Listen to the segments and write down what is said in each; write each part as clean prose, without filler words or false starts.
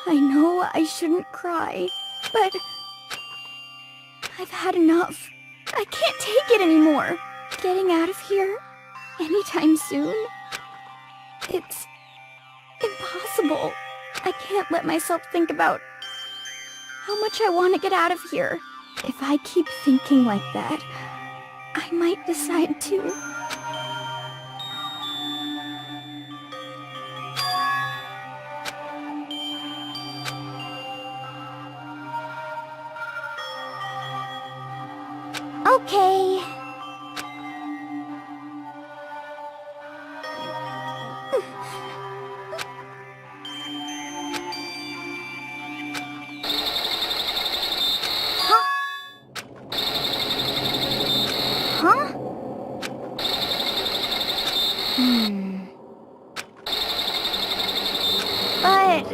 I know I shouldn't cry, but I've had enough. I can't take it anymore. Getting out of here anytime soon, it's impossible. I can't let myself think about how much I want to get out of here. If I keep thinking like that, I might decide to. Okay. Huh? But...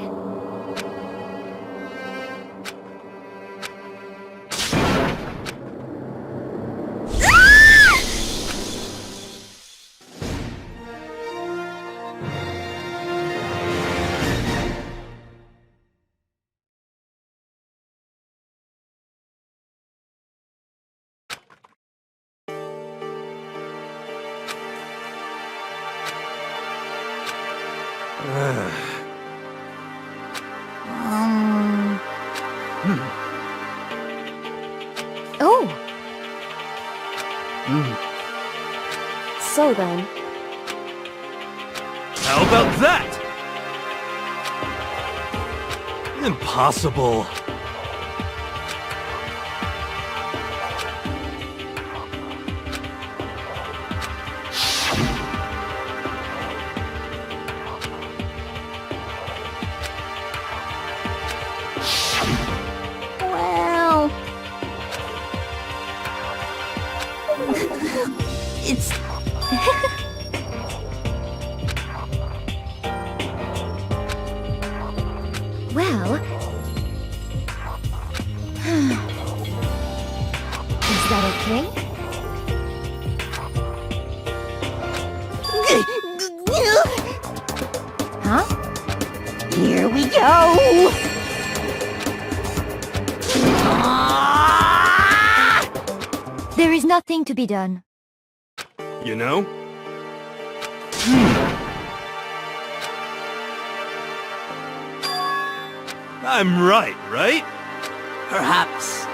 Oh. So then. How about that? Impossible. Well... it's... Well... Is that okay? Huh? Here we go! There is nothing to be done. You know? I'm right, right? Perhaps.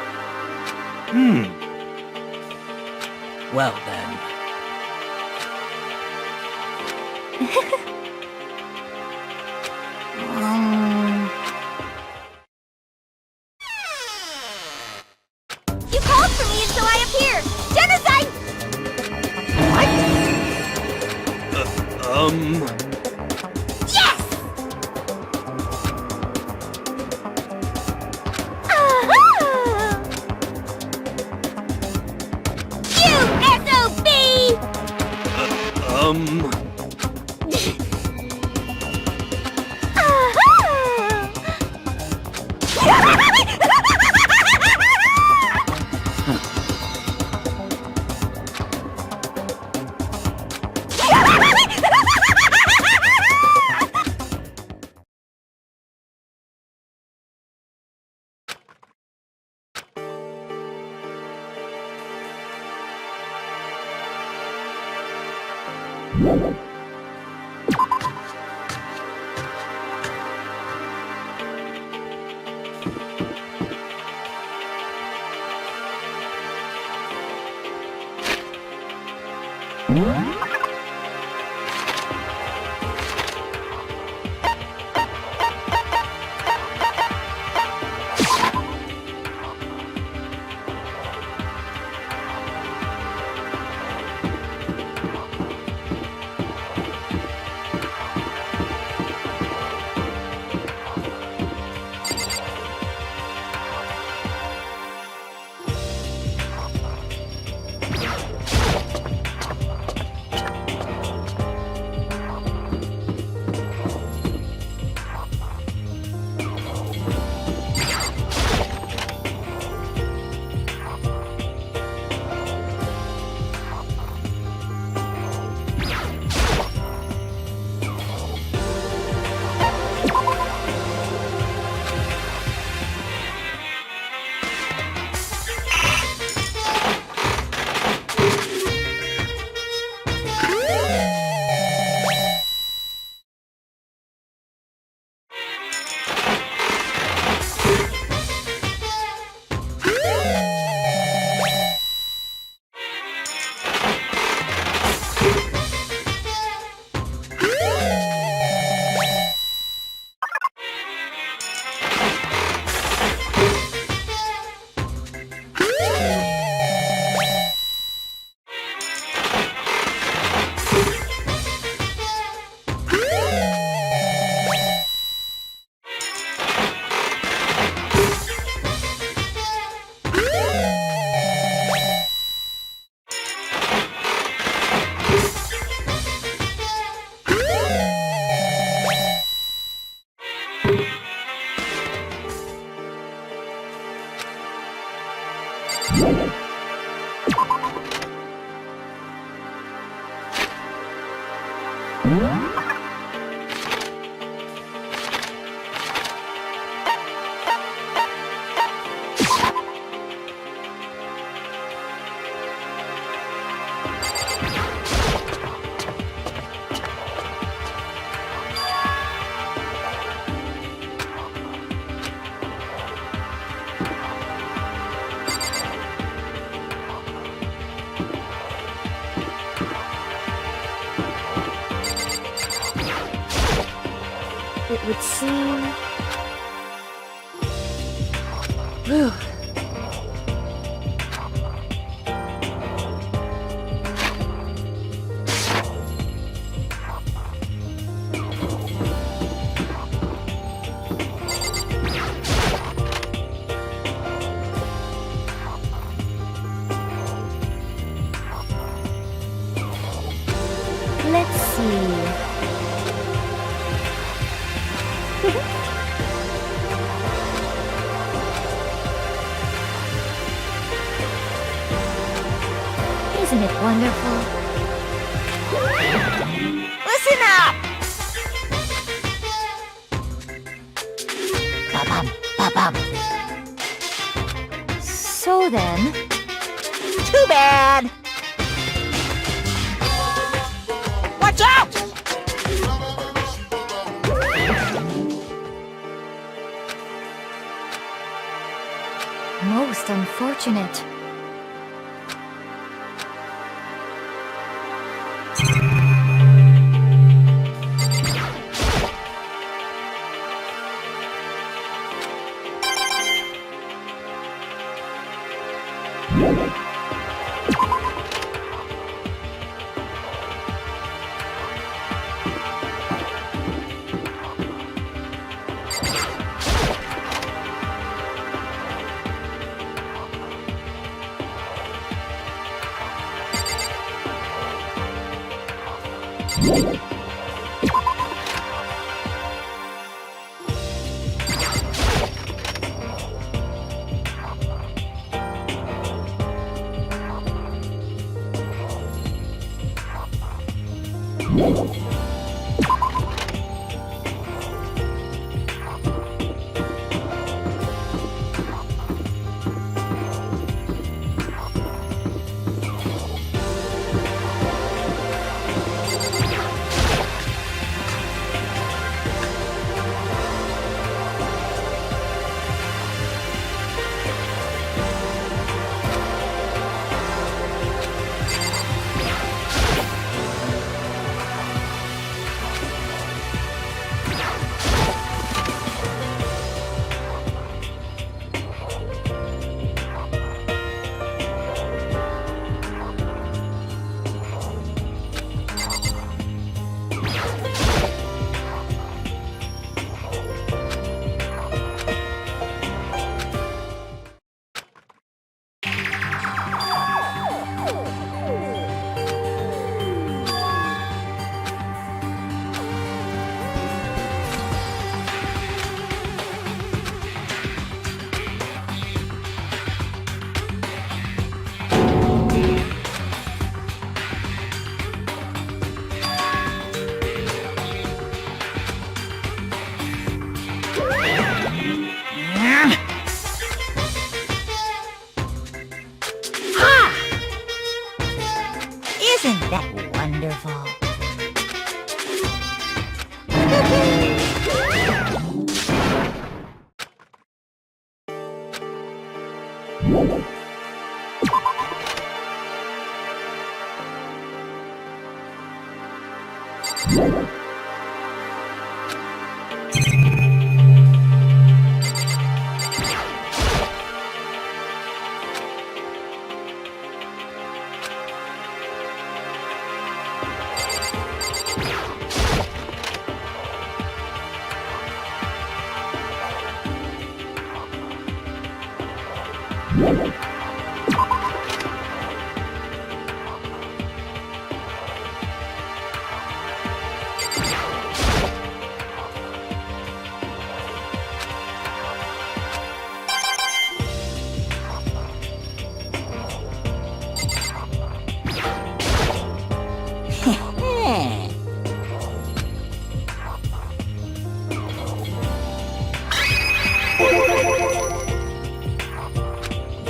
Well then. You called for me, and so I appeared! Genocide! Yes! You SOB! it would seem... Whew. Let's see. Isn't it wonderful? Listen up! Ba-bum, ba-bum. So then... Too bad! Watch out! Most unfortunate. Isn't that wonderful?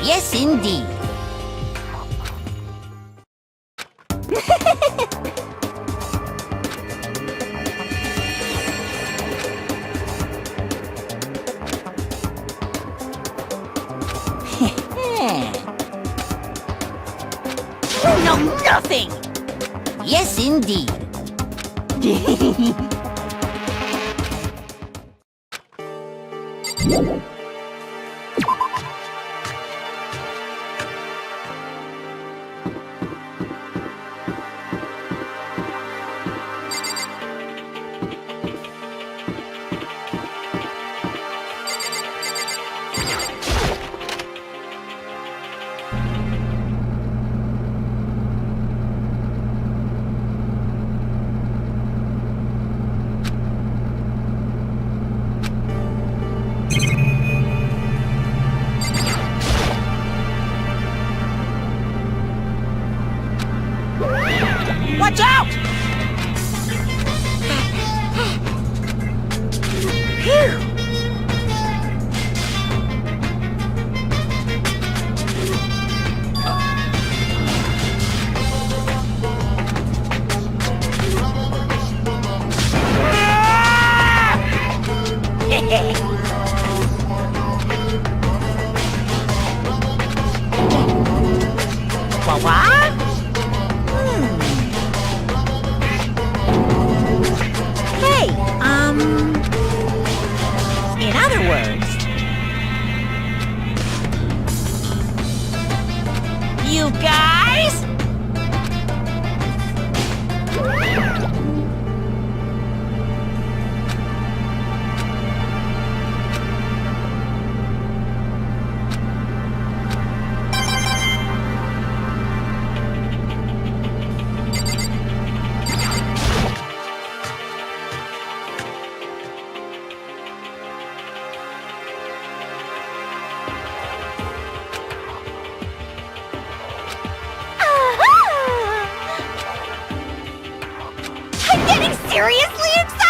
Yes, indeed. You know nothing! Yes, indeed. Watch out! Phew! What? Hey, in other words, you guys? I'm getting seriously excited!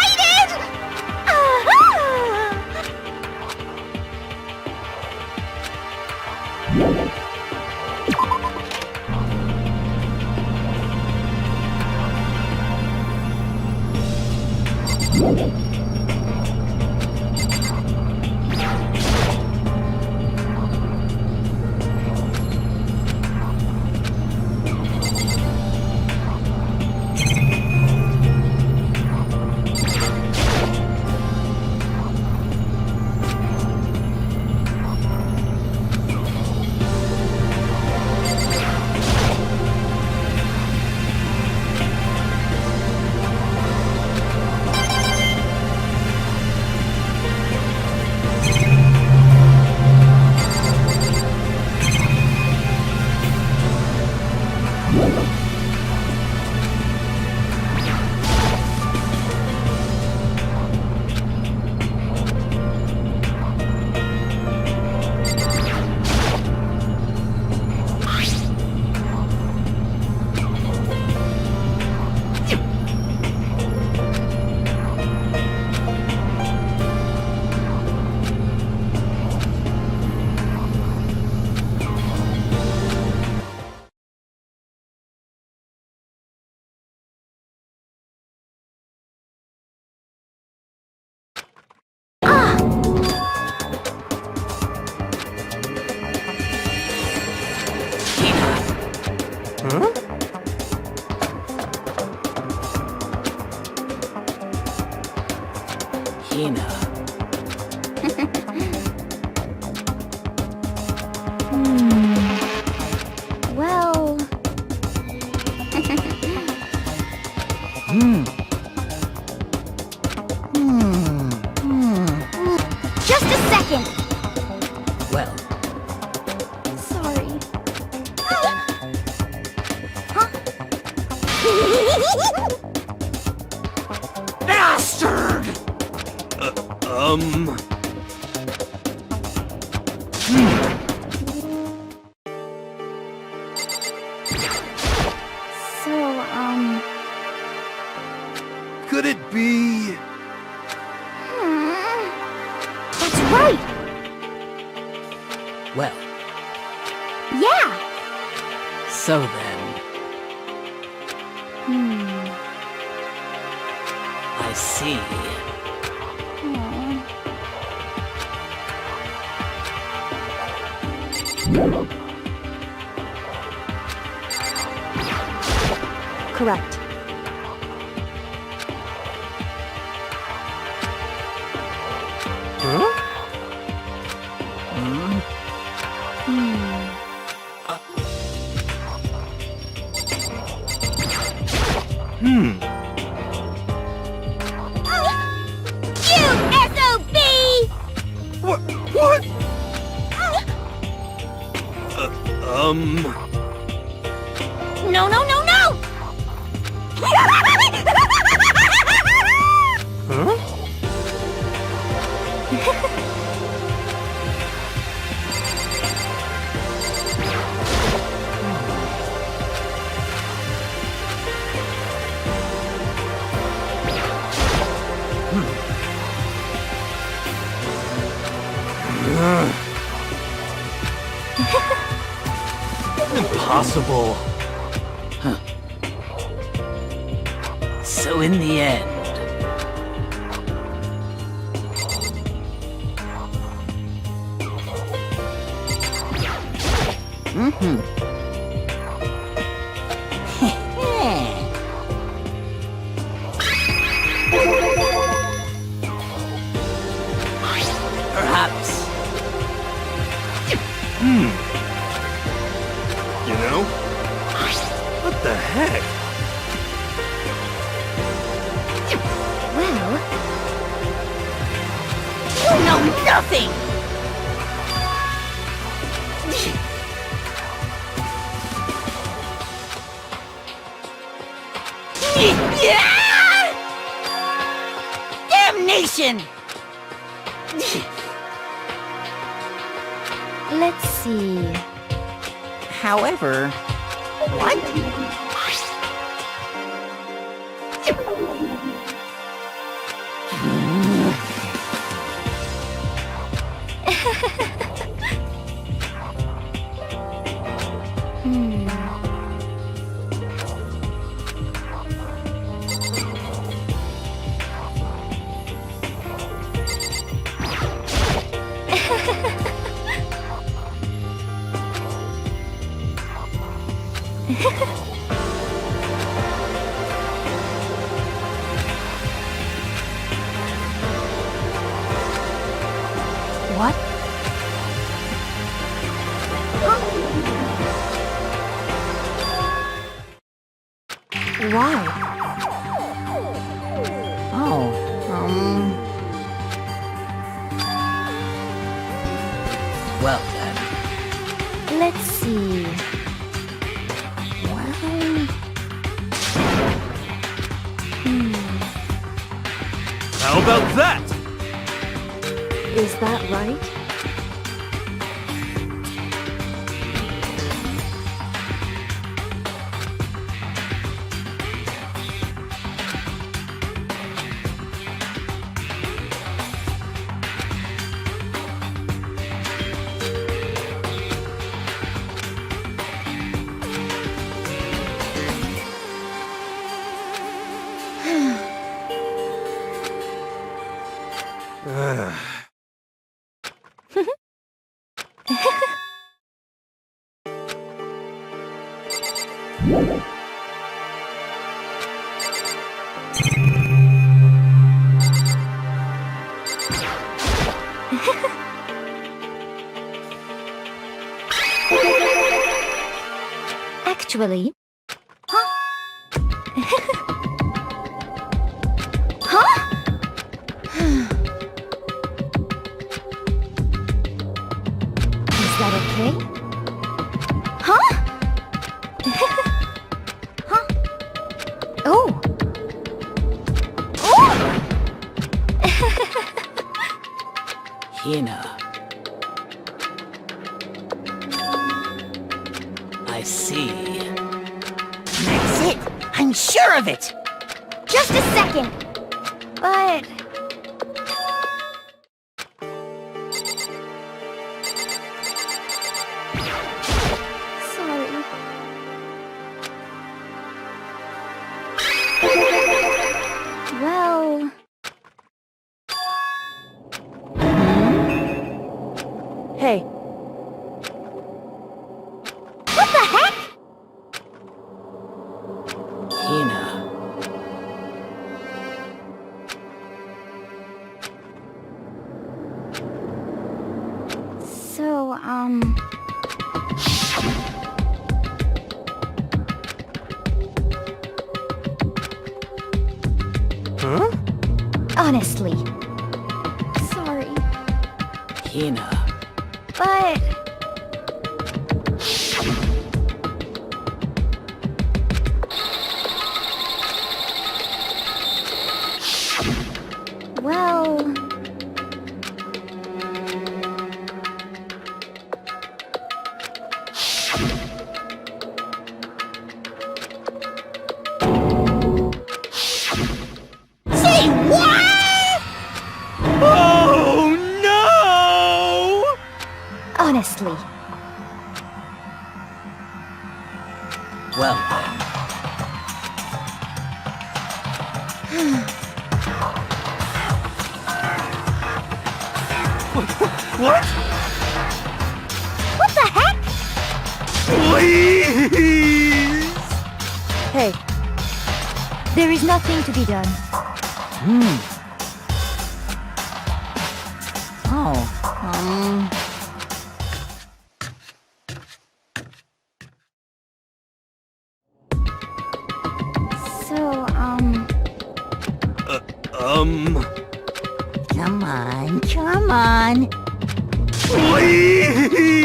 Hina. Well... Just a second! Well, Sorry. Bastard! So, Could it be... That's right! well, Yeah! so then, I see. Correct. You SOB! What? What? No, no, no, no! Huh? Impossible. So in the end, perhaps. You know? What the heck? Well, You know nothing! Damnation! let's see. However, what? What? Why? Oh, Well then, Let's see. Well... How about that? Is that right? Actually... Huh? Huh? Is that okay? Huh? Huh? Oh! Oh! Hina. I see. that's it! I'm sure of it! Just a second. But... Sorry. Well... Hey, What the heck? Hina. So, Huh? Honestly. Sorry. Hina. But... Well... Say what? Oh no! Honestly. Well then. What? What the heck? Please! Hey. There is nothing to be done. Oh, So, Come on, come on. Please!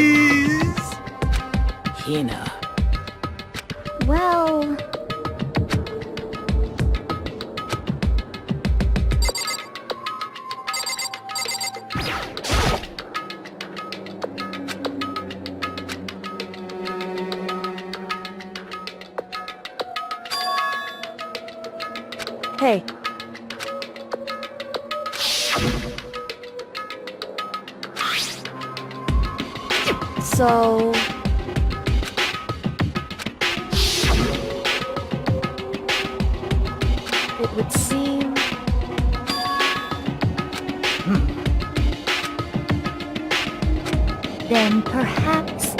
Hina. well... Hey. So... It would seem... Then perhaps...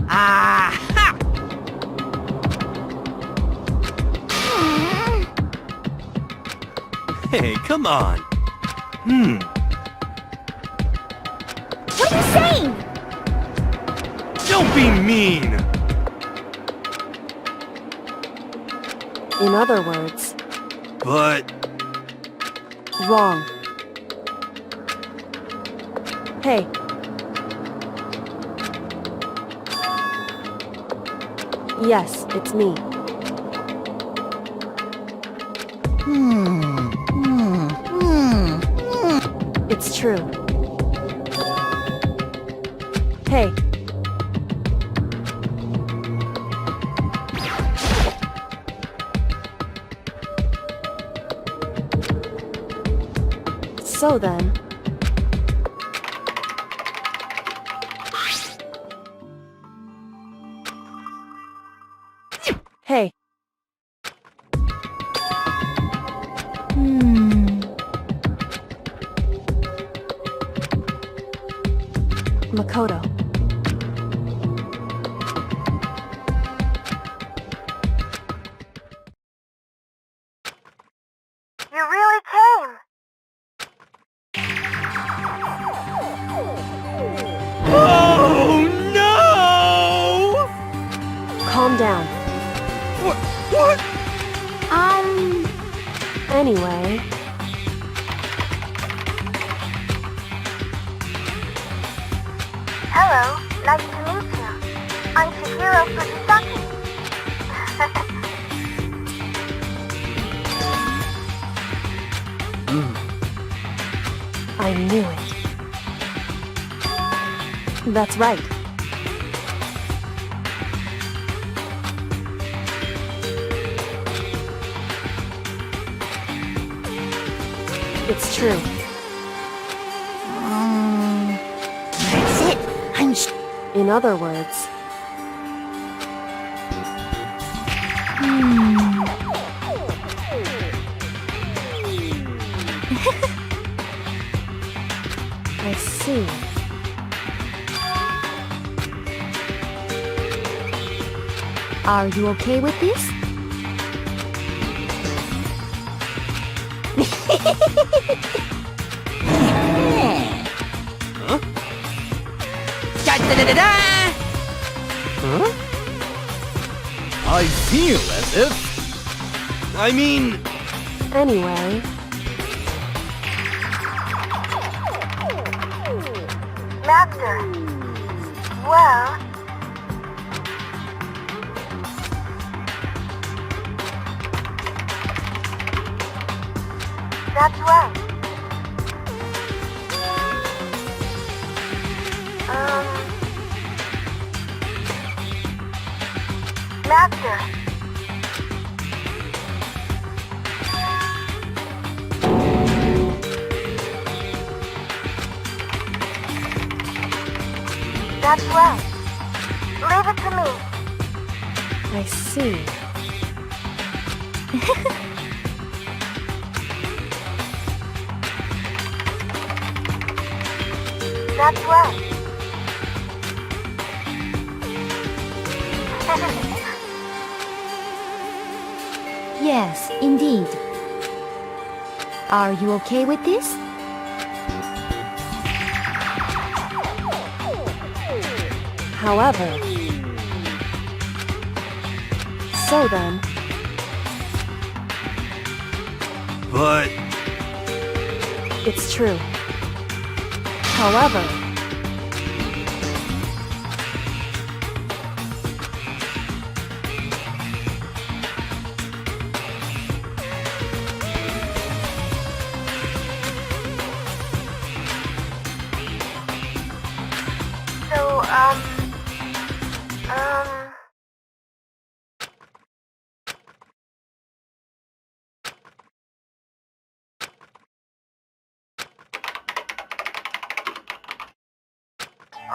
Aha! Hey, come on. What are you saying? Don't be mean! In other words, But... wrong. Hey. Yes, it's me. It's true. Hey. So then... Hey. Makoto. You really came. Oh no! Calm down. What? Anyway... Hello, nice to meet you. I'm Shihiro Fujisaki. I knew it. That's right. It's true. That's it. I'm In other words... I see. Are you okay with this? Da-da-da-da-da! Huh? I feel as if... I mean... Anyway, Master. Well, that's right. Master. That's right. Leave it to me. I see. That's right. Yes, indeed. Are you okay with this? However... So then, But... it's true. However... So,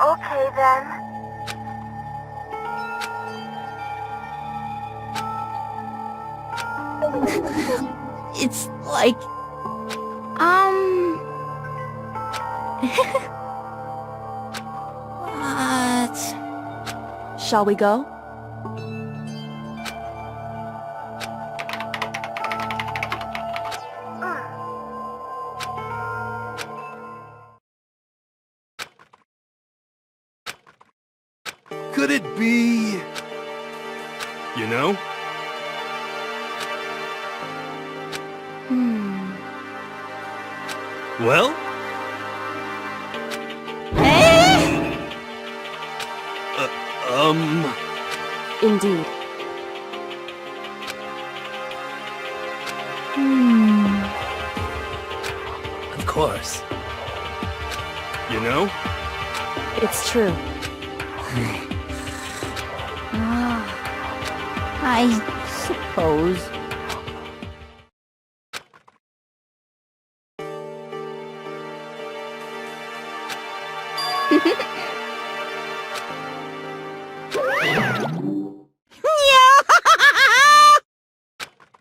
okay then. It's like... What? Shall we go? Could it be... You know? Well? Indeed. Of course. You know? It's true. I suppose.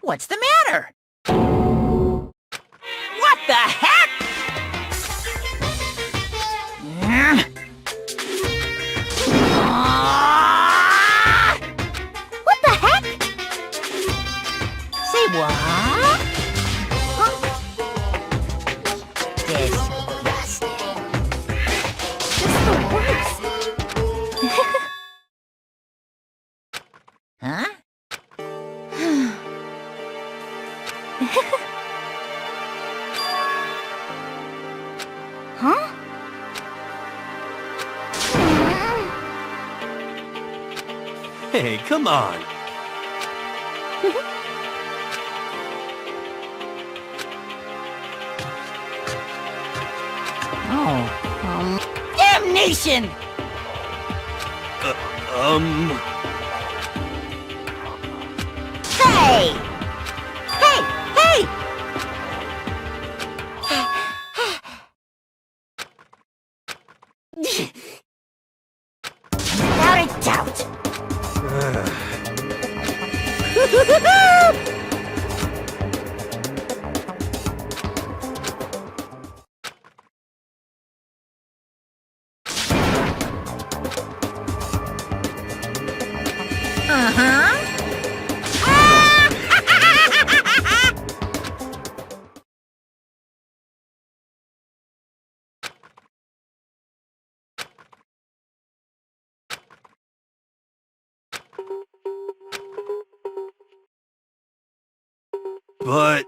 What's the matter? What the heck? What the heck? Say what? Huh? Disgusting. Just the worst. Huh? Huh? Hey, come on. Damnation! Hey! Hey! Hey! Without a doubt. Uh-huh. but...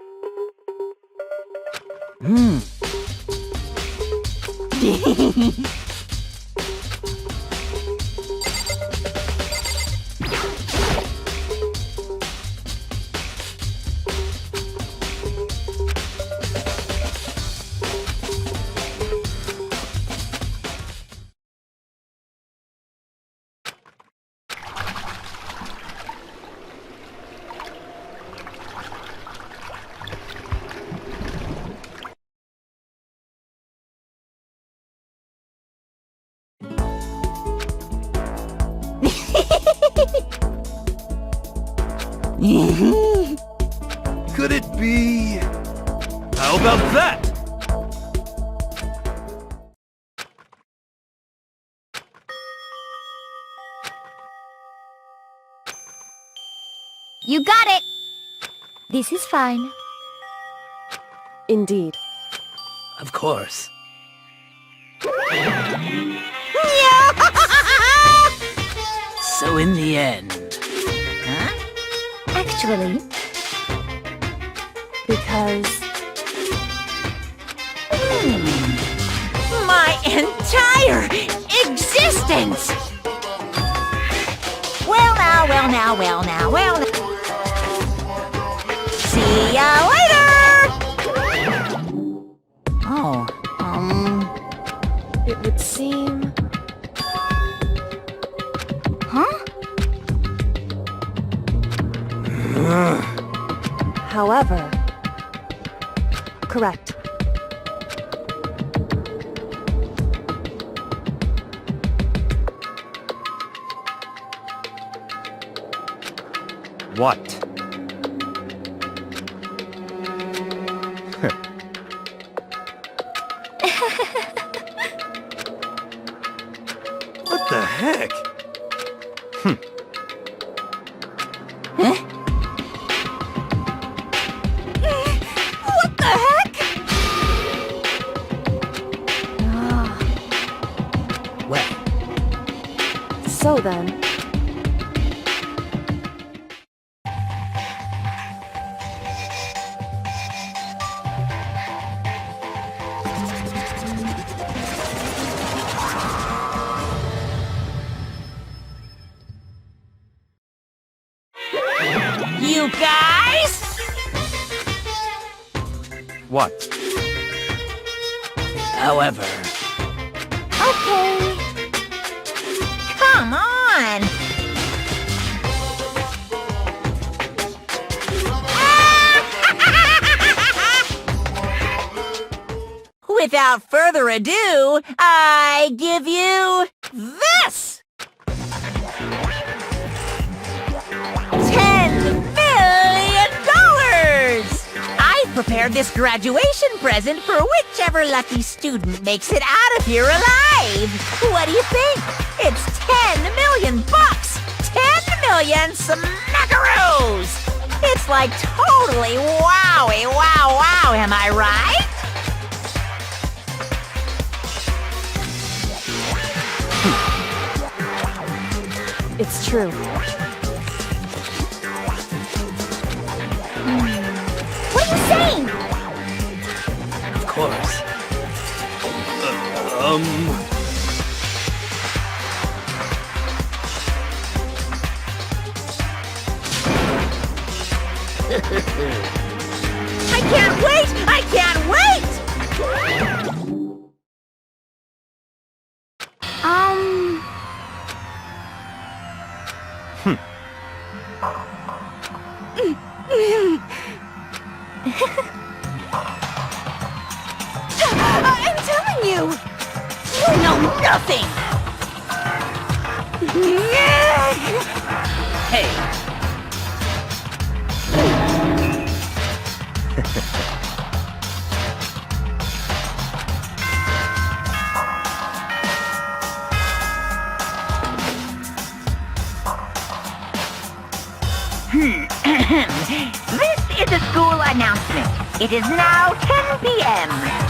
Could it be... How about that? You got it! This is fine. Indeed. Of course. So in the end... Actually, Because... My entire existence! Well now, well now, well now, well now. See ya later! Oh, It would seem... huh? However... Correct. What? What the heck? what the heck? Well, So then... You guys? What? however... Okay. Come on! Without further ado, I give you this! $10 million! I prepared this graduation present for whichever lucky student makes it out of here alive. What do you think? It's 10 million bucks! 10 million smackaroos! It's like totally wowie wow wow, am I right? It's true. What are you saying? Of course. I can't wait! I can't wait! I'm telling you! You know nothing! Hey! This is a school announcement. It is now 10 p.m.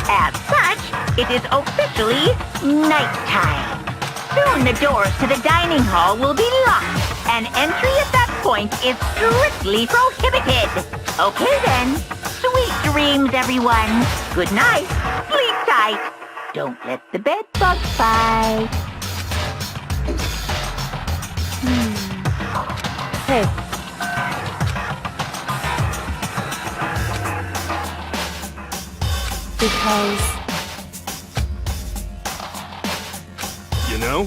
As such, it is officially nighttime. Soon the doors to the dining hall will be locked, and entry at that point is strictly prohibited. Okay then. Sweet dreams, everyone. Good night. Sleep tight. Don't let the bed bugs bite. Hey, because You know?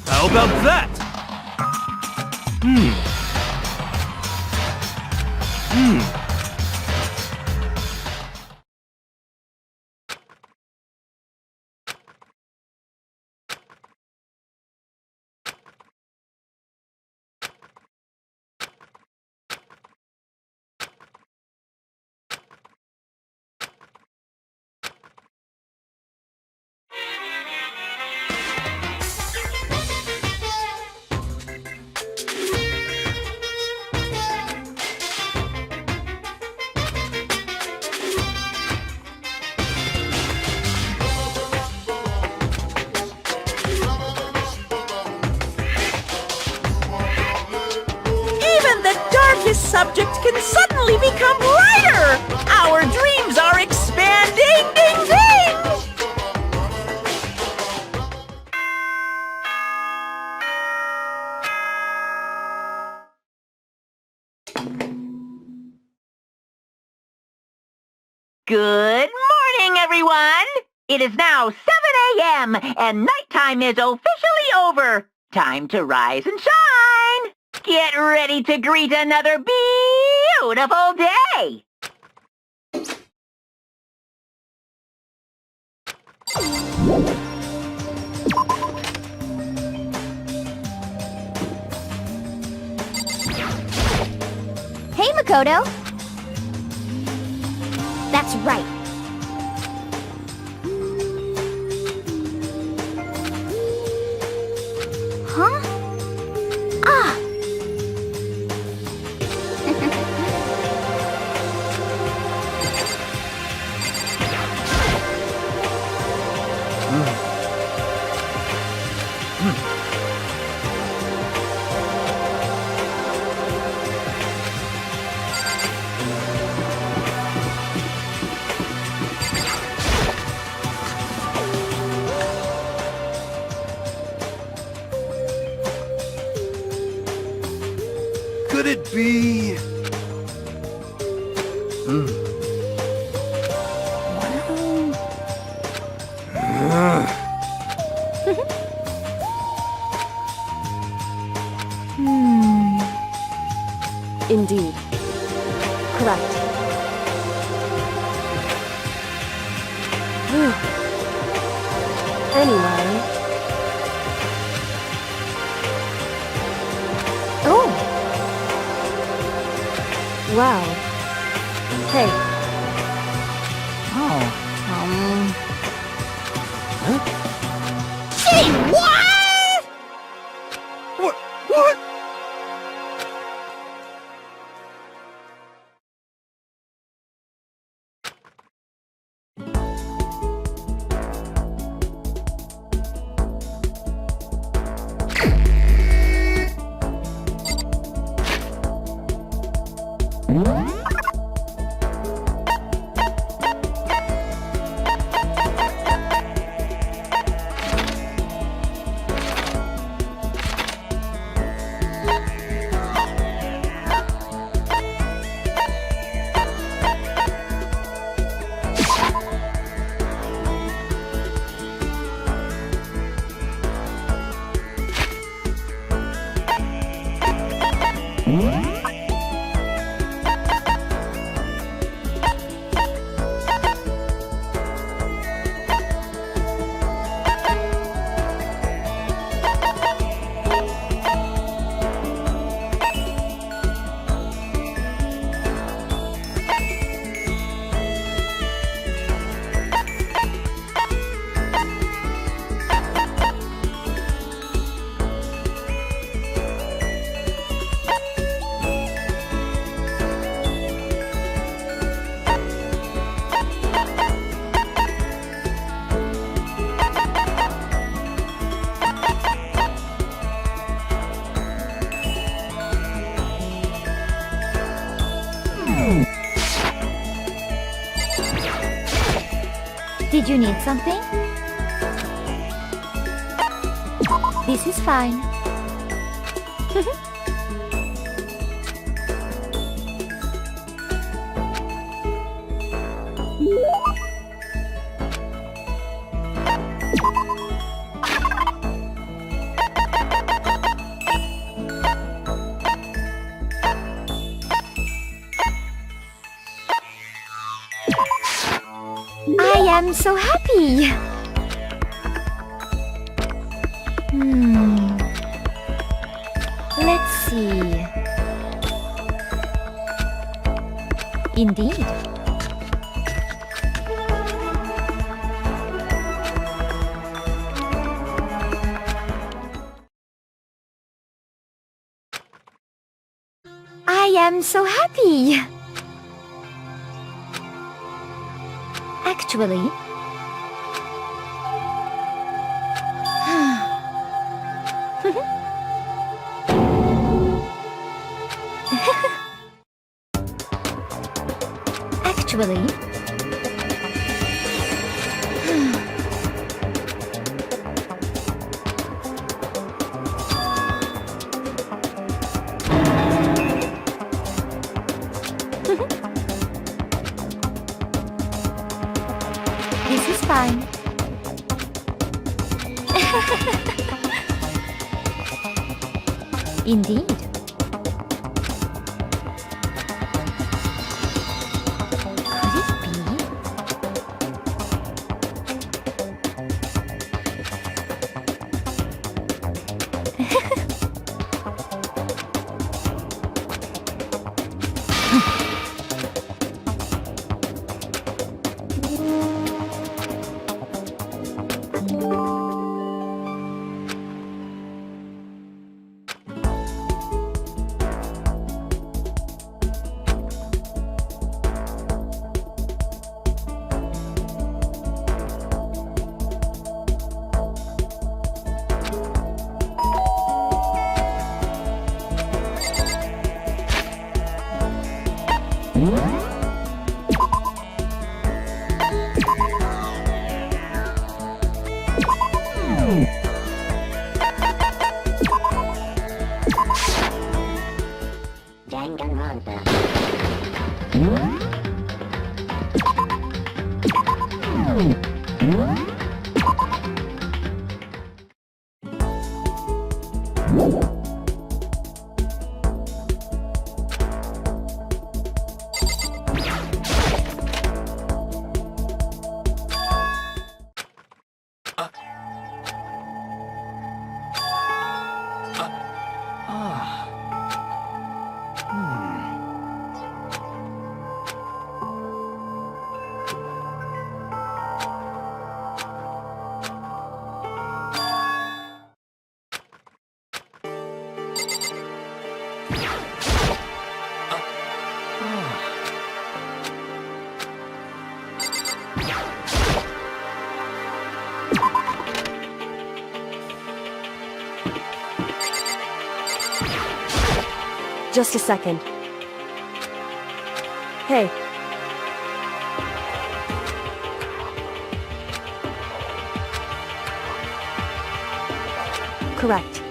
How about that? Even the darkest subject can suddenly become brighter! Our dreams are expanding! Ding ding! Good morning, everyone! It is now 7 a.m. and nighttime is officially over. Time to rise and shine! Get ready to greet another beautiful day! Hey, Makoto. That's right. Huh? Ah! Could it be... indeed. Correct. Anyway. Oh! Wow. Hey. Say what? What? Did you need something? This is fine. I'm so happy! Let's see... Indeed. I am so happy! Actually... Actually... This is fine. Indeed. Could it be? Danganronpa. Just a second. Hey. Correct.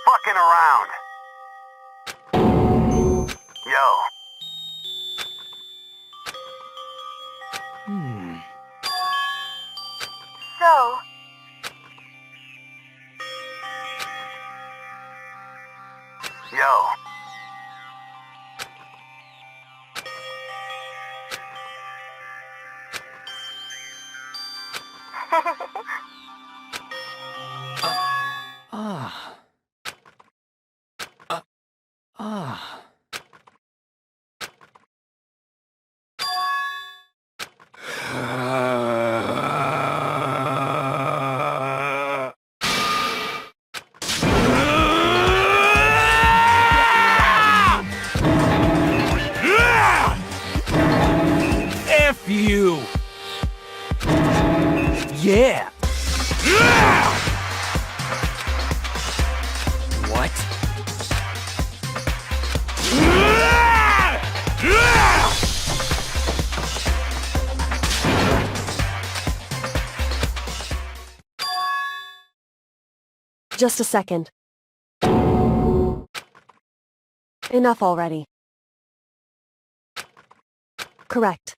fucking around. Yo. So, Yo. F you! Yeah! What? Just a second. Enough already. Correct.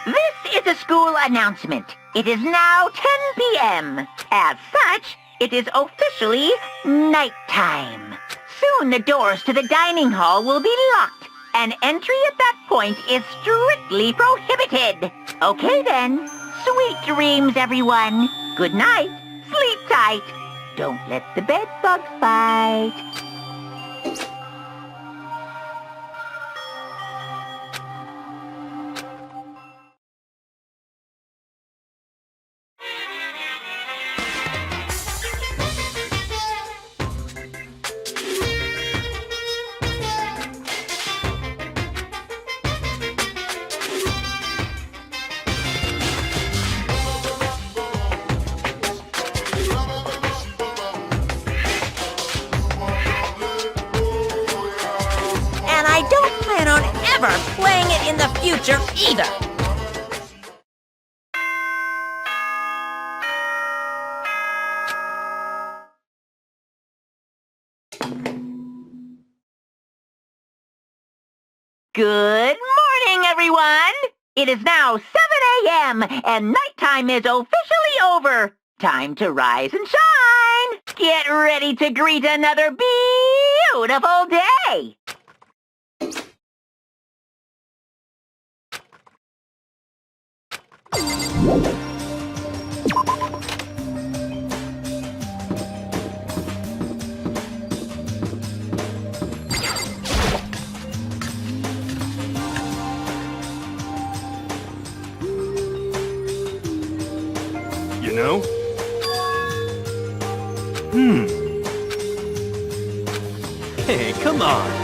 This is a school announcement. It is now 10 p.m. As such, it is officially nighttime. Soon the doors to the dining hall will be locked, and entry at that point is strictly prohibited. Okay then. Sweet dreams, everyone. Good night. Sleep tight. Don't let the bed bugs bite. And I don't plan on ever playing it in the future either. Good morning, everyone! It is now 7 a.m. and nighttime is officially over. Time to rise and shine! Get ready to greet another beautiful day! You know? Hey, come on.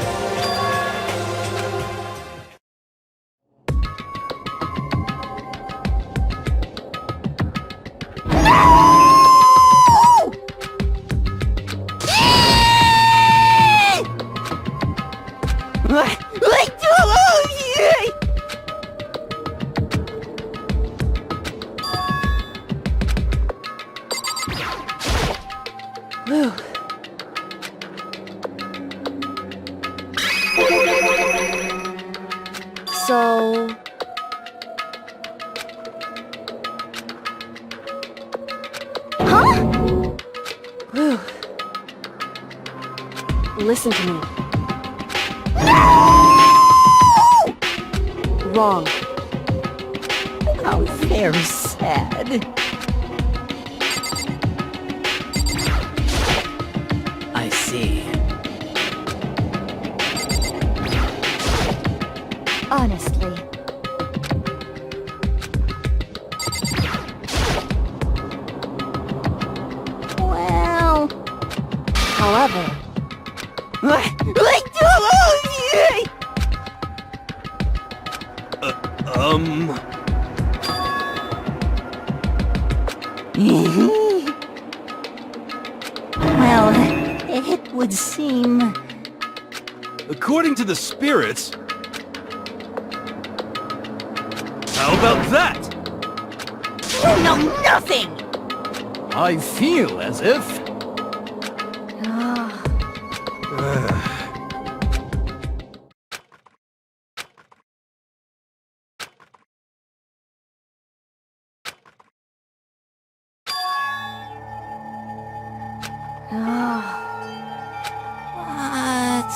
Whew. So... Huh? Whew. Listen to me. Wrong. How very sad. I see. Honestly. Well... However, Well, it would seem... According to the spirits... How about that? You know nothing! I feel as if... What?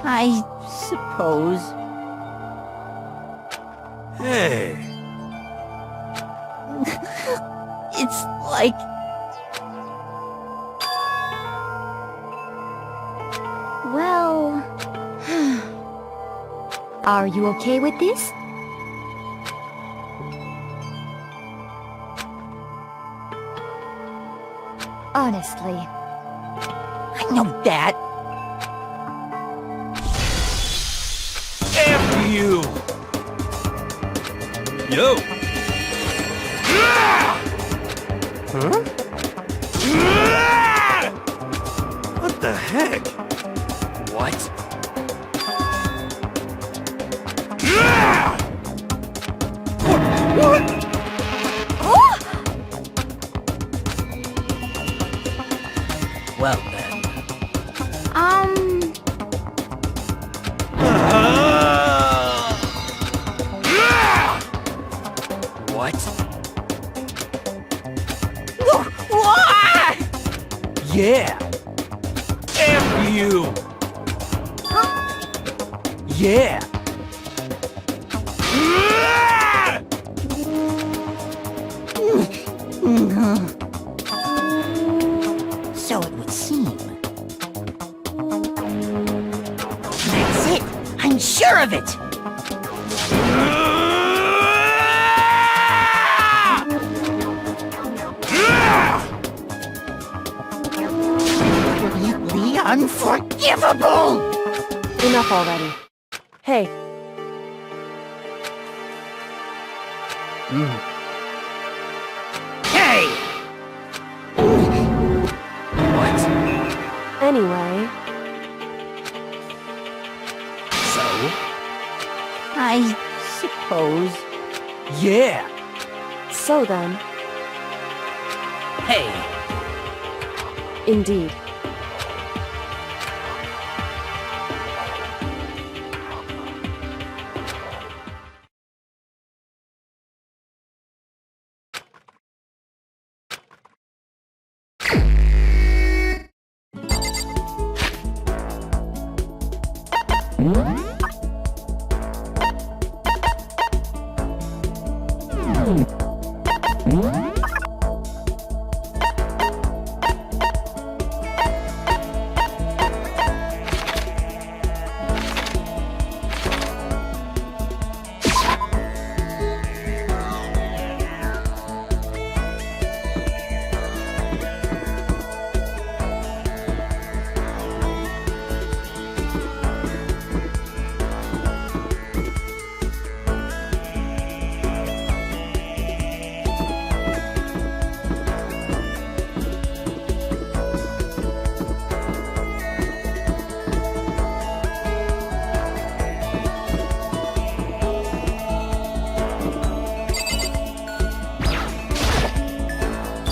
I suppose. Hey. It's like... Well... Are you okay with this? Honestly. I know that. F you! Yo! Huh? What the heck? What? What? Well then. What? Yeah! F you! Yeah! So it would seem. That's it! I'm sure of it! Completely unforgivable! Enough already. Hey, Hey! What? anyway, So? I suppose. Yeah! so then, Hey! indeed.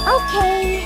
Okay.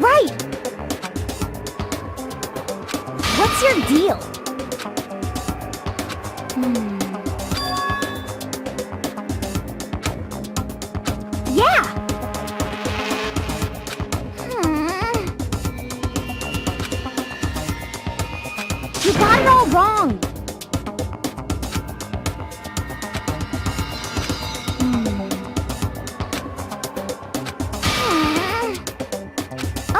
right! What's your deal? Yeah! You got it all wrong!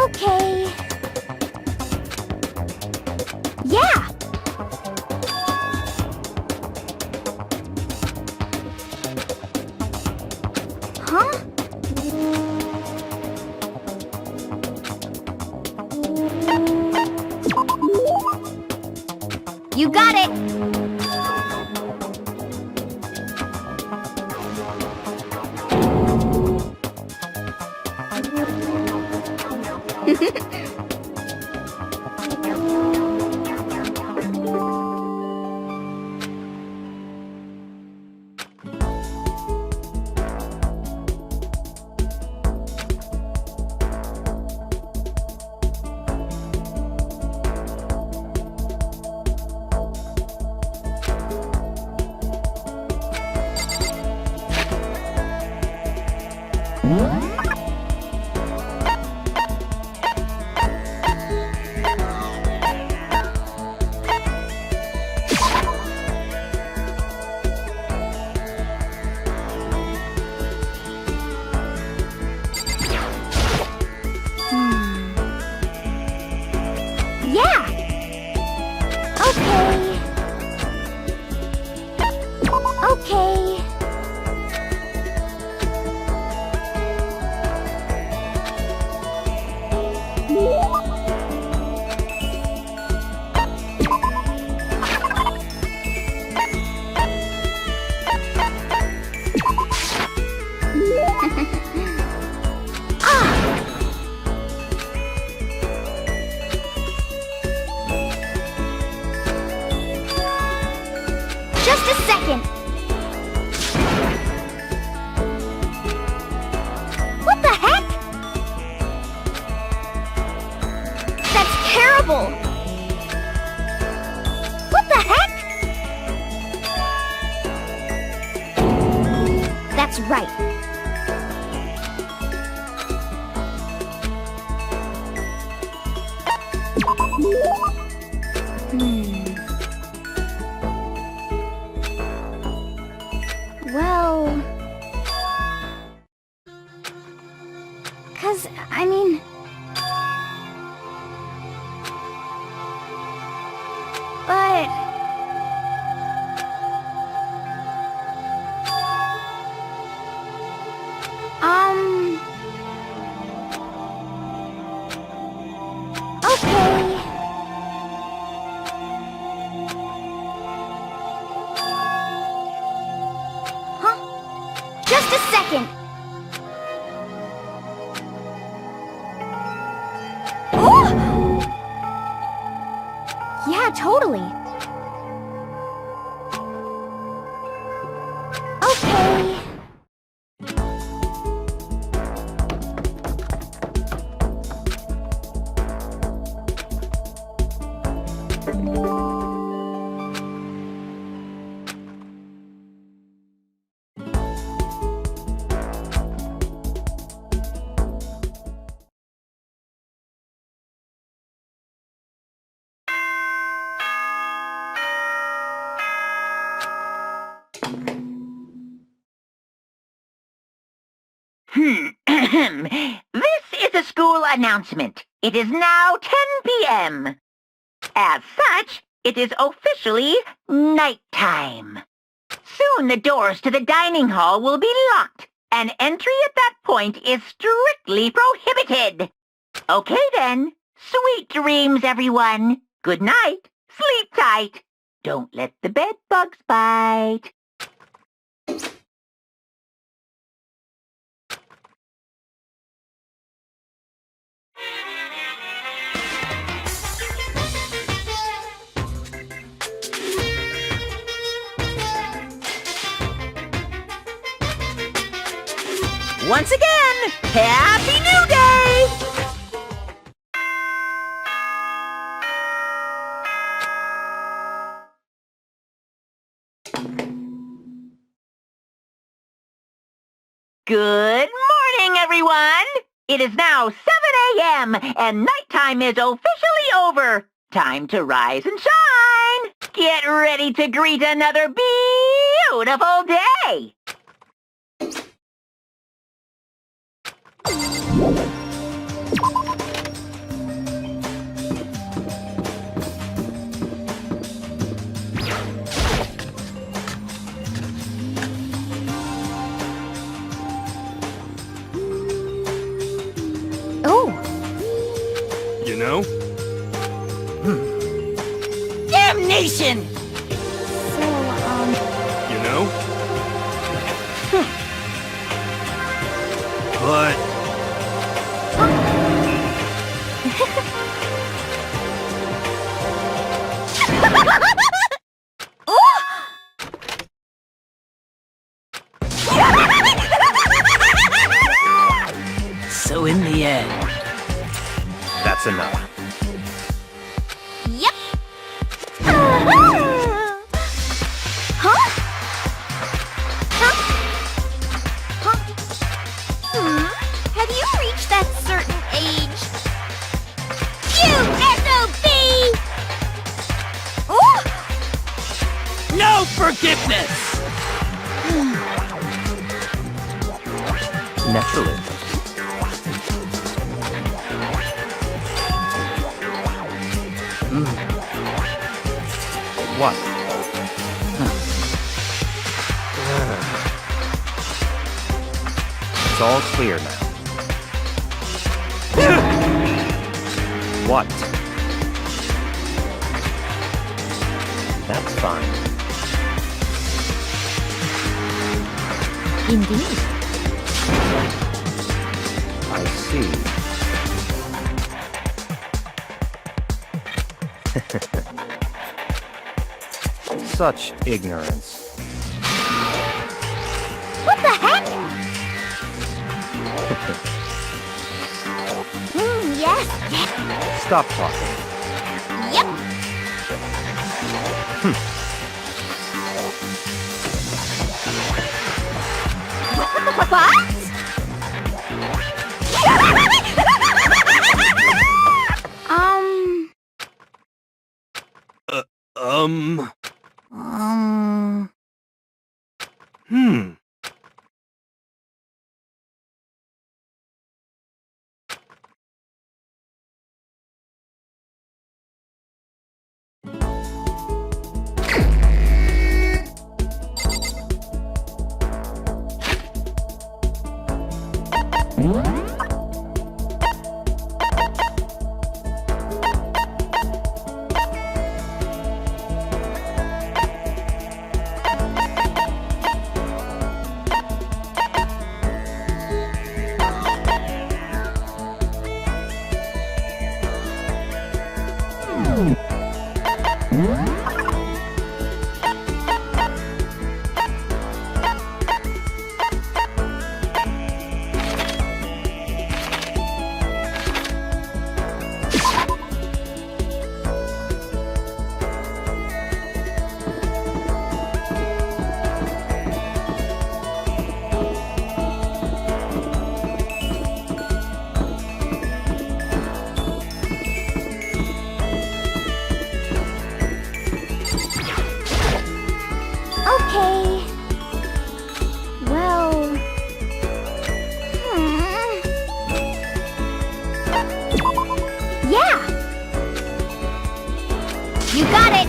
Okay. Yeah! Huh? You got it! Yeah! Okay. Okay. Just a second. What the heck? That's terrible. What the heck? That's right. Well... 'Cause, I mean... But... Okay... Just a second! Oh! Yeah, totally. Okay. This is a school announcement. It is now 10 p.m. As such, it is officially nighttime. Soon the doors to the dining hall will be locked, and entry at that point is strictly prohibited. Okay then. Sweet dreams, everyone. Good night. Sleep tight. Don't let the bed bugs bite. Once again, Happy New Day! Good morning, everyone! It is now 7 a.m. and nighttime is officially over. Time to rise and shine! Get ready to greet another beautiful day! Oh, You know? Damnation! so, You know? But... So in the end, That's enough. yep. Huh? Have you reached that certain age? You SOB! Oh! no forgiveness! Naturally. What? It's all clear now. What? That's fine. Indeed. I see. Such ignorance. What the heck? Yes, yes, Stop talking. yep. What? Hmm. Okay. Well... Yeah! You got it!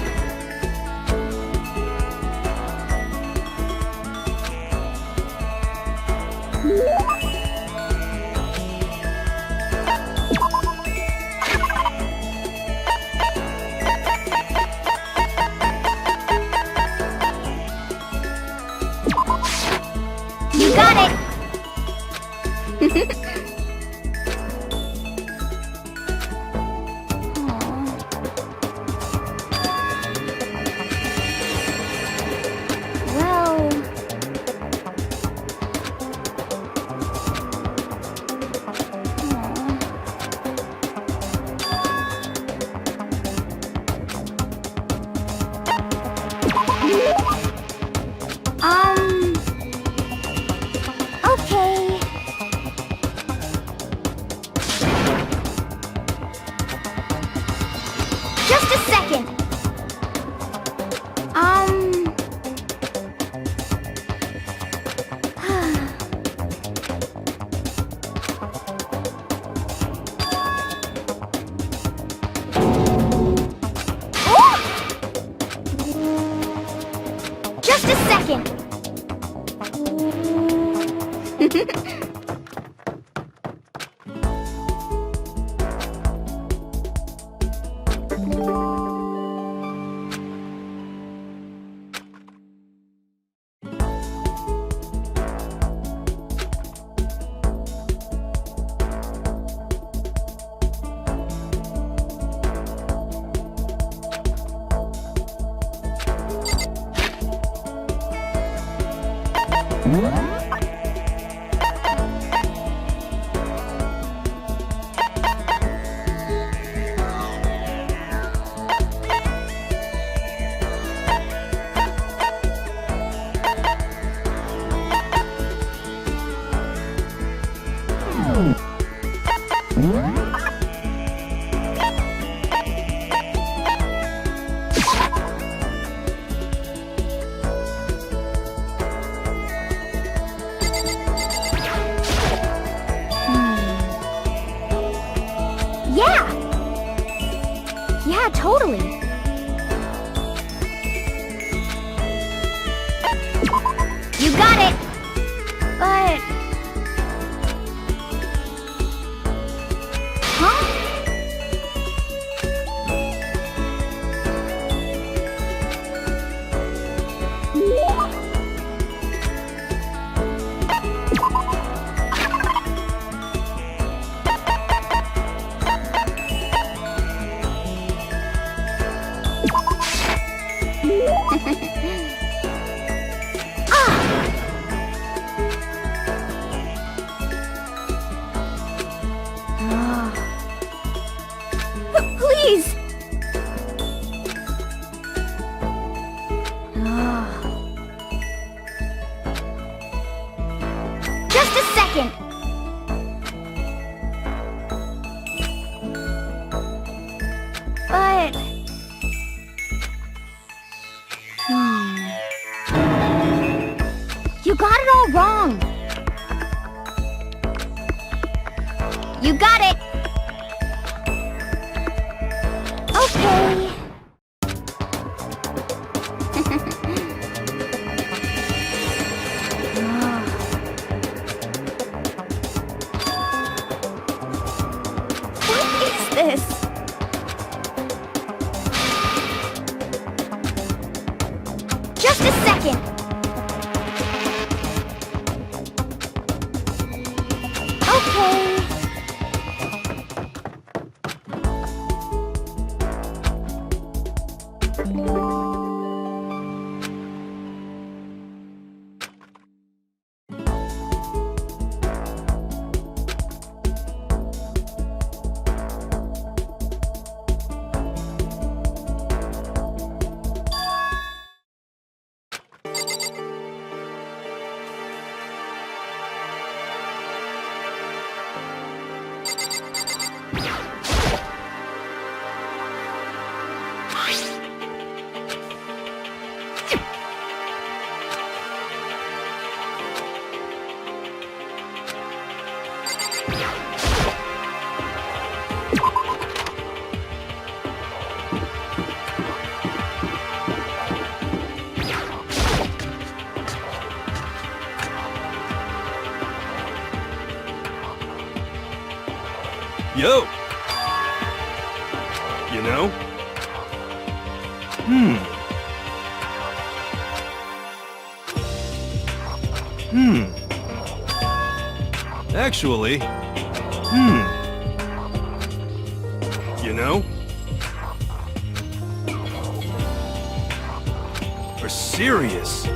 You got it! Well... Okay. Yeah, totally. You got it! But... Huh? Please! Just a second! But... You got it all wrong! You got it! Okay. What is this? Just a second. Okay. Yo! You know? Actually, you know? We're serious.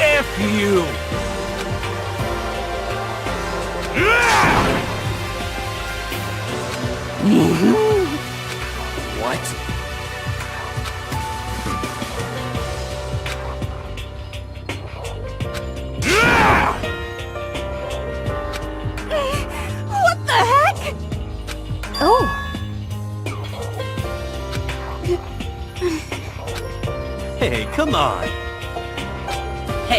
F you! What? What the heck? Oh. Hey, come on! Hey,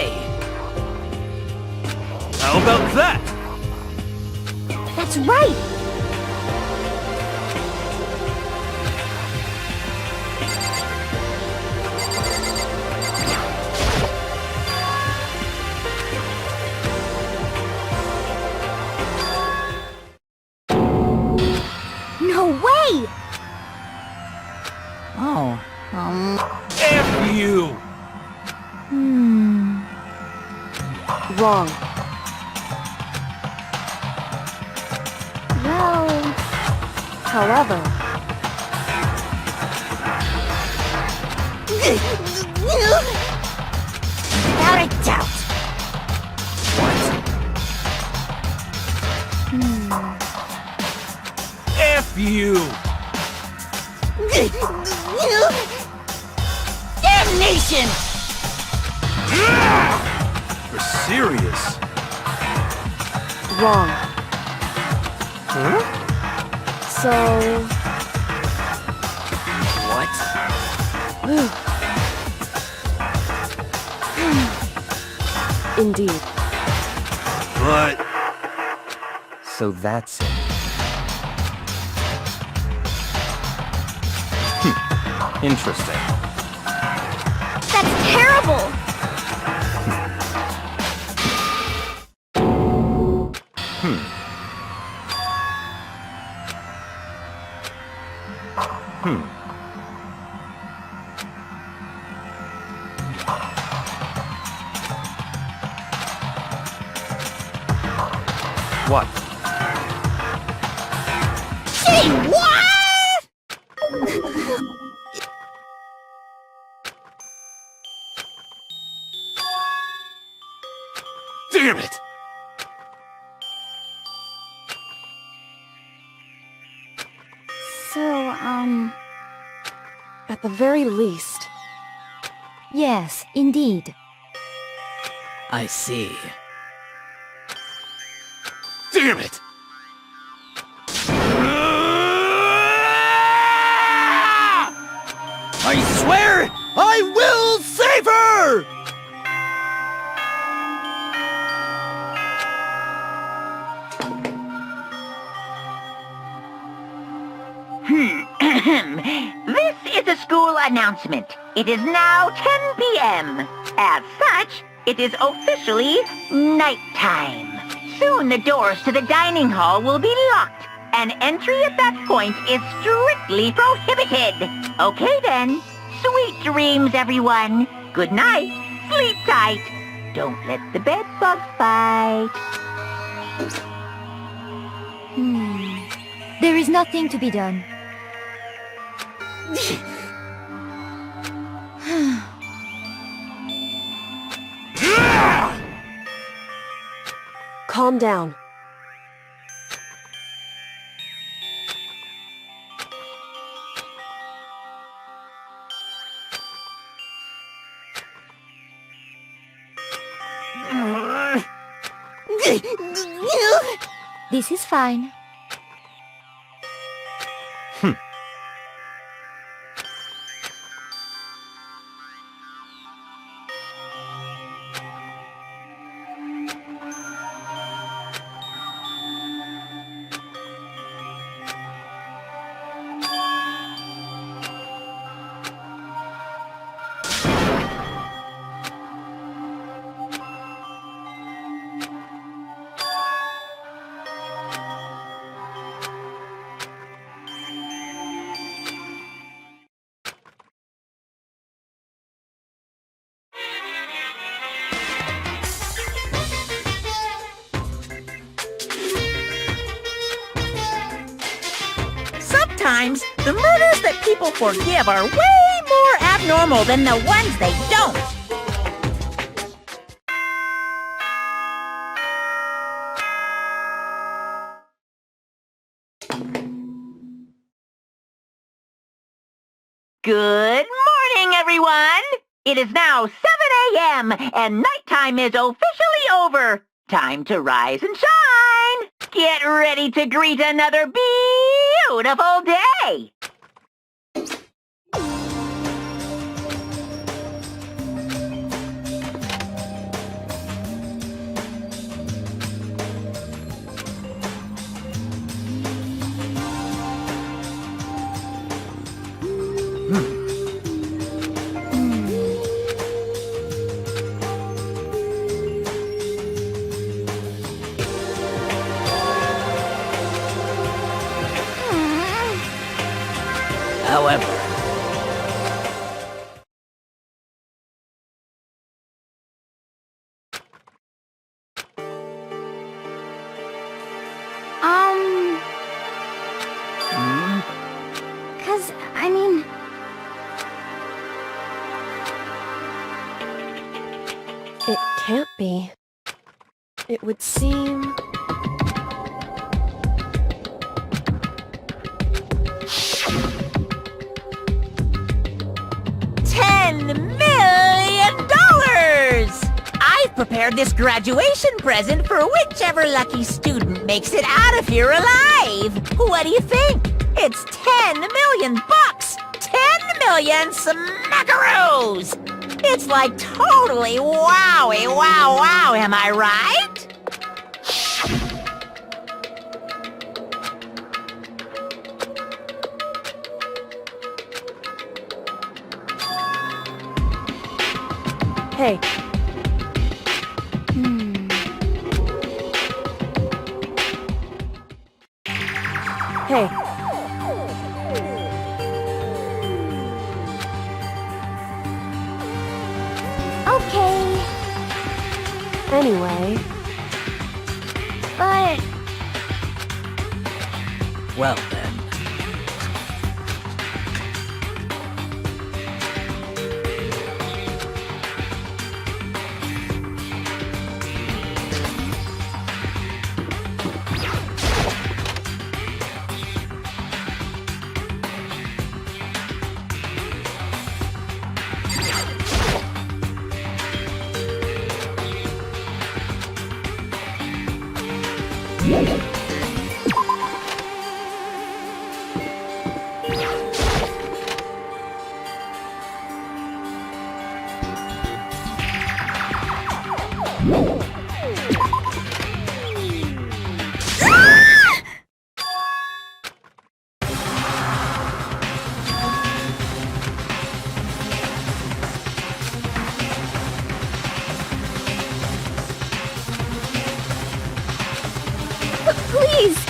about that? That's right! No way! Oh, F you! Wrong. Well... However, without a doubt. F you! Damnation! You're serious? wrong. Huh? So... What? Indeed. But... So that's it. Interesting. That's terrible! What? Gee, what? Damn it! So, At the very least, yes, indeed. I see. Damn it! I swear I will save her! This is a school announcement. It is now 10 p.m. As such, it is officially nighttime. Soon the doors to the dining hall will be locked, and entry at that point is strictly prohibited. Okay then. Sweet dreams, everyone. Good night. Sleep tight. Don't let the bed bugs bite. There is nothing to be done. calm down. This is fine. Sometimes, the murders that people forgive are way more abnormal than the ones they don't. Good morning, everyone! It is now 7 a.m. and nighttime is officially over. Time to rise and shine! Get ready to greet another beautiful day! however. I mean... It can't be. It would seem... $10 million! I've prepared this graduation present for whichever lucky student makes it out of here alive. What do you think? It's 10 million bucks! 10 million smackaroos! It's like totally wowie wow, am I right? Hey. Hey. Okay, Anyway, but... Well then. Please!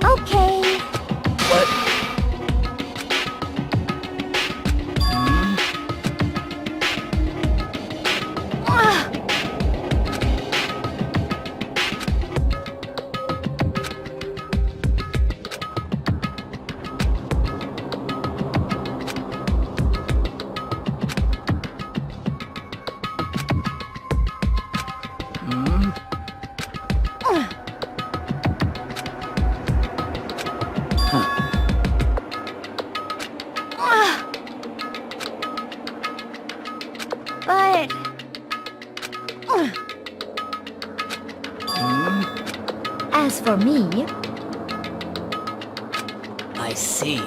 Okay. But... As for me... I see.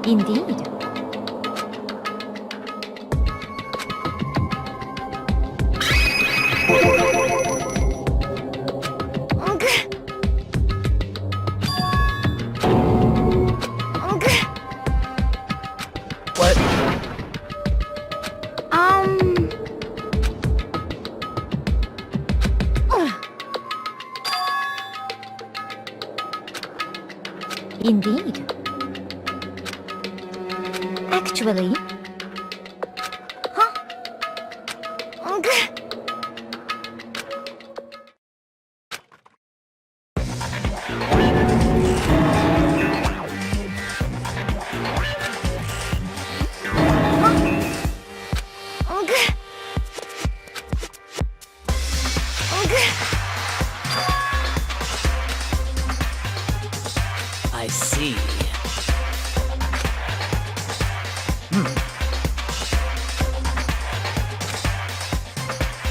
Indeed. What? Indeed. actually. Huh? I see.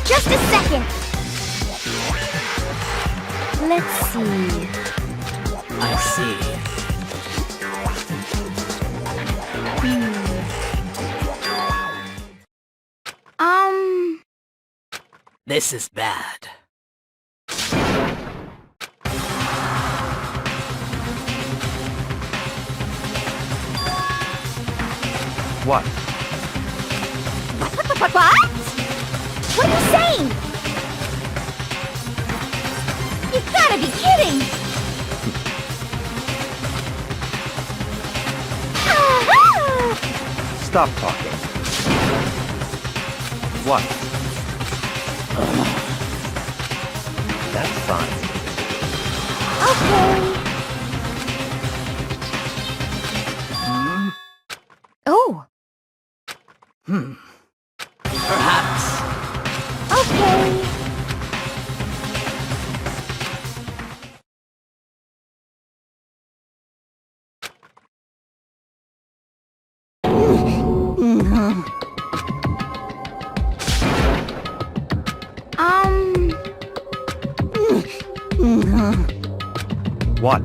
Just a second. Let's see. I see. This is bad. What? What? What are you saying? You've gotta be kidding! Stop talking. What? That's fine. Okay. Oh, Perhaps. okay. What?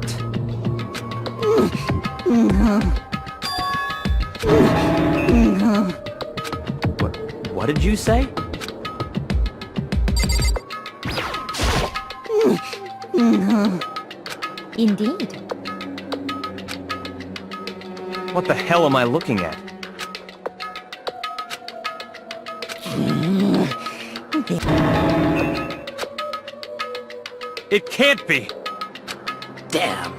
What did you say? Indeed. What the hell am I looking at? It can't be! Damn.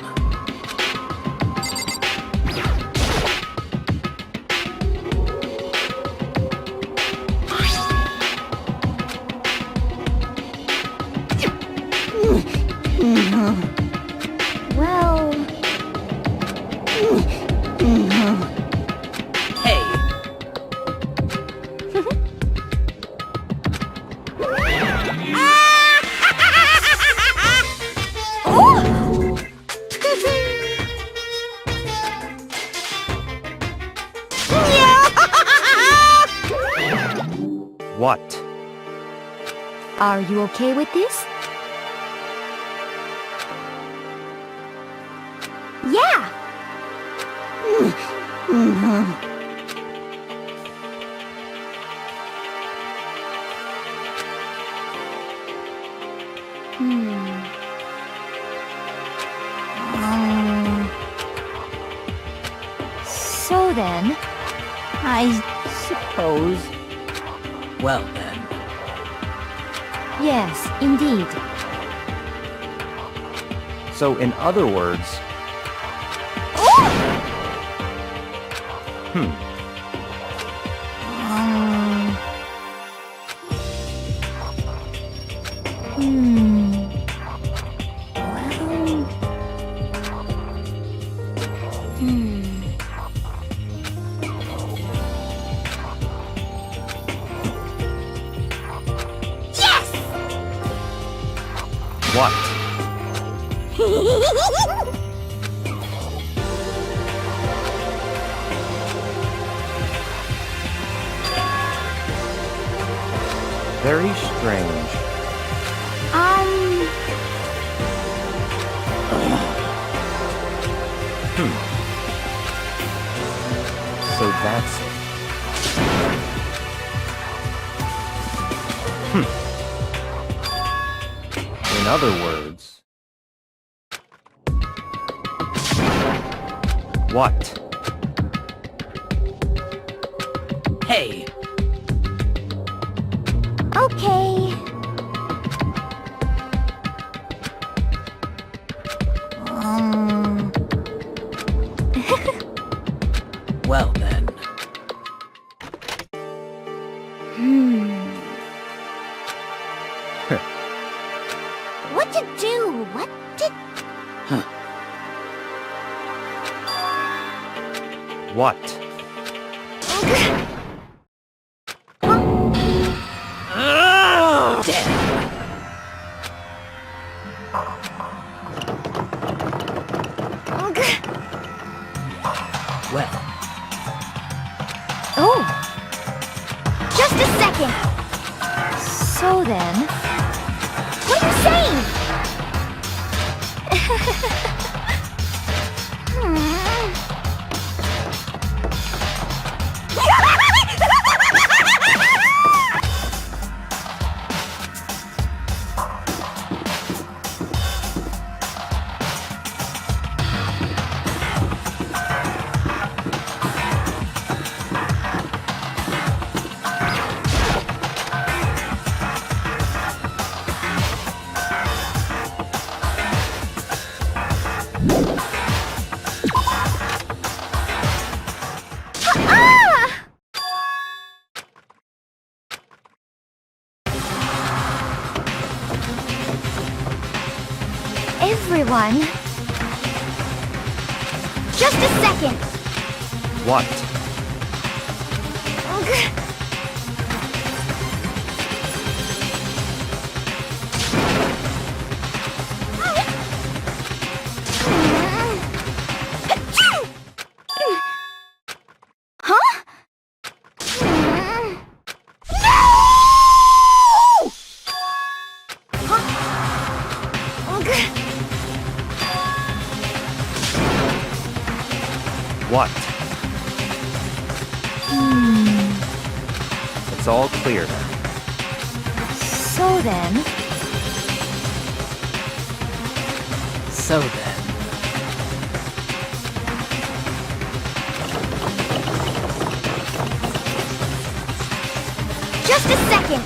Well... Hey. What? Are you okay with this? Yeah! So then, I suppose... Well then. Yes, indeed. So, in other words... What? Very strange. So that's it. In other words... What? Hey. Okay. Well then. What to do? What to... What? Well, Oh! Just a second! So then... What are you saying? Everyone... Just a second! What? Huh? What? It's all clear now. So then... so then. Just a second!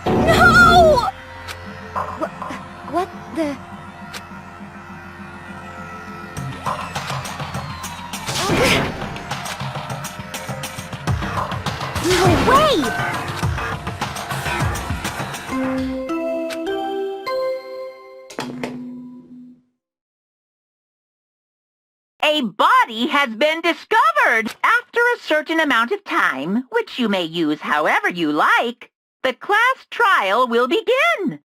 No! What the... No way! A body has been discovered! After a certain amount of time, which you may use however you like, the class trial will begin.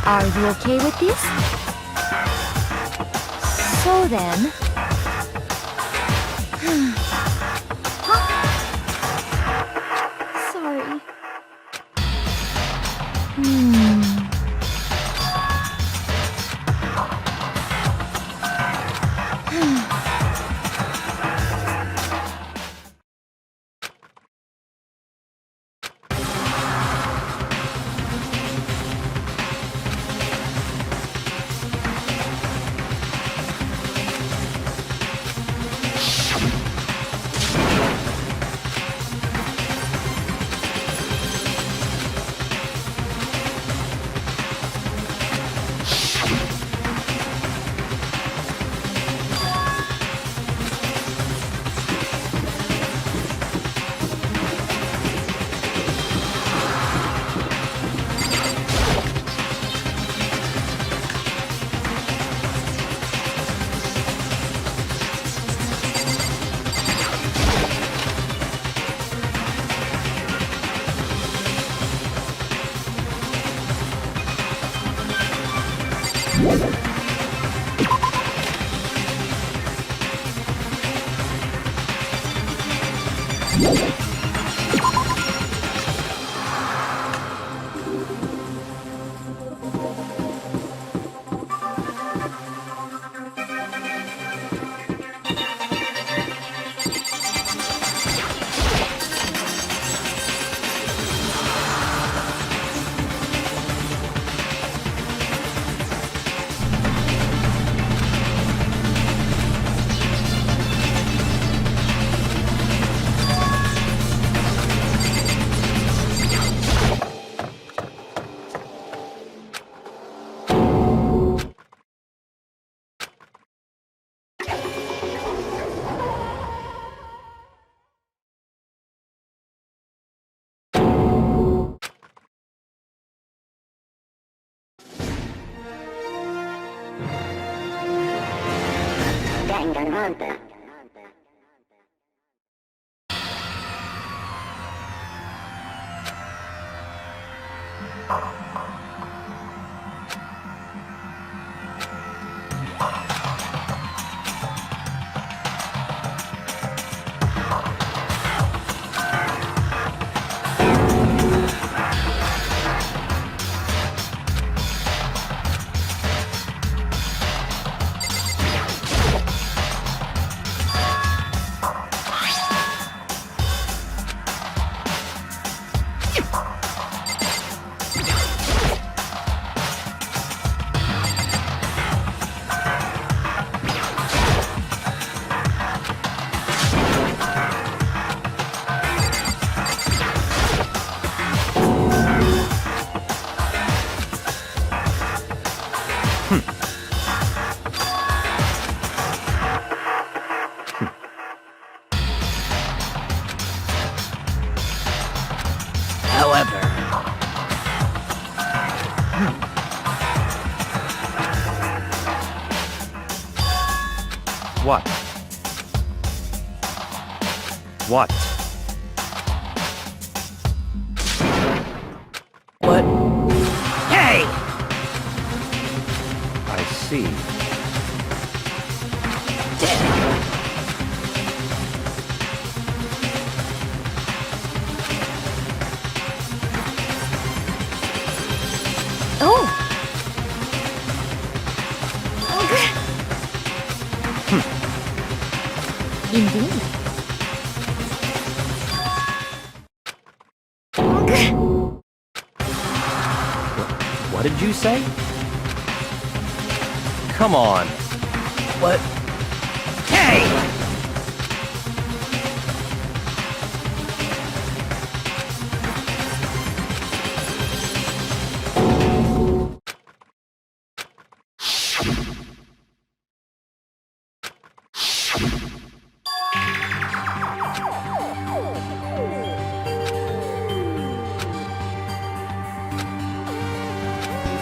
Are you okay with this? So then... Sorry. Danganronpa. However, What? What? what? Hey! I see. Damn. Oh! Indeed. What did you say? Come on. What? Hey!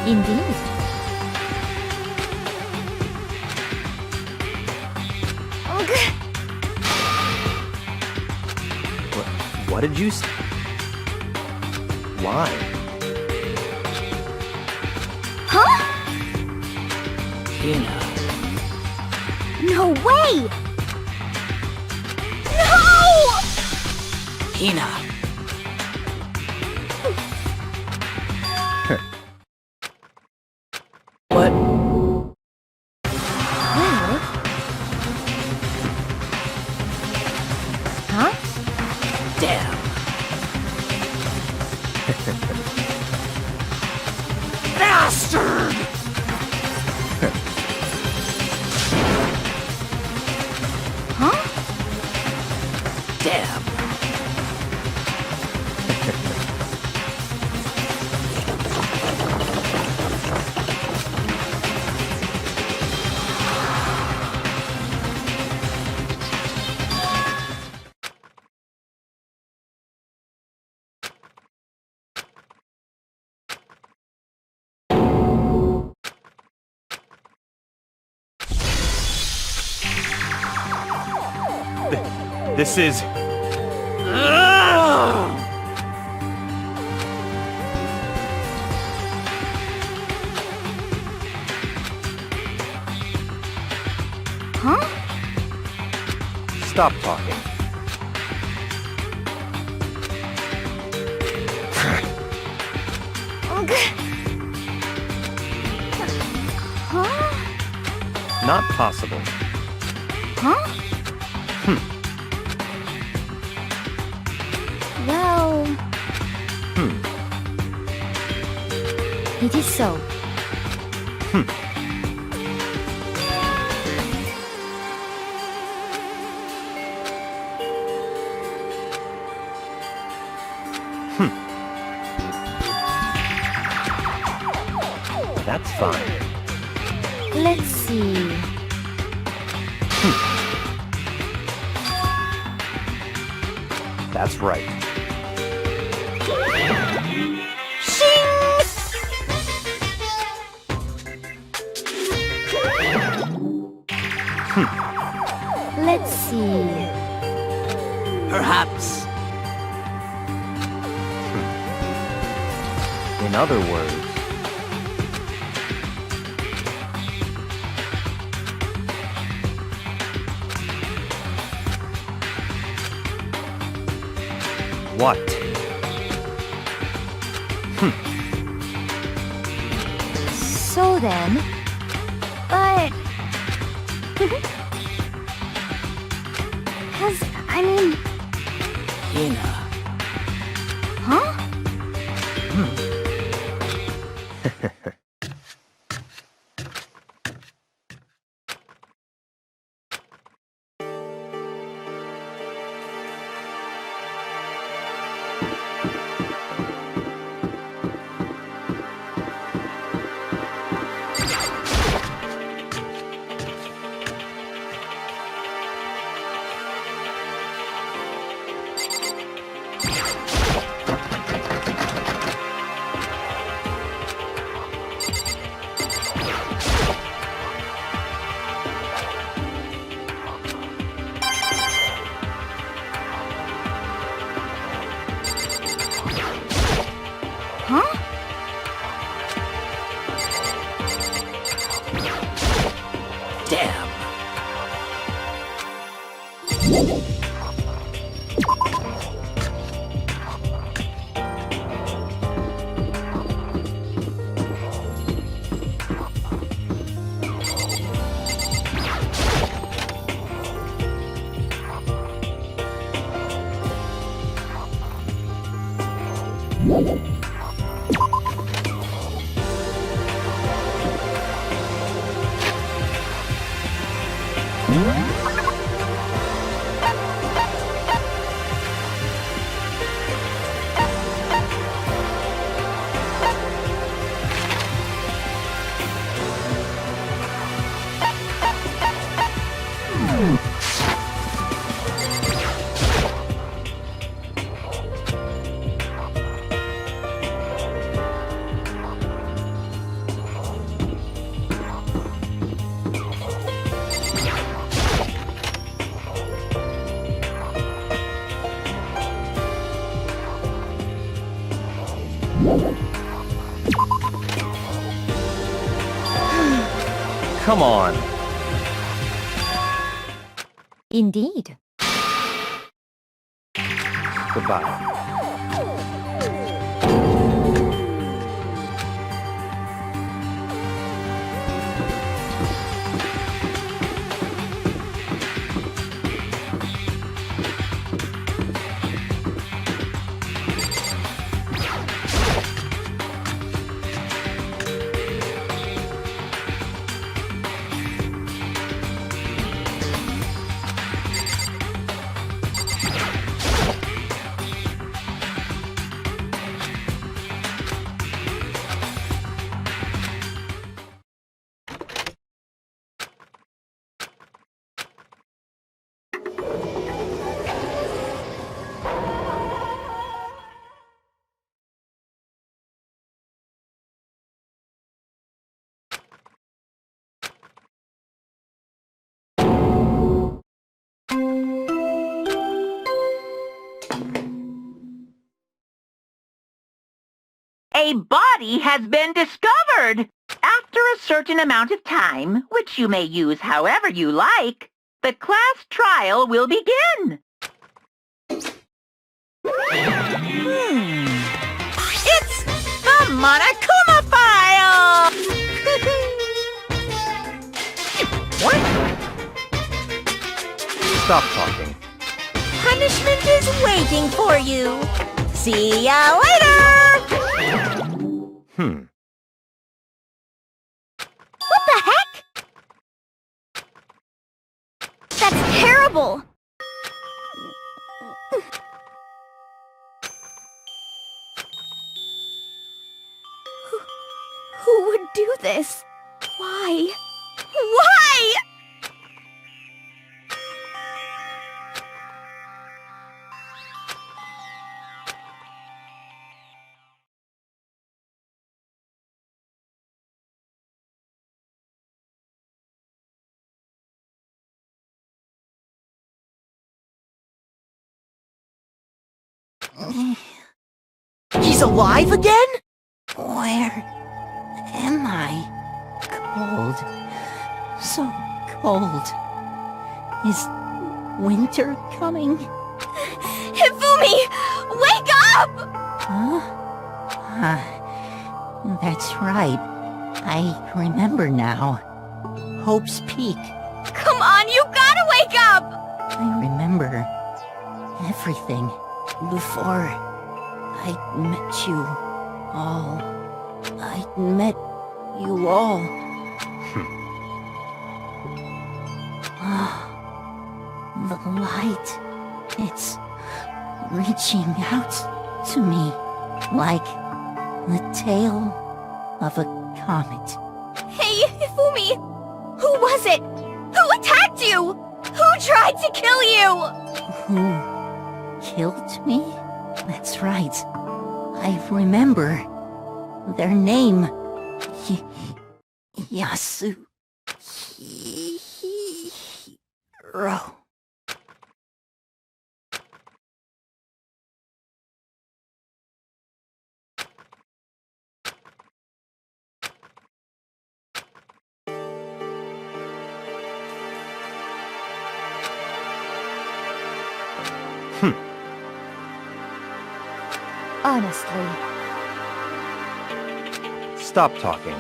Indeed. What did you say? Why? Huh? Tina. No way! No! Tina. What? Well... Huh? Damn. Bastard! Huh? Damn. This is... Huh? Stop talking. Ugh. Huh? Not possible. Huh? Well... It is so. That's fine. Let's see. That's right. Let's see. Perhaps. In other words, what? So then... But... Cause, I mean... Hina. Huh? Huh? Damn. Come on. Indeed. Goodbye. A body has been discovered! After a certain amount of time, which you may use however you like, the class trial will begin. It's the Monarch Stop talking. Punishment is waiting for you. See ya later! What the heck? That's terrible! Who would do this? Why? Why? He's alive again? Where am I? Cold. So cold. Is winter coming? Hifumi! Wake up! Huh? That's right. I remember now. Hope's Peak. Come on, you gotta wake up! I remember everything before I met you all. I met you all. The light. It's reaching out to me like the tail of a comet. Hey, Hifumi! Who was it? Who attacked you? Who tried to kill you? Who killed me? That's right. I remember their name. Yasuhiro. Honestly. Stop talking.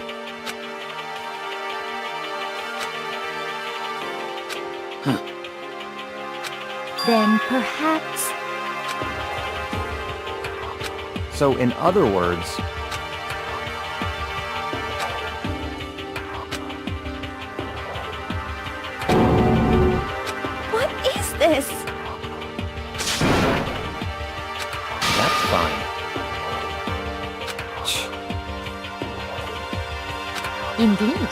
Then perhaps... So in other words, What is this? that's fine. Indeed.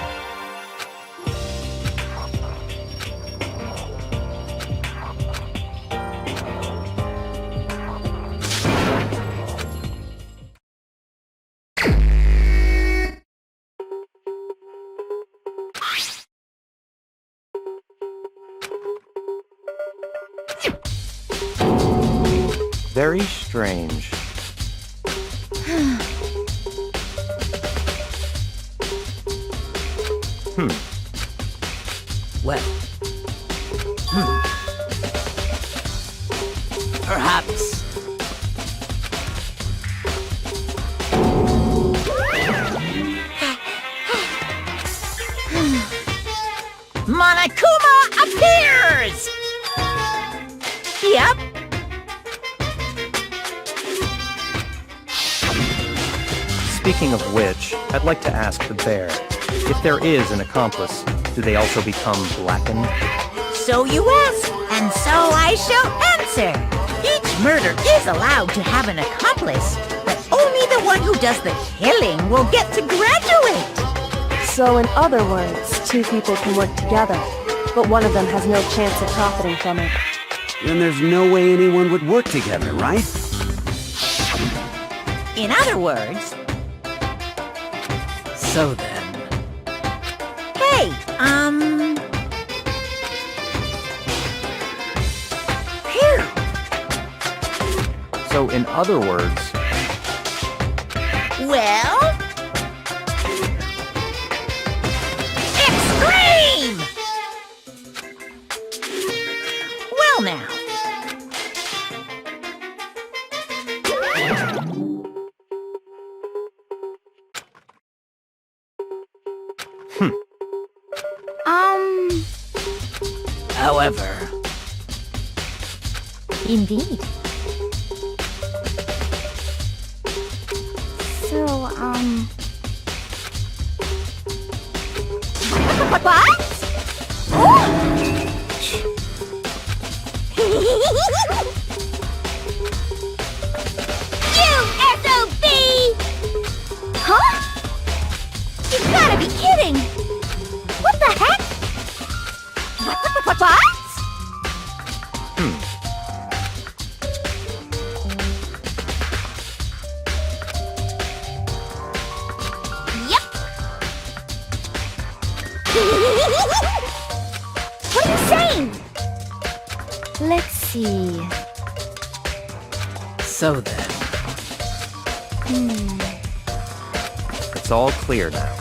Very strange. Well, perhaps. Monokuma appears! Yep. Speaking of which, I'd like to ask the bear, if there is an accomplice, do they also become blackened? So you ask, and so I shall answer. Each murder is allowed to have an accomplice, but only the one who does the killing will get to graduate. So in other words, two people can work together, but one of them has no chance of profiting from it. Then there's no way anyone would work together, right? In other words... So then... Hey, Here! So in other words, Well... Exclaim! Well now. However, Indeed. So, What? You SOB! Huh? You've gotta be kidding! What the heck? What? Yep. What are you saying? Let's see. So then. It's all clear now.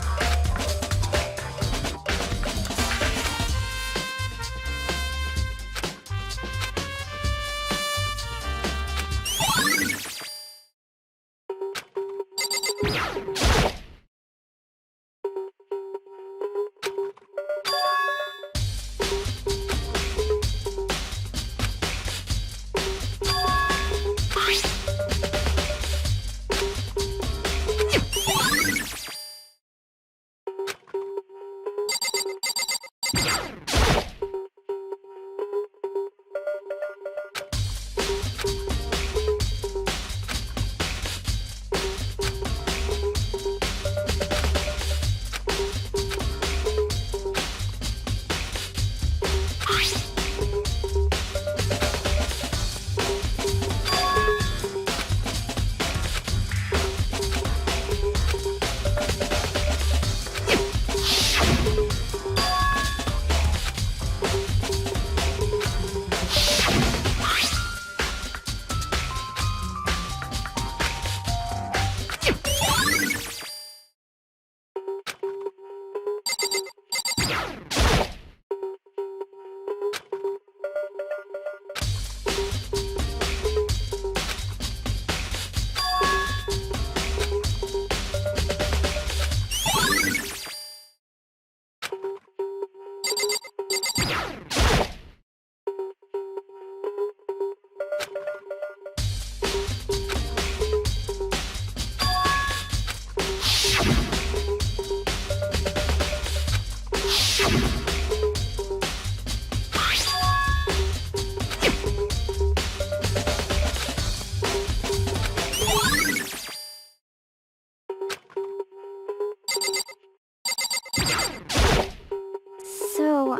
So,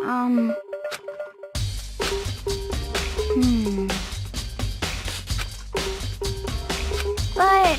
But...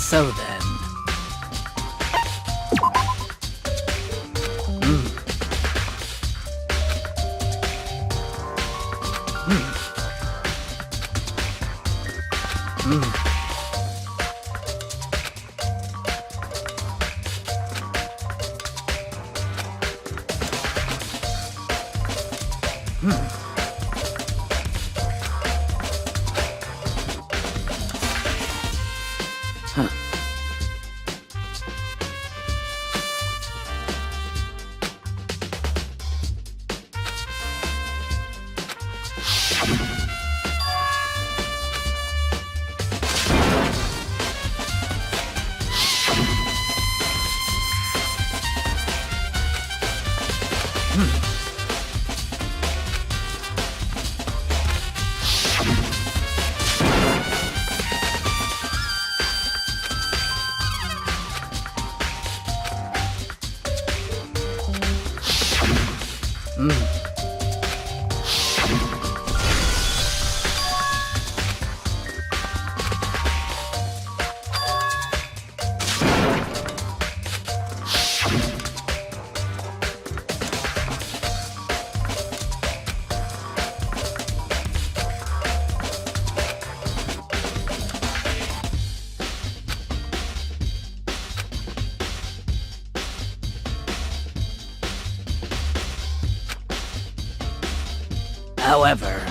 So then. However...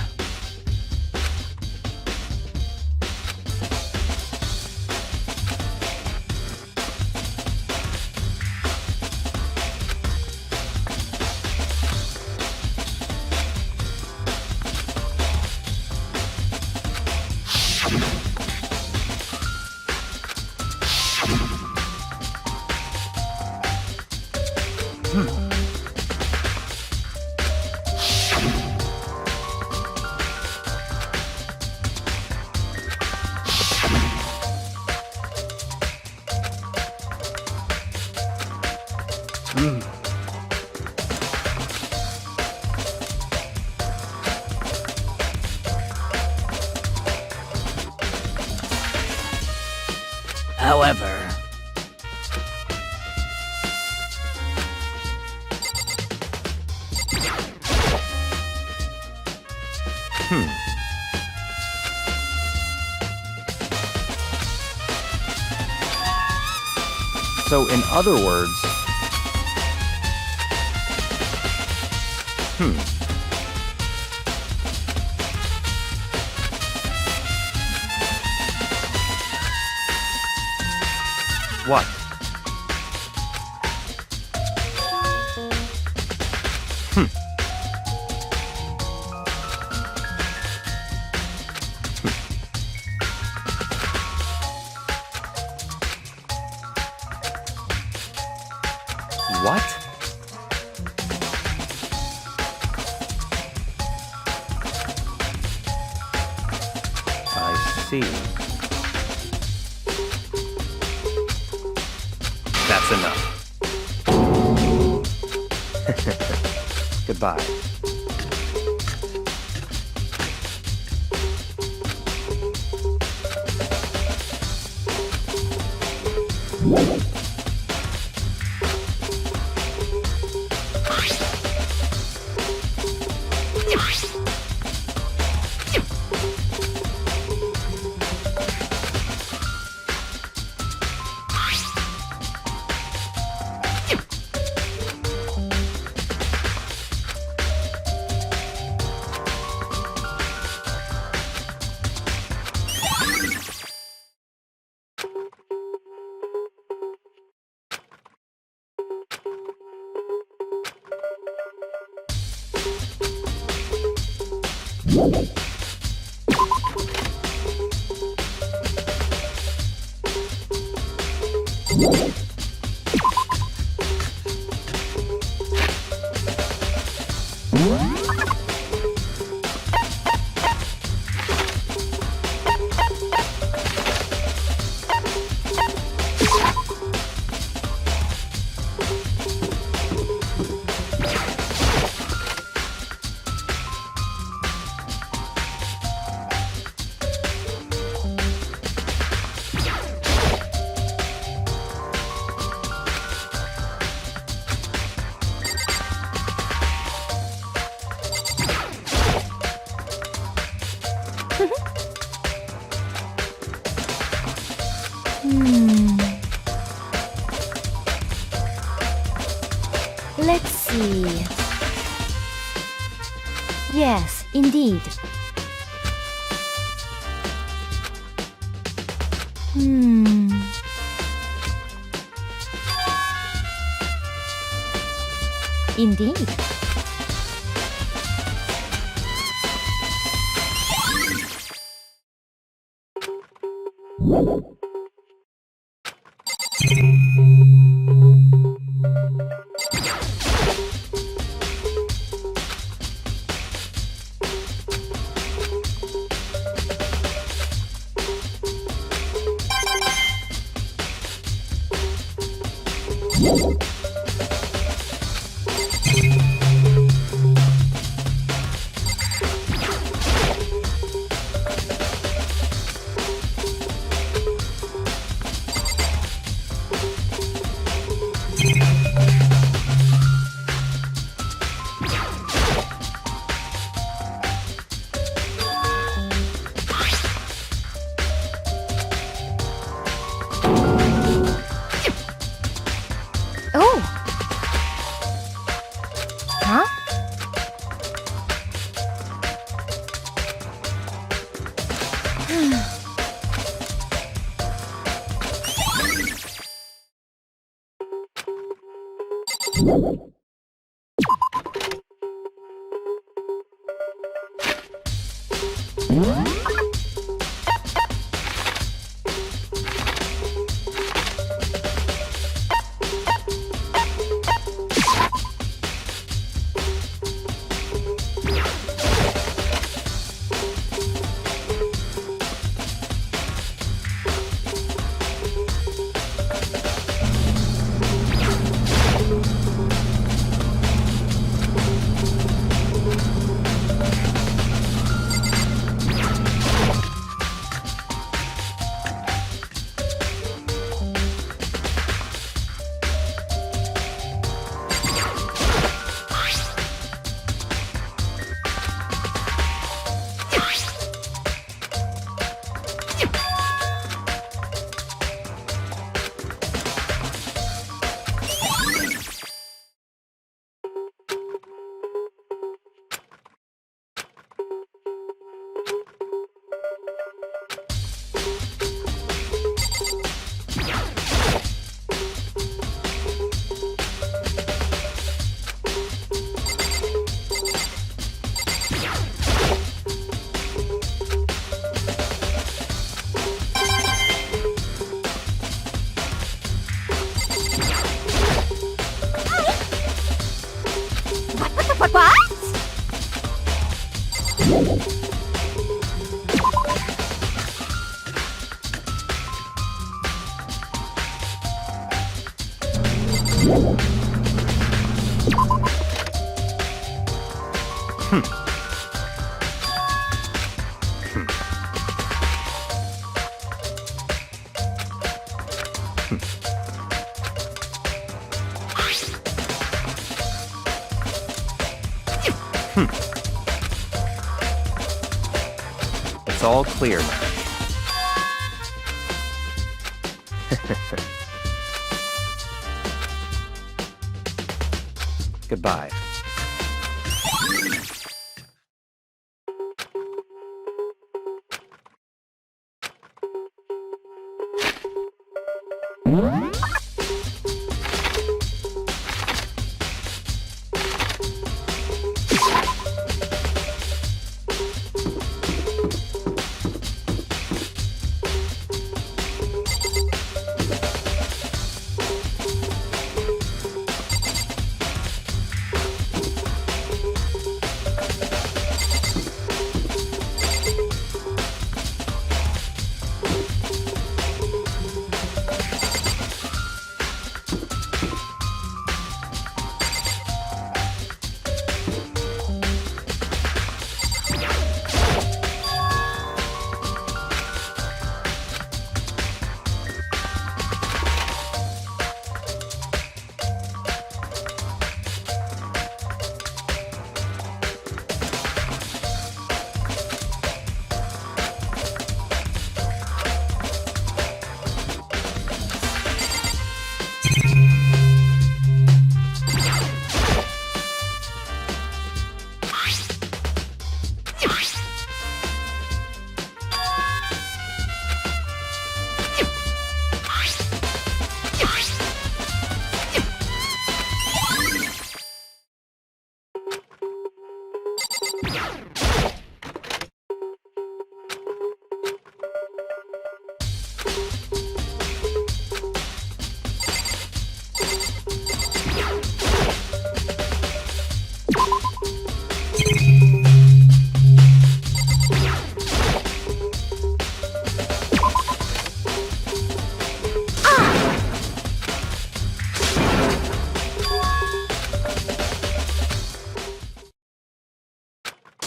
However... So, in other words... What? What? I see. That's enough. Goodbye. Let's see. Yes, indeed. Indeed. Oh! It's all clear now. Goodbye.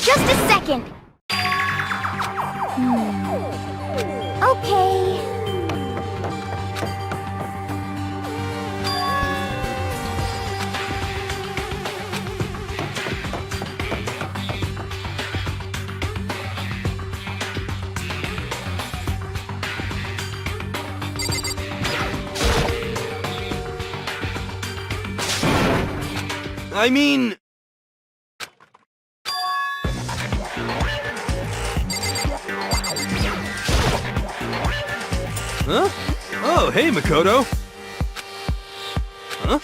Just a second. Okay. I mean... Huh? Oh, hey, Makoto. Huh?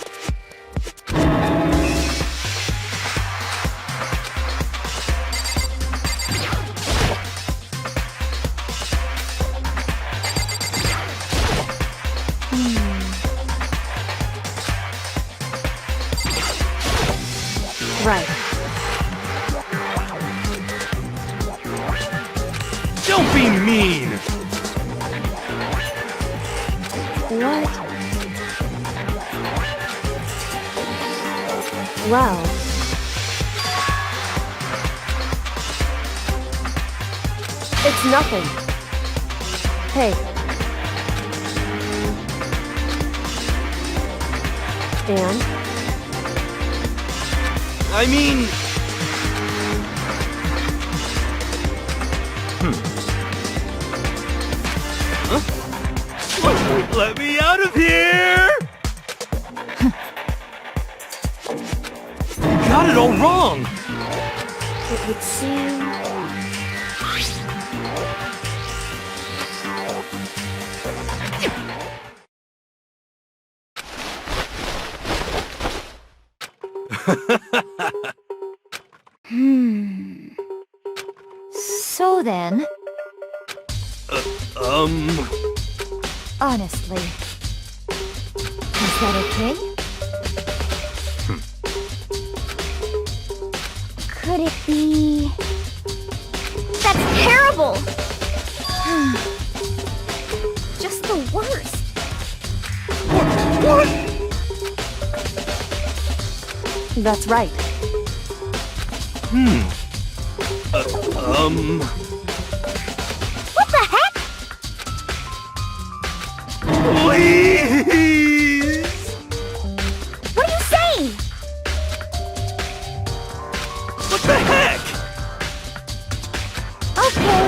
right. Don't be mean! What? Well... It's nothing. Hey. And? I mean... Huh? Let me out of here! You got it all wrong! It would seem... So then, honestly, is that okay? Could it be... That's terrible! Just the worst. What? That's right. What the heck? Please! What are you saying? What the heck? Okay.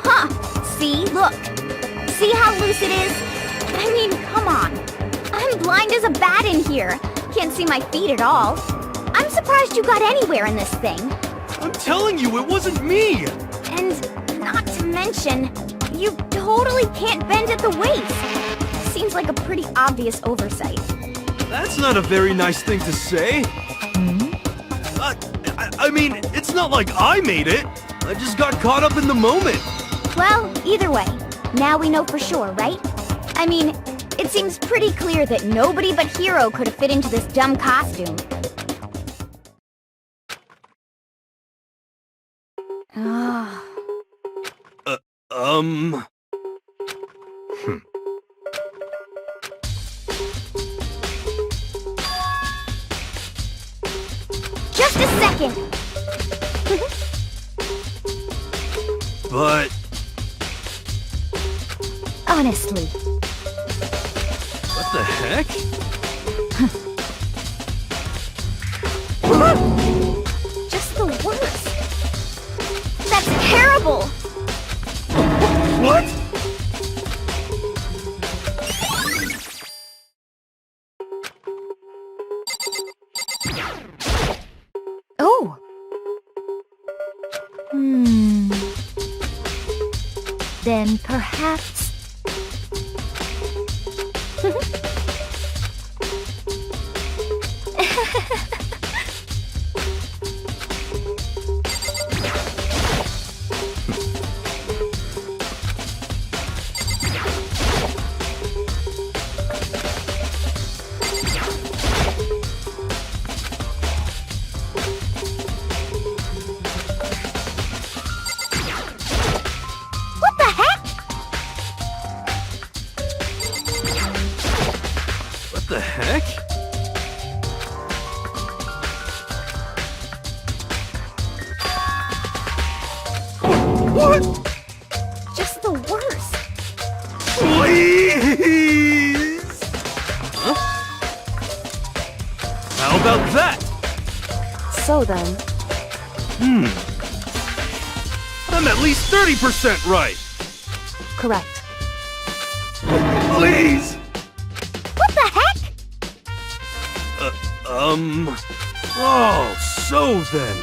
Huh! See? Look. See how loose it is? I mean, come on. I'm blind as a bat in here. Can't see my feet at all. I'm surprised you got anywhere in this thing. I'm telling you, it wasn't me! And not to mention, you totally can't bend at the waist. Seems like a pretty obvious oversight. That's not a very nice thing to say. I mean, it's not like I made it. I just got caught up in the moment. Well, either way, now we know for sure, right? I mean, it seems pretty clear that nobody but Hero could have fit into this dumb costume. Just a second! But... Honestly. What the heck? Just the worst. That's terrible! What? Oh! Then perhaps... What the heck? What the heck? What? Just the worst. Please! Huh? How about that? So then... I'm at least 30% right! Correct. Please! What the heck? Oh, so then.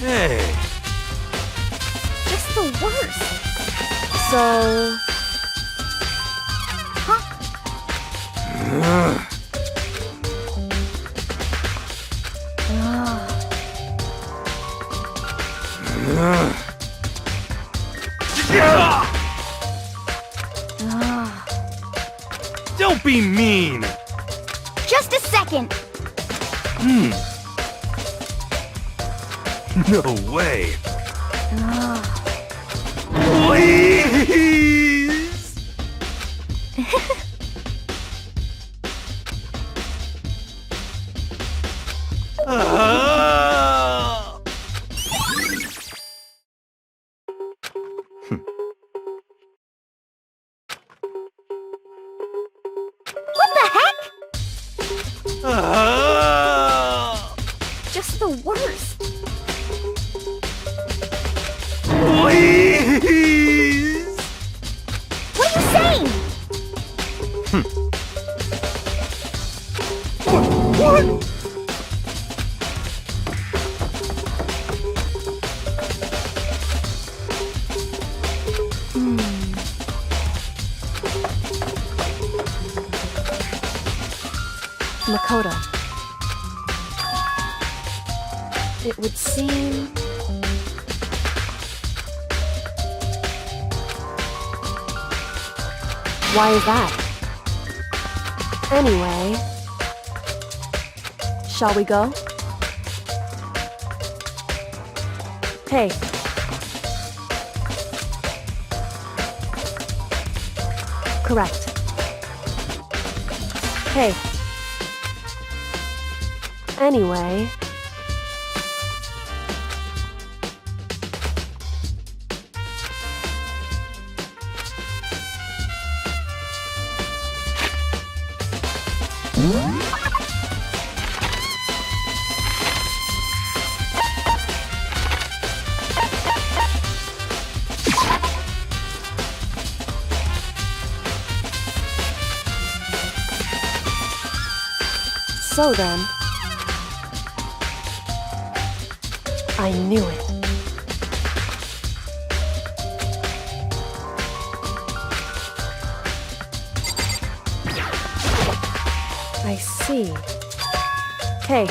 Hey. Just the worst. So... Don't be mean! Just a second. No way! Please! What the heck? Ah! Just the worst. Please! What are you saying? What? Makoto. It would seem... Why is that? Anyway... Shall we go? Hey. Correct. Hey. Anyway... So then... I knew it. I see. Hey.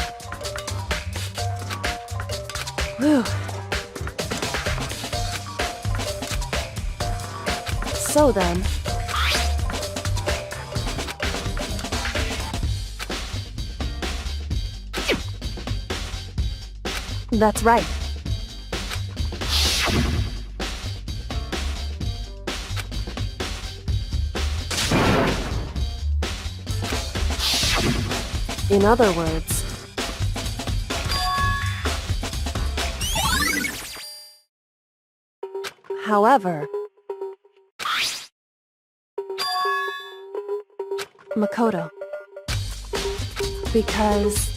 Whew. So then... That's right. In other words... However... Makoto. Because...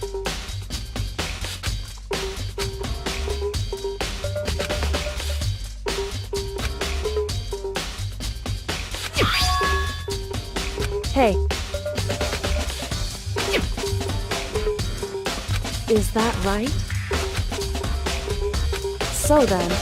Hey. Is that right? So then...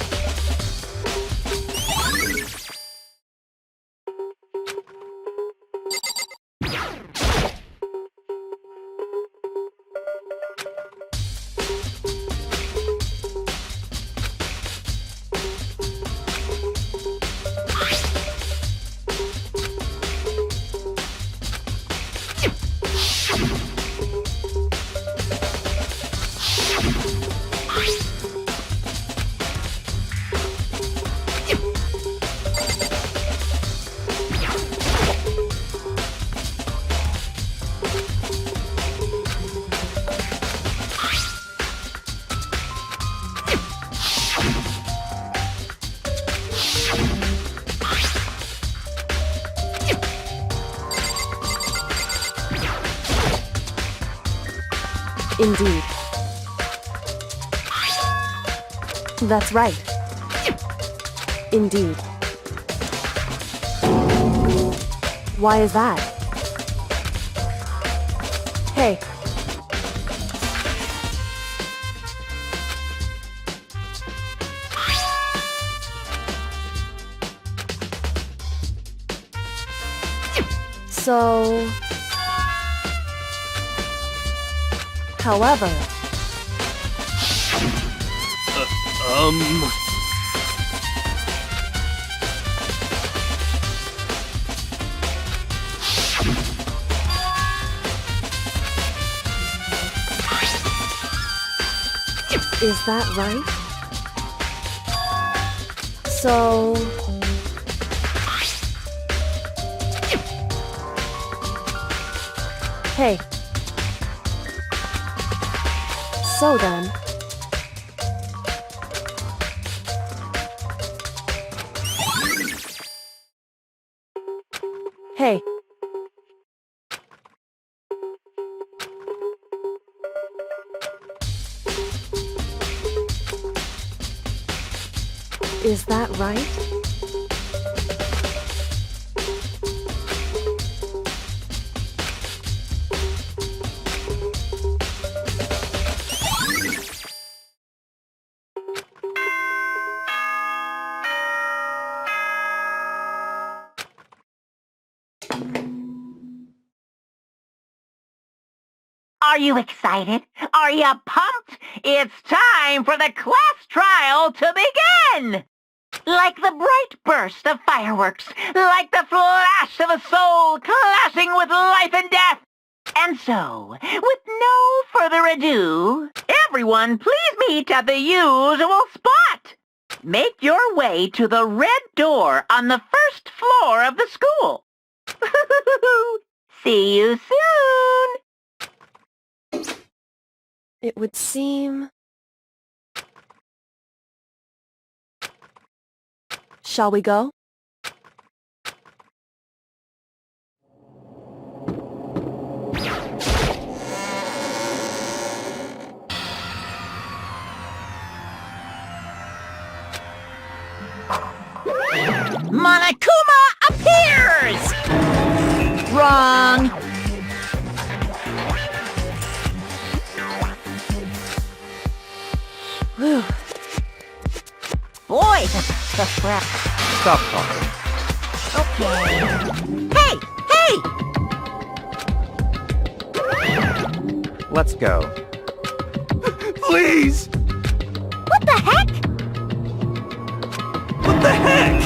Indeed. That's right. Indeed. Why is that? Hey. So... However... Is that right? So... Hey. So then... Hey. Is that right? Are you excited? Are you pumped? It's time for the class trial to begin! Like the bright burst of fireworks, like the flash of a soul clashing with life and death. And so, with no further ado, everyone please meet at the usual spot. Make your way to the red door on the first floor of the school. See you soon! It would seem... Shall we go? Monokuma appears! Wrong! Whew. Boy, the crap. Stop talking. Okay. Hey! Hey! Let's go. Please! What the heck? What the heck?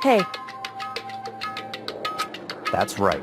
Hey. That's right.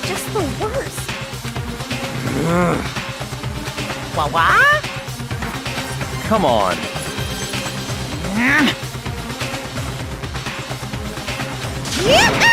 Just the worst. What? Come on. Yahoo!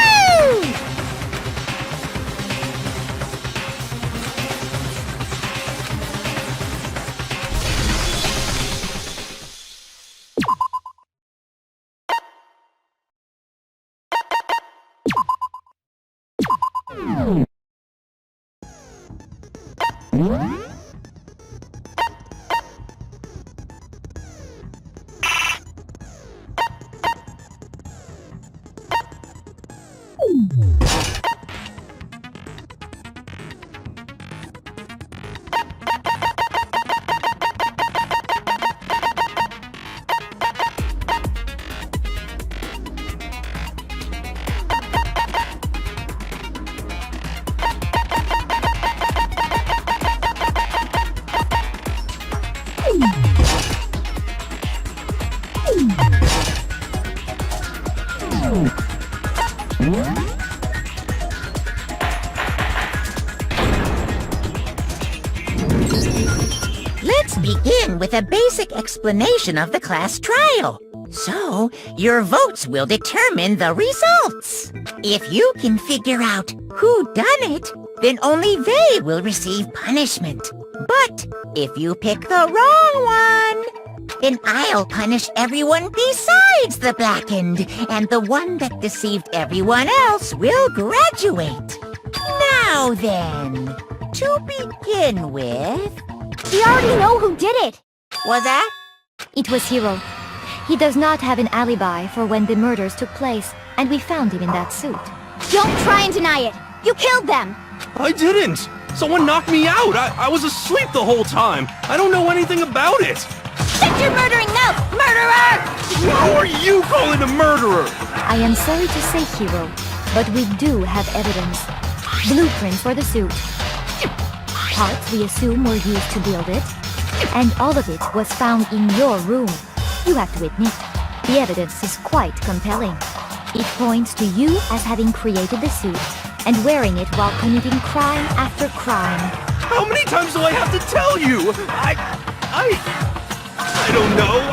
Let's begin with a basic explanation of the class trial. So, your votes will determine the results. If you can figure out who done it, then only they will receive punishment. But if you pick the wrong one, then I'll punish everyone besides the blackened, and the one that deceived everyone else will graduate. Now then, to begin with... We already know who did it! Was that? It was Hiro. He does not have an alibi for when the murders took place, and we found him in that suit. Don't try and deny it! You killed them! I didn't! Someone knocked me out! I was asleep the whole time! I don't know anything about it! Shut your murdering mouth, murderer! Who are you calling a murderer? I am sorry to say, Hiro, but we do have evidence. Blueprints for the suit. Parts we assume were used to build it. And all of it was found in your room. You have to admit, the evidence is quite compelling. It points to you as having created the suit and wearing it while committing crime after crime. How many times do I have to tell you? I don't know!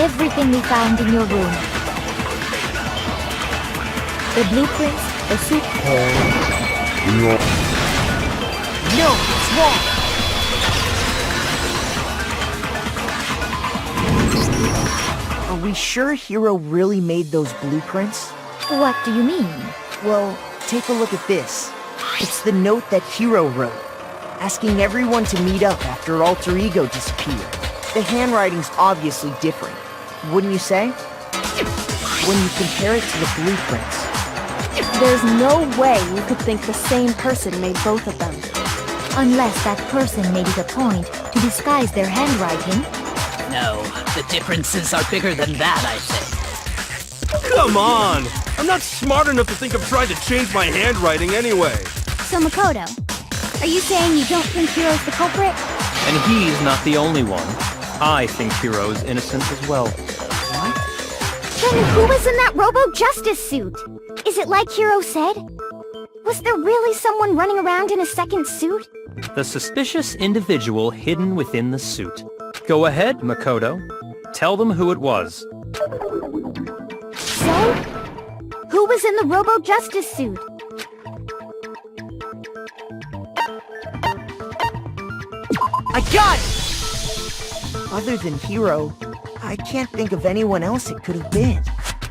Everything we found in your room. The blueprints, the suit. No, it's wrong. Are we sure Hiro really made those blueprints? What do you mean? Well, take a look at this. It's the note that Hiro wrote, asking everyone to meet up after Alter Ego disappeared. The handwriting's obviously different, wouldn't you say? When you compare it to the blueprints. There's no way you could think the same person made both of them. Unless that person made it a point to disguise their handwriting. No, the differences are bigger than that, I think. Come on! I'm not smart enough to think of trying to change my handwriting anyway. So Makoto, are you saying you don't think Hiro's the culprit? And he's not the only one. I think Hiro's innocent as well. Then who was in that Robo-Justice suit? Is it like Hiro said? Was there really someone running around in a second suit? The suspicious individual hidden within the suit. Go ahead, Makoto. Tell them who it was. So? Who was in the Robo-Justice suit? I got it! Other than Hiro, I can't think of anyone else it could have been.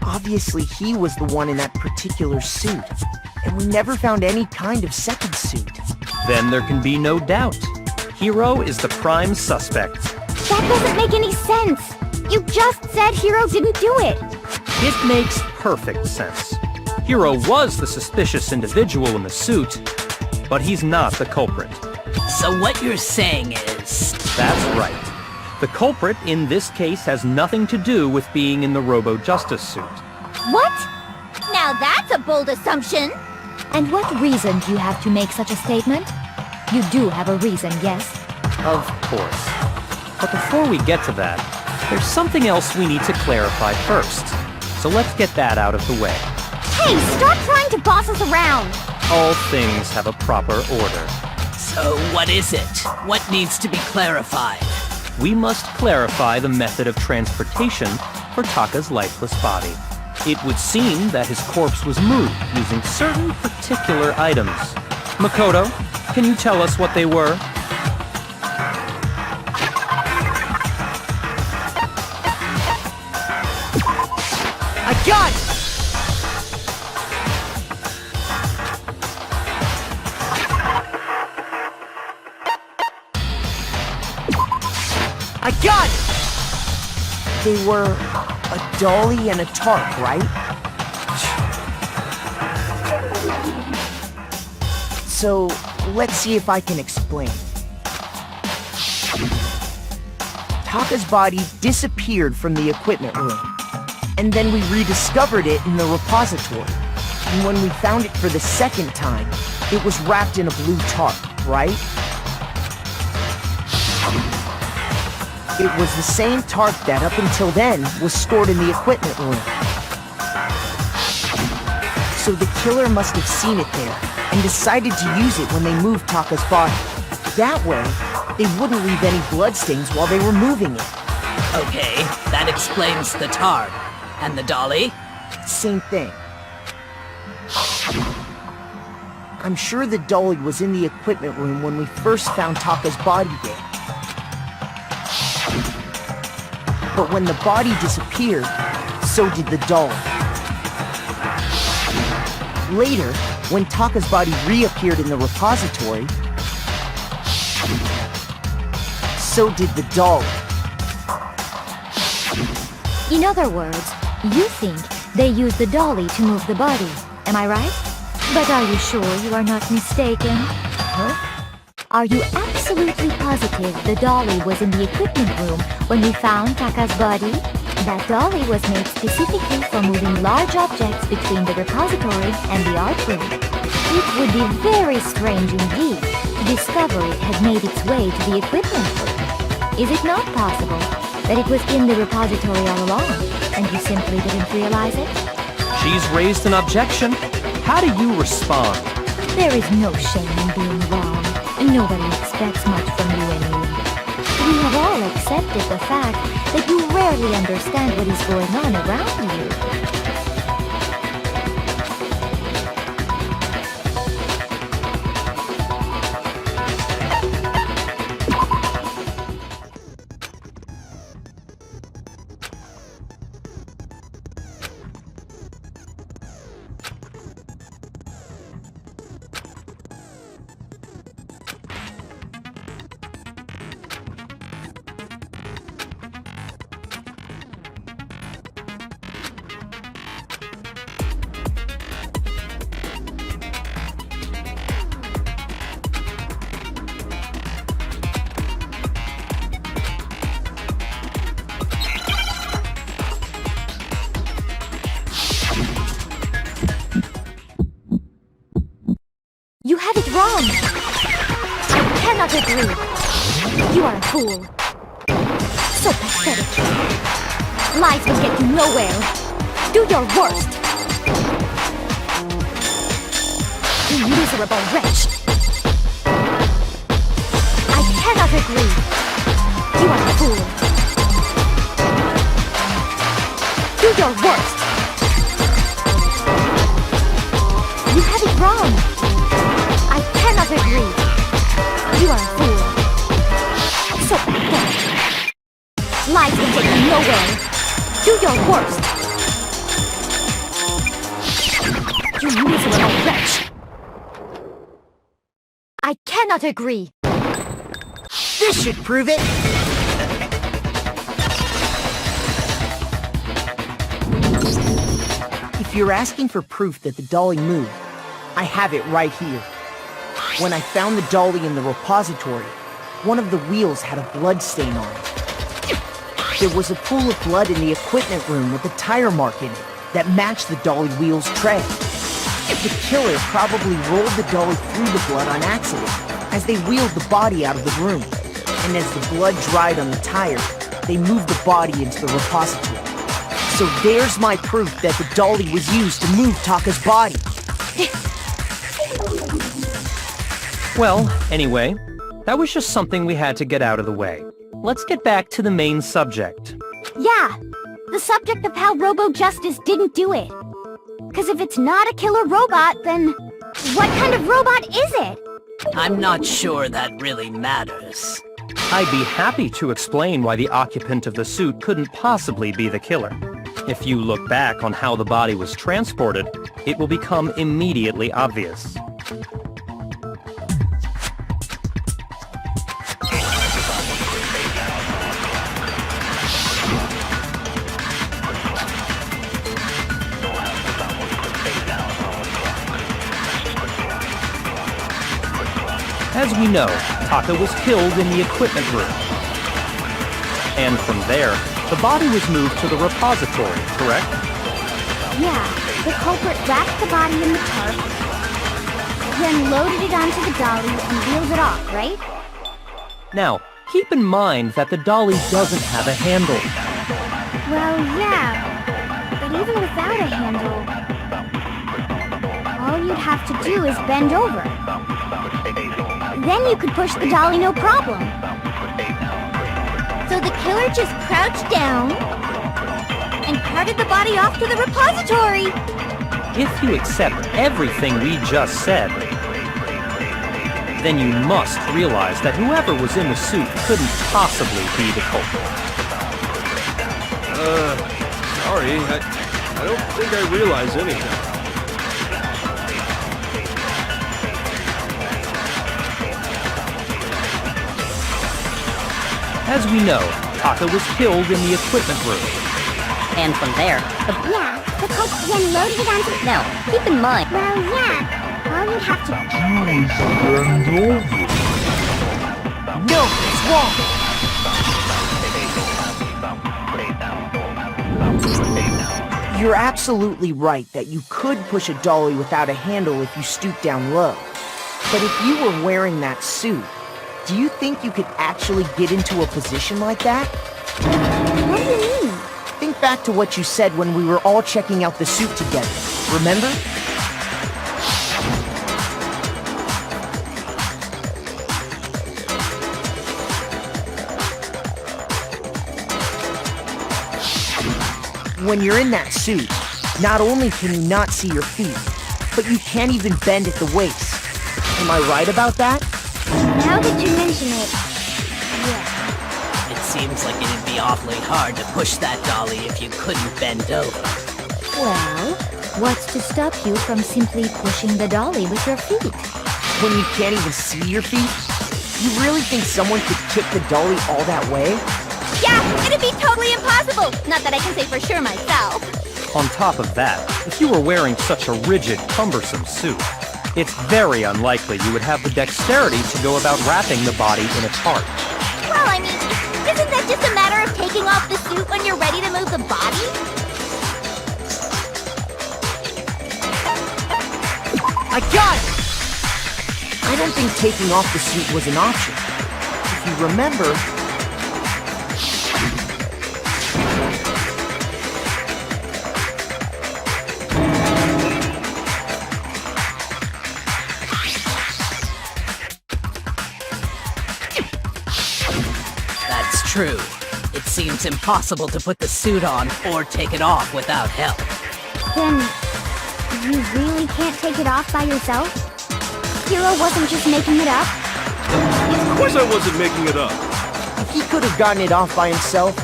Obviously, he was the one in that particular suit, and we never found any kind of second suit. Then there can be no doubt. Hiro is the prime suspect. That doesn't make any sense! You just said Hiro didn't do it! It makes perfect sense. Hiro was the suspicious individual in the suit, but he's not the culprit. So what you're saying is... That's right. The culprit in this case has nothing to do with being in the Robo-Justice suit. What? Now that's a bold assumption! And what reason do you have to make such a statement? You do have a reason, yes? Of course. But before we get to that, there's something else we need to clarify first. So let's get that out of the way. Hey, stop trying to boss us around! All things have a proper order. So what is it? What needs to be clarified? We must clarify the method of transportation for Taka's lifeless body. It would seem that his corpse was moved using certain particular items. Makoto, can you tell us what they were? I got it! I got it! They were a dolly and a tarp, right? So, let's see if I can explain. Taka's body disappeared from the equipment room, and then we rediscovered it in the repository. And when we found it for the second time, it was wrapped in a blue tarp, right? It was the same tarp that, up until then, was stored in the equipment room. So the killer must have seen it there and decided to use it when they moved Taka's body. That way, they wouldn't leave any bloodstains while they were moving it. Okay, that explains the tar. And the dolly? Same thing. I'm sure the dolly was in the equipment room when we first found Taka's body there. But when the body disappeared, so did the dolly. Later, when Taka's body reappeared in the repository, so did the dolly. In other words, you think they used the dolly to move the body, am I right? But are you sure you are not mistaken? Huh? Are you absolutely positive the dolly was in the equipment room when we found Taka's body? That dolly was made specifically for moving large objects between the repository and the art room. It would be very strange indeed to discover it had made its way to the equipment room. Is it not possible that it was in the repository all along, and you simply didn't realize it? She's raised an objection. How do you respond? There is no shame in being wrong. Nobody expects much from you anyway. We have all accepted the fact that you rarely understand what is going on around you. You have it wrong! I cannot agree! You are a fool. So pathetic. Lies will get you nowhere. Do your worst! You miserable wretch! I cannot agree! You are a fool. Do your worst! You have it wrong! I cannot agree. You are a fool. So pathetic. Lies will get you nowhere. Do your worst. You miserable wretch. I cannot agree. This should prove it. If you're asking for proof that the dolly moved, I have it right here. When I found the dolly in the repository, one of the wheels had a blood stain on it. There was a pool of blood in the equipment room with a tire mark in it that matched the dolly wheel's tread. The killer probably rolled the dolly through the blood on accident as they wheeled the body out of the room. And as the blood dried on the tire, they moved the body into the repository. So there's my proof that the dolly was used to move Taka's body. Well, anyway, that was just something we had to get out of the way. Let's get back to the main subject. Yeah, the subject of how Robo-Justice didn't do it. Because if it's not a killer robot, then what kind of robot is it? I'm not sure that really matters. I'd be happy to explain why the occupant of the suit couldn't possibly be the killer. If you look back on how the body was transported, it will become immediately obvious. As we know, Taka was killed in the equipment room. And from there, the body was moved to the repository, correct? Yeah, the culprit wrapped the body in the tarp, then loaded it onto the dolly and wheeled it off, right? Now, keep in mind that the dolly doesn't have a handle. Well, yeah, but even without a handle, All you'd have to do is bend over. Then you could push the dolly no problem. So the killer just crouched down and carted the body off to the repository. If you accept everything we just said, then you must realize that whoever was in the suit couldn't possibly be the culprit. Sorry, I don't think I realize anything. As we know, Taka was killed in the equipment room. And from there, Yeah, the culprit then loaded it onto... now, keep in mind, Well, yeah. All you'd have to No, it's wrong! You're absolutely right that you could push a dolly without a handle if you stoop down low. But if you were wearing that suit, do you think you could actually get into a position like that? What do you mean? Think back to what you said when we were all checking out the suit together. Remember? When you're in that suit, not only can you not see your feet, but you can't even bend at the waist. Am I right about that? Now that you mention it, yeah. It seems like it'd be awfully hard to push that dolly if you couldn't bend over. well, what's to stop you from simply pushing the dolly with your feet? When you can't even see your feet? You really think someone could kick the dolly all that way? Yeah, it'd be totally impossible. Not that I can say for sure myself. On top of that, if you were wearing such a rigid, cumbersome suit, it's very unlikely you would have the dexterity to go about wrapping the body in its heart. Well, I mean, isn't that just a matter of taking off the suit when you're ready to move the body? I got it! I don't think taking off the suit was an option. If you remember... That's true. It seems impossible to put the suit on or take it off without help. Then, you really can't take it off by yourself? Hero wasn't just making it up? Of course I wasn't making it up. If he could have gotten it off by himself,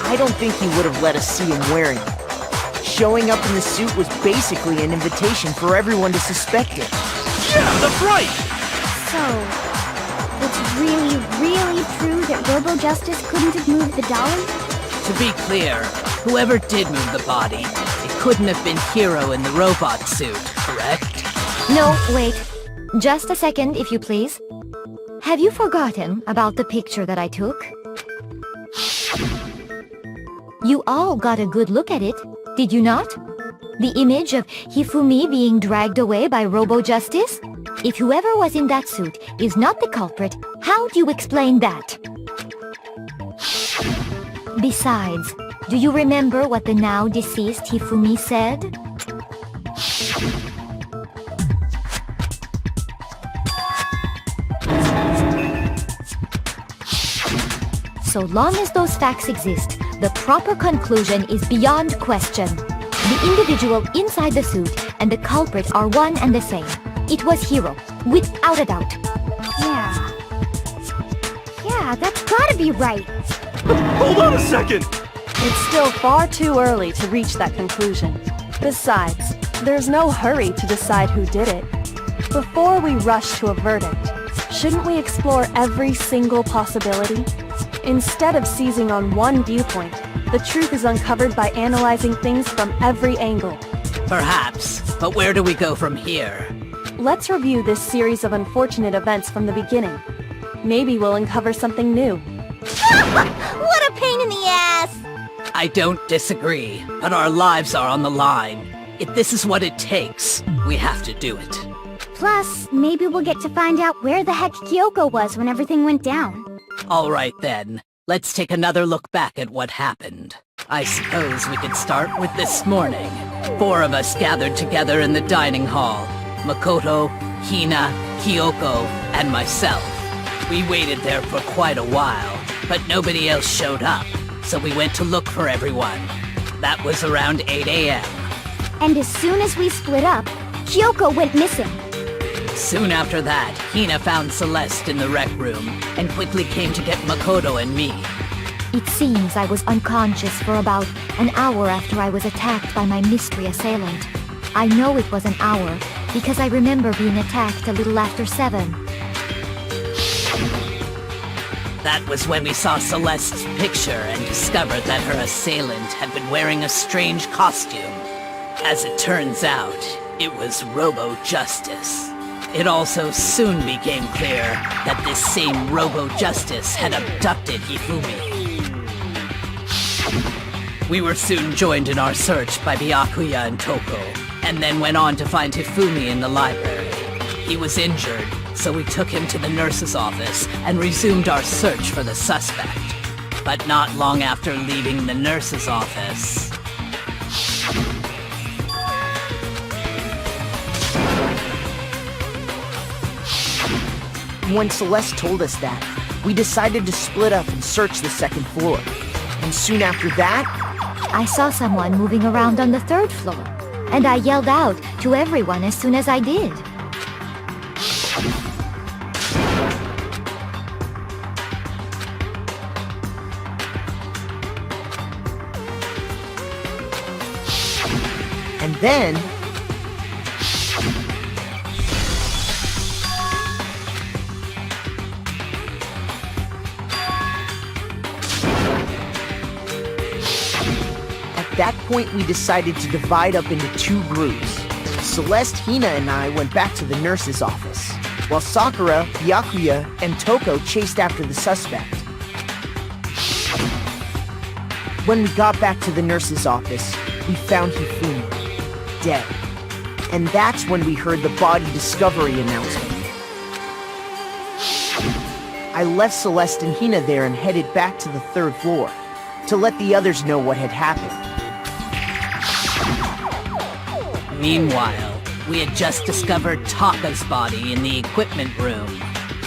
I don't think he would have let us see him wearing it. Showing up in the suit was basically an invitation for everyone to suspect it. Yeah, that's right! So, it's really, really true that Robo-Justice couldn't have moved the dolly? To be clear, whoever did move the body, it couldn't have been Hero in the robot suit, correct? No, wait. Just a second, if you please. Have you forgotten about the picture that I took? You all got a good look at it, did you not? The image of Hifumi being dragged away by Robo-Justice? If whoever was in that suit is not the culprit, how do you explain that? Besides, do you remember what the now deceased Hifumi said? So long as those facts exist, the proper conclusion is beyond question. The individual inside the suit and the culprit are one and the same. It was Hero, without a doubt. Yeah. Yeah, that's gotta be right. Hold on a second! It's still far too early to reach that conclusion. Besides, there's no hurry to decide who did it. Before we rush to a verdict, shouldn't we explore every single possibility? Instead of seizing on one viewpoint, the truth is uncovered by analyzing things from every angle. Perhaps, but where do we go from here? Let's review this series of unfortunate events from the beginning. Maybe we'll uncover something new. What a pain in the ass! I don't disagree, but our lives are on the line. If this is what it takes, we have to do it. Plus, maybe we'll get to find out where the heck Kyoko was when everything went down. All right then, let's take another look back at what happened. I suppose we could start with this morning. 4 of us gathered together in the dining hall. Makoto, Hina, Kyoko, and myself. We waited there for quite a while, but nobody else showed up, so we went to look for everyone. That was around 8 a.m. And as soon as we split up, Kyoko went missing. Soon after that, Hina found Celeste in the rec room and quickly came to get Makoto and me. It seems I was unconscious for about an hour after I was attacked by my mystery assailant. I know it was an hour because I remember being attacked a little after 7. That was when we saw Celeste's picture and discovered that her assailant had been wearing a strange costume. As it turns out, it was Robo-Justice. It also soon became clear that this same Robo-Justice had abducted Hifumi. We were soon joined in our search by Byakuya and Toko, and then went on to find Hifumi in the library. He was injured, so we took him to the nurse's office and resumed our search for the suspect. But not long after leaving the nurse's office... When Celeste told us that, we decided to split up and search the second floor. And soon after that, I saw someone moving around on the 3rd floor, and I yelled out to everyone as soon as I did. and then... At that point, we decided to divide up into 2 groups. Celeste, Hina, and I went back to the nurse's office, while Sakura, Byakuya, and Toko chased after the suspect. When we got back to the nurse's office, we found Hifumi, dead. And that's when we heard the body discovery announcement. I left Celeste and Hina there and headed back to the 3rd floor, to let the others know what had happened. Meanwhile, we had just discovered Taka's body in the equipment room.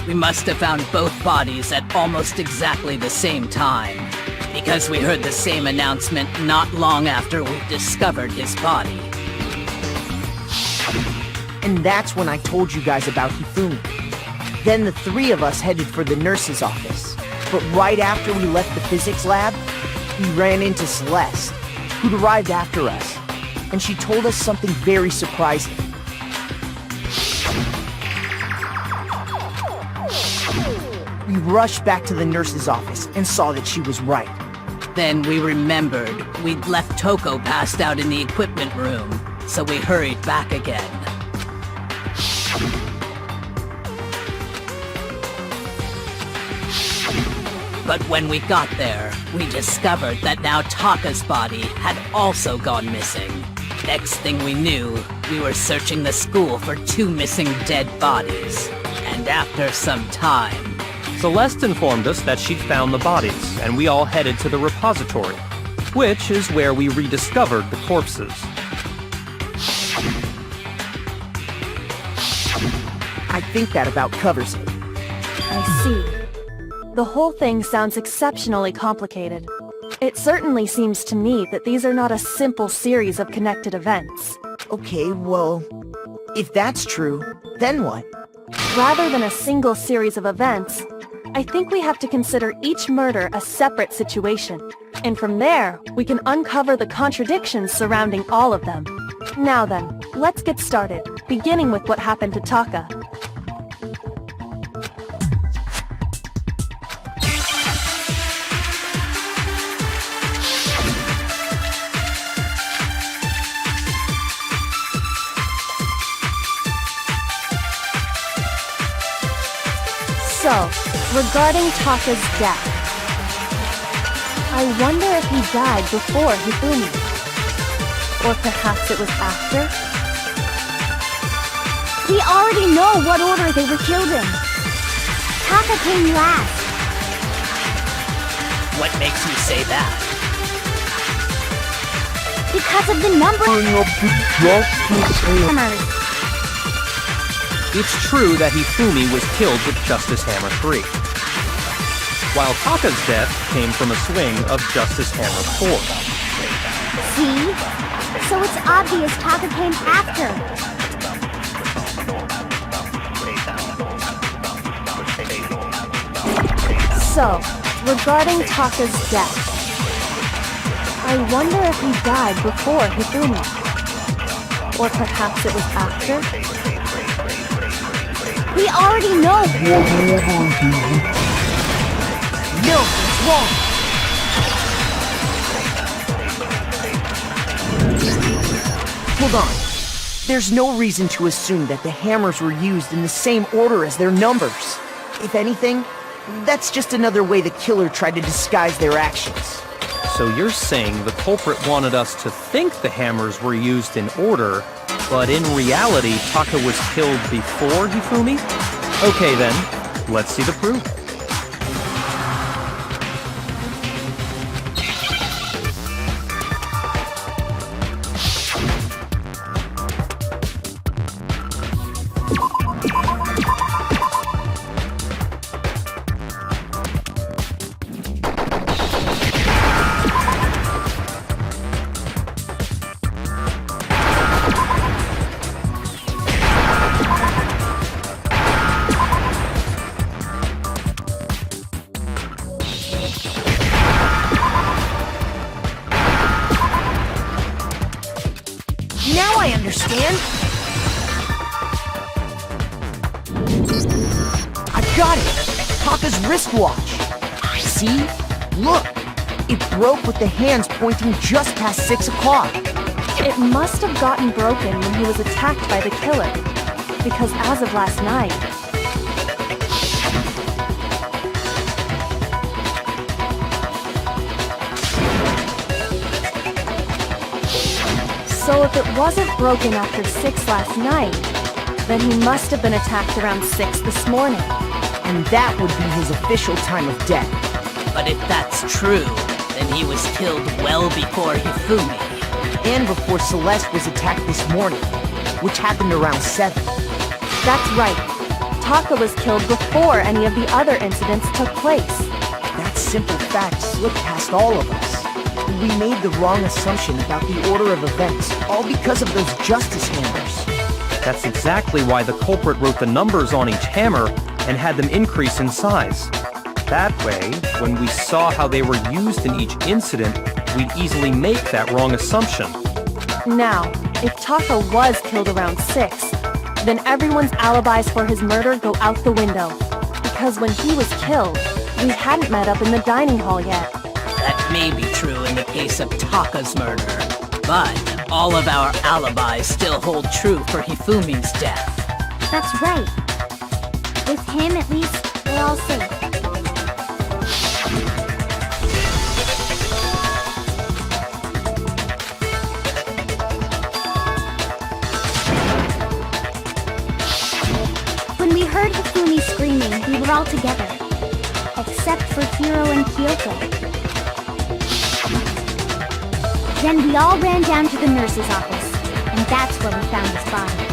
We must have found both bodies at almost exactly the same time, because we heard the same announcement not long after we discovered his body. And that's when I told you guys about Hifumi. Then the 3 of us headed for the nurse's office. But right after we left the physics lab, we ran into Celeste, who'd arrived after us. And she told us something very surprising. We rushed back to the nurse's office and saw that she was right. Then we remembered we'd left Toko passed out in the equipment room, so we hurried back again. But when we got there, we discovered that now Taka's body had also gone missing. Next thing we knew, we were searching the school for 2 missing dead bodies. And after some time... Celeste informed us that she'd found the bodies, and we all headed to the repository, which is where we rediscovered the corpses. I think that about covers it. I see. The whole thing sounds exceptionally complicated. It certainly seems to me that these are not a simple series of connected events. Okay, well, if that's true, then what? Rather than a single series of events, I think we have to consider each murder a separate situation. And from there, we can uncover the contradictions surrounding all of them. Now then, let's get started, beginning with what happened to Taka. So, regarding Taka's death, I wonder if he died before Hifumi. Or perhaps it was after? We already know what order they were killed in. Taka came last. What makes you say that? Because of the number... It's true that Hifumi was killed with Justice Hammer 3, while Taka's death came from a swing of Justice Hammer 4. See? So it's obvious Taka came after. So, regarding Taka's death, I wonder if he died before Hifumi. Or perhaps it was after? We already know. No, it's wrong. Hold on. There's no reason to assume that the hammers were used in the same order as their numbers. If anything, that's just another way the killer tried to disguise their actions. So you're saying the culprit wanted us to think the hammers were used in order, but in reality, Taka was killed before Hifumi? Okay then, let's see the proof. Now I understand. I got it. Taka's wristwatch. See? Look. It broke with the hands pointing just past 6 o'clock. It must have gotten broken when he was attacked by the killer. Because as of last night, so if it wasn't broken after 6 last night, then he must have been attacked around 6 this morning. And that would be his official time of death. But if that's true, then he was killed well before Hifumi. And before Celeste was attacked this morning, which happened around 7. That's right. Taka was killed before any of the other incidents took place. That simple fact slipped past all of us. We made the wrong assumption about the order of events, all because of those justice hammers. That's exactly why the culprit wrote the numbers on each hammer and had them increase in size. That way, when we saw how they were used in each incident, we'd easily make that wrong assumption. Now, if Taka was killed around 6, then everyone's alibis for his murder go out the window. Because when he was killed, we hadn't met up in the dining hall yet. That may be true in the case of Taka's murder, but all of our alibis still hold true for Hifumi's death. That's right. With him, at least, we're all safe. When we heard Hifumi screaming, we were all together. Except for Hiro and Kyoko. Then we all ran down to the nurse's office, and that's where we found his body.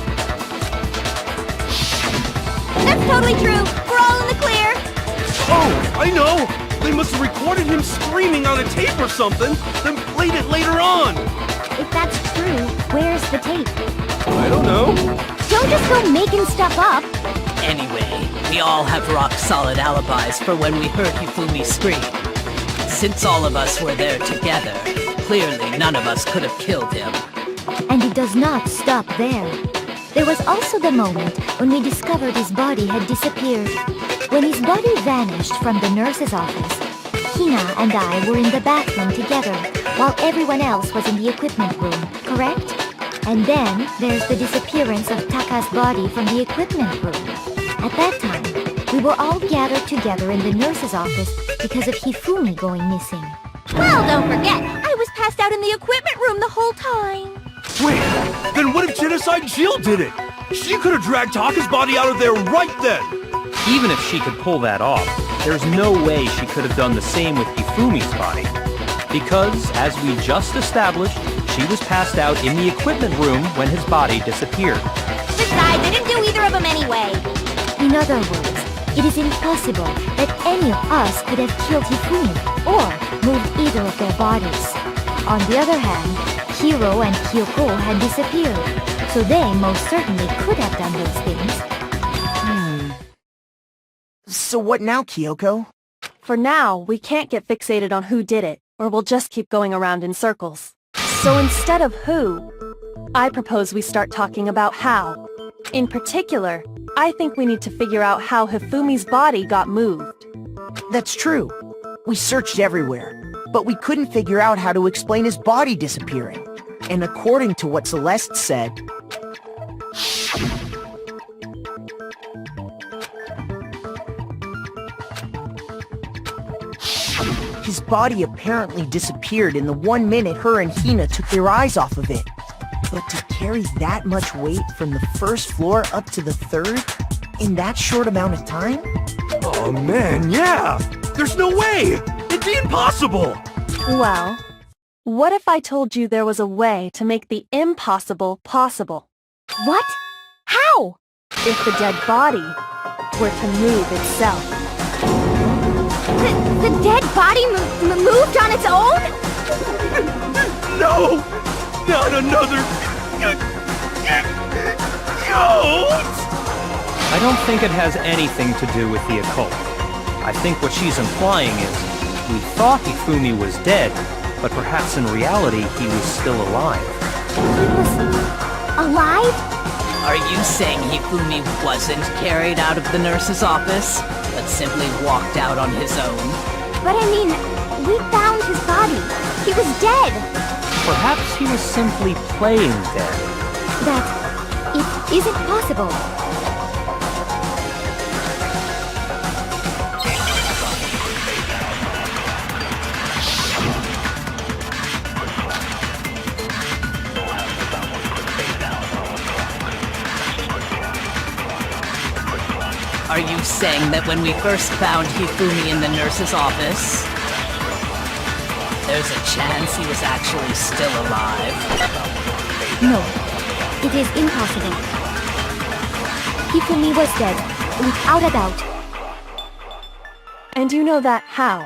That's totally true! We're all in the clear! Oh, I know! They must have recorded him screaming on a tape or something, then played it later on! If that's true, where's the tape? I don't know. Don't just go making stuff up! Anyway, we all have rock-solid alibis for when we heard Hifumi scream. Since all of us were there together, clearly none of us could have killed him. And it does not stop there. There was also the moment when we discovered his body had disappeared. When his body vanished from the nurse's office, Hina and I were in the bathroom together, while everyone else was in the equipment room, correct? And then there's the disappearance of Taka's body from the equipment room. At that time, we were all gathered together in the nurse's office because of Hifumi going missing. Well, don't forget, I was passed out in the equipment room the whole time. Wait, then what if Genocide Jill did it? She could have dragged Taka's body out of there right then! Even if she could pull that off, there's no way she could have done the same with Hifumi's body. Because, as we just established, she was passed out in the equipment room when his body disappeared. Besides, I didn't do either of them anyway. In other words, it is impossible that any of us could have killed Hifumi or moved either of their bodies. On the other hand, Hiro and Kyoko had disappeared, so they most certainly could have done those things. So what now, Kyoko? For now, we can't get fixated on who did it, or we'll just keep going around in circles. So instead of who, I propose we start talking about how. In particular, I think we need to figure out how Hifumi's body got moved. That's true. We searched everywhere, but we couldn't figure out how to explain his body disappearing. And according to what Celeste said, his body apparently disappeared in the 1 minute her and Hina took their eyes off of it. But to carry that much weight from the first floor up to the third in that short amount of time? Oh man, yeah! There's no way! It'd be impossible! Well, what if I told you there was a way to make the impossible possible? What? How? If the dead body were to move itself. The dead body moved on its own? No! Not another... ghost! I don't think it has anything to do with the occult. I think what she's implying is, we thought Hifumi was dead, but perhaps in reality he was still alive. Alive? Are you saying Hifumi wasn't carried out of the nurse's office, but simply walked out on his own? But I mean, we found his body. He was dead. Perhaps he was simply playing dead. That it isn't possible. Are you saying that when we first found Hifumi in the nurse's office, there's a chance he was actually still alive? No, it is impossible. Hifumi was dead, without a doubt. And you know that how?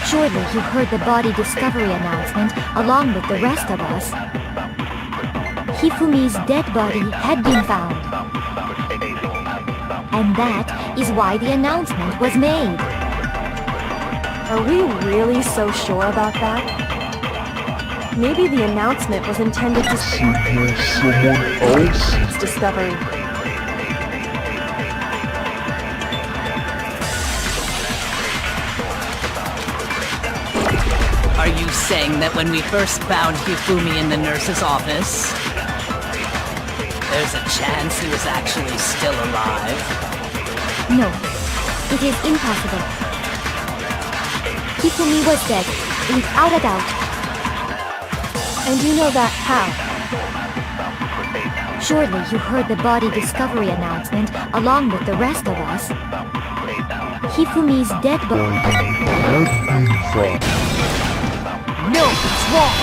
Surely you heard the body discovery announcement along with the rest of us. Hifumi's dead body had been found. And that is why the announcement was made. Are we really so sure about that? Maybe the announcement was intended to signal someone else's discovery. Are you saying that when we first found Hifumi in the nurse's office, there's a chance he was actually still alive? No, it is impossible. Hifumi was dead, without a doubt. And you know that how? Surely you heard the body discovery announcement along with the rest of us. Hifumi's dead body. no, it's wrong!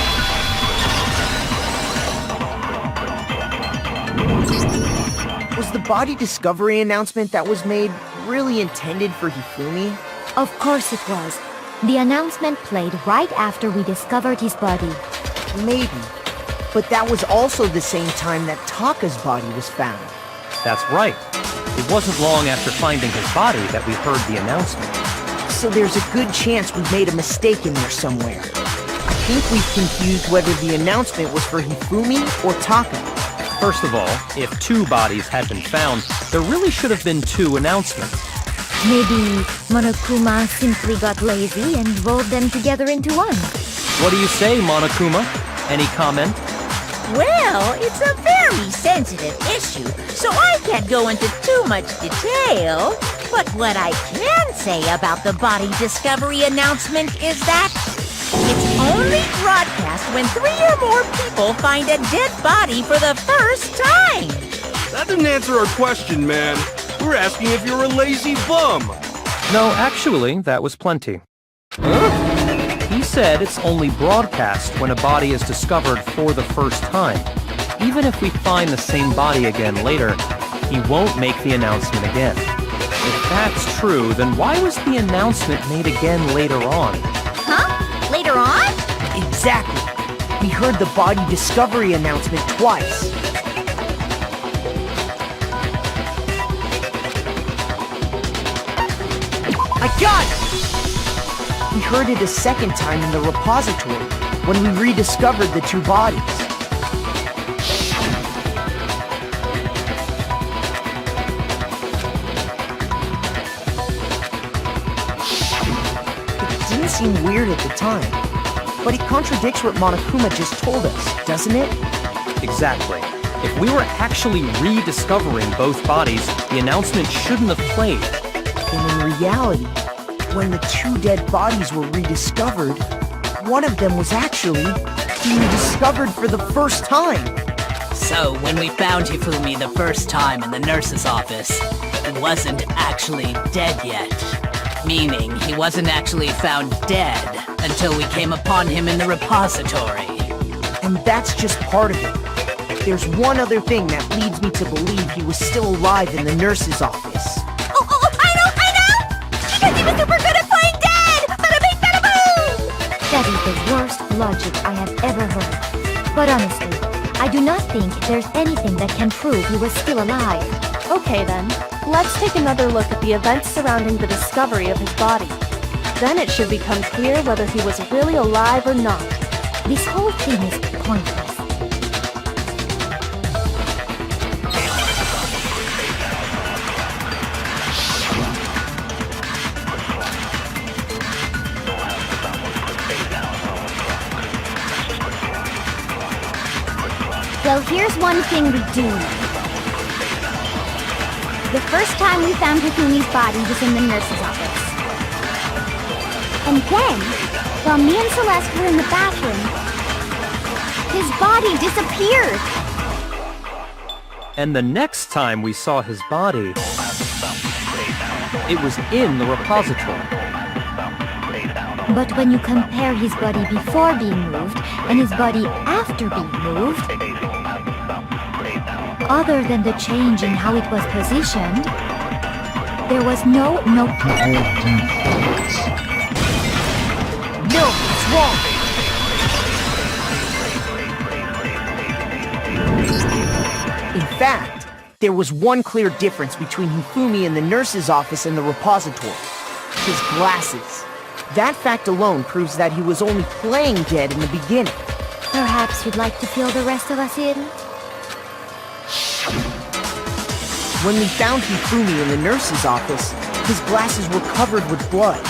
Was the body discovery announcement that was made really intended for Hifumi? Of course it was. The announcement played right after we discovered his body. Maybe. But that was also the same time that Taka's body was found. That's right. It wasn't long after finding his body that we heard the announcement. So there's a good chance we made a mistake in there somewhere. I think we've confused whether the announcement was for Hifumi or Taka. First of all, if 2 bodies had been found, there really should have been 2 announcements. Maybe Monokuma simply got lazy and rolled them together into one. What do you say, Monokuma? Any comment? Well, it's a very sensitive issue, so I can't go into too much detail. But what I can say about the body discovery announcement is that it's only broadcast when 3 or more people find a dead body for the first time. That didn't answer our question, man. We're asking if you're a lazy bum. No, actually, that was plenty. Huh? He said it's only broadcast when a body is discovered for the first time. even if we find the same body again later, he won't make the announcement again. If that's true, then why was the announcement made again later on? Huh? Later on? Exactly. We heard the body discovery announcement twice. I got it! We heard it a second time in the repository when we rediscovered the two bodies. It didn't seem weird at the time, but it contradicts what Monokuma just told us, doesn't it? Exactly. If we were actually rediscovering both bodies, the announcement shouldn't have played. And in reality, when the two dead bodies were rediscovered, one of them was actually being discovered for the first time. So, when we found Hifumi the first time in the nurse's office, he wasn't actually dead yet. Meaning, he wasn't actually found dead until we came upon him in the repository. And that's just part of it. There's one other thing that leads me to believe he was still alive in the nurse's office. I know! Because he was super good at playing dead! Bada bing, bada boom! That is the worst logic I have ever heard. But honestly, I do not think there's anything that can prove he was still alive. Okay then, let's take another look at the events surrounding the discovery of his body. Then it should become clear whether he was really alive or not. This whole thing is pointless. Well, here's one thing we do know. The first time we found Hifumi's body was in the nurse's office. And then, while me and Celeste were in the bathroom, his body disappeared. And the next time we saw his body, it was in the repository. But when you compare his body before being moved and his body after being moved, other than the change in how it was positioned, there was no... No, it's wrong! In fact, there was one clear difference between Hifumi in the nurse's office and the repository. His glasses. That fact alone proves that he was only playing dead in the beginning. Perhaps you'd like to fill the rest of us in? When we found Hifumi in the nurse's office, his glasses were covered with blood.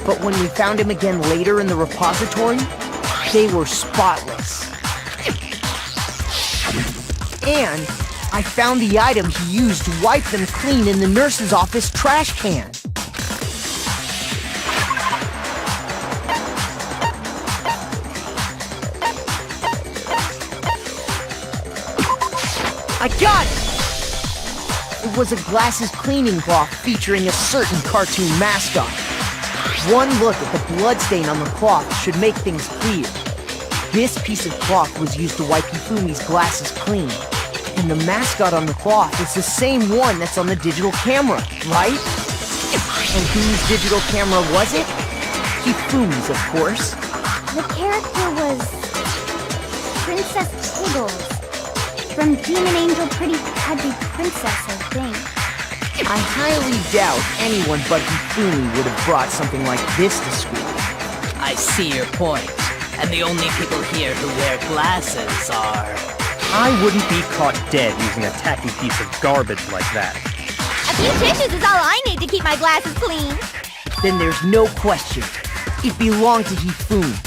But when we found him again later in the repository, they were spotless. And I found the item he used to wipe them clean in the nurse's office trash can. I got it! It was a glasses cleaning cloth featuring a certain cartoon mascot. One look at the bloodstain on the cloth should make things clear. This piece of cloth was used to wipe Hifumi's glasses clean. And the mascot on the cloth is the same one that's on the digital camera, right? And whose digital camera was it? Hifumi's, of course. The character was Princess Tiggles from Demon Angel Pretty Pudgy Princess, I think. I highly doubt anyone but Hifumi would have brought something like this to school. I see your point. And the only people here who wear glasses are... I wouldn't be caught dead using a tacky piece of garbage like that. A few tissues is all I need to keep my glasses clean. Then there's no question. It belonged to Hifumi.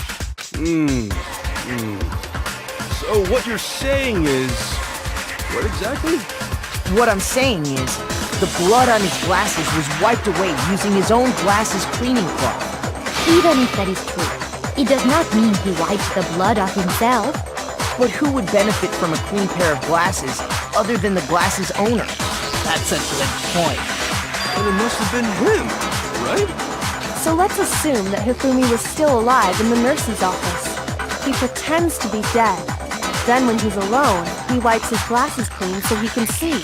So what you're saying is... what exactly? What I'm saying is, the blood on his glasses was wiped away using his own glasses cleaning cloth. Even if that is true, it does not mean he wiped the blood off himself. But who would benefit from a clean pair of glasses other than the glasses owner? That's a good point. Well, it must have been him, right? So let's assume that Hifumi was still alive in the nurse's office. He pretends to be dead. Then when he's alone, he wipes his glasses clean so he can see.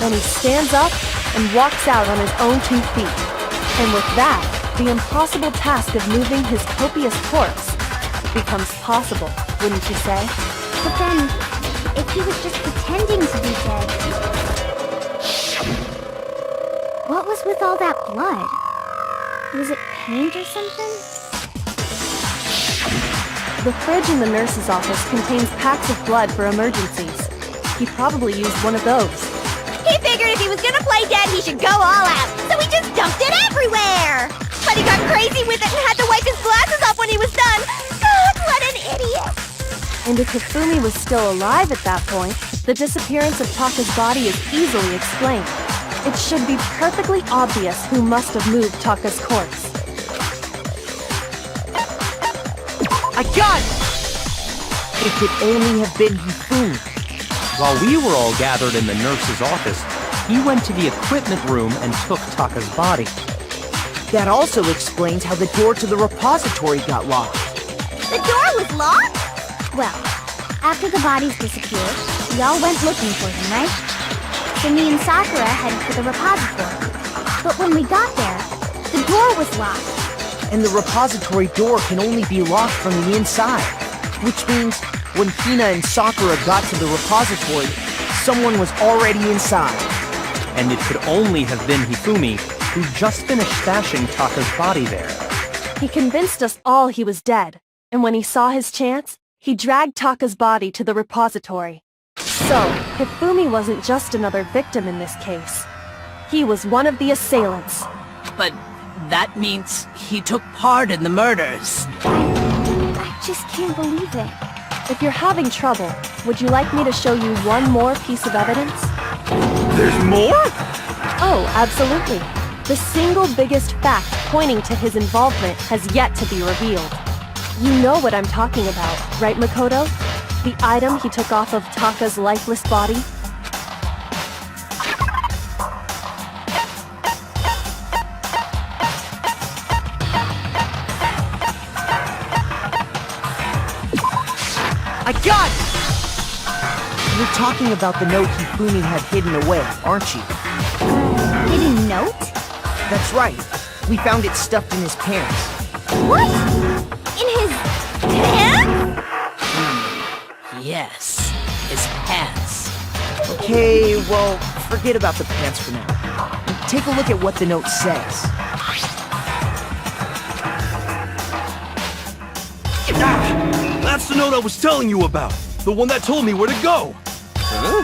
Then he stands up and walks out on his own 2 feet. And with that, the impossible task of moving his copious corpse becomes possible, wouldn't you say? But then, if he was just pretending to be dead, what was with all that blood? Was it paint or something? The fridge in the nurse's office contains packs of blood for emergencies. He probably used one of those. He figured if he was gonna play dead, he should go all out, so he just dumped it everywhere! But he got crazy with it and had to wipe his glasses off when he was done! God, what an idiot! And if Hifumi was still alive at that point, the disappearance of Taka's body is easily explained. It should be perfectly obvious who must have moved Taka's corpse. I got it! It could only have been Hifumi. While we were all gathered in the nurse's office, he went to the equipment room and took Taka's body. That also explains how the door to the repository got locked. The door was locked? Well, after the bodies disappeared, we all went looking for them, right? So me and Sakura headed for the repository. But when we got there, the door was locked. And the repository door can only be locked from the inside. Which means, when Hina and Sakura got to the repository, someone was already inside. And it could only have been Hifumi, who just finished stashing Taka's body there. He convinced us all he was dead, and when he saw his chance, he dragged Taka's body to the repository. So, Hifumi wasn't just another victim in this case. He was one of the assailants. But that means he took part in the murders. I just can't believe it. If you're having trouble, would you like me to show you one more piece of evidence? There's more? Oh, absolutely. The single biggest fact pointing to his involvement has yet to be revealed. You know what I'm talking about, right, Makoto? The item he took off of Taka's lifeless body? I got it! You're talking about the note Hifumi had hidden away, aren't you? Hidden note? That's right. We found it stuffed in his pants. What? In his pants? Yes, his pants. Okay, well, forget about the pants for now. Take a look at what the note says. That's the note I was telling you about. The one that told me where to go. Huh?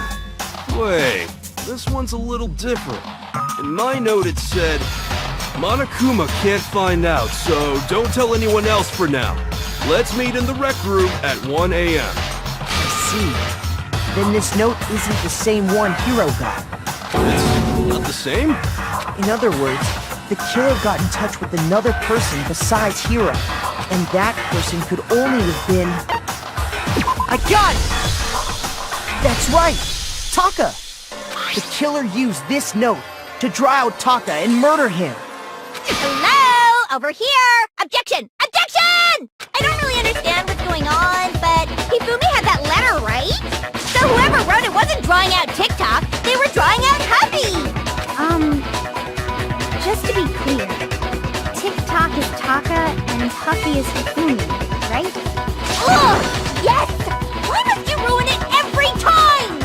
Wait, this one's a little different. In my note it said, Monokuma can't find out, so don't tell anyone else for now. Let's meet in the rec room at 1 a.m. I see. Then this note isn't the same one Hiro got. It's not the same? In other words, the killer got in touch with another person besides Hiro. And that person could only have been... I got it! That's right! Taka! The killer used this note to draw out Taka and murder him. Hello? Over here! Objection! Objection! I don't really understand what's going on, but Hifumi had that letter, right? So whoever wrote it wasn't drawing out TikTok, they were drawing out Hubby! Just to be clear, TikTok is Taka and Huffy is Hifumi, right? Ugh! Yes! Why must you ruin it every time?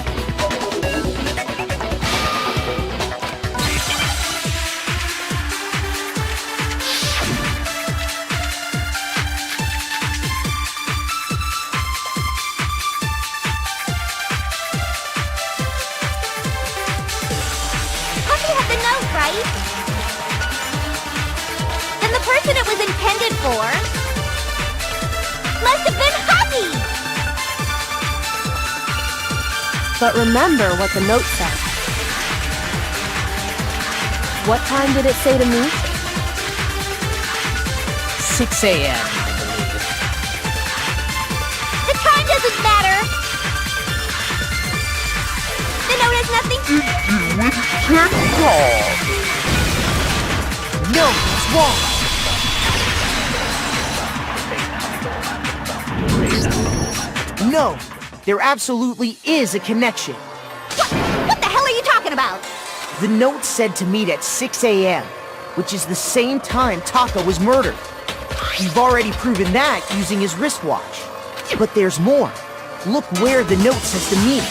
Huffy had the note, right? Then the person it was intended for must have been Huffy! But remember what the note said. What time did it say to meet? 6 a.m., I believe. The time doesn't matter! The note has nothing... No, it's wrong! No, there absolutely is a connection. What the hell are you talking about? The note said to meet at 6 a.m., which is the same time Taka was murdered. We've already proven that using his wristwatch. But there's more. Look where the note says to meet.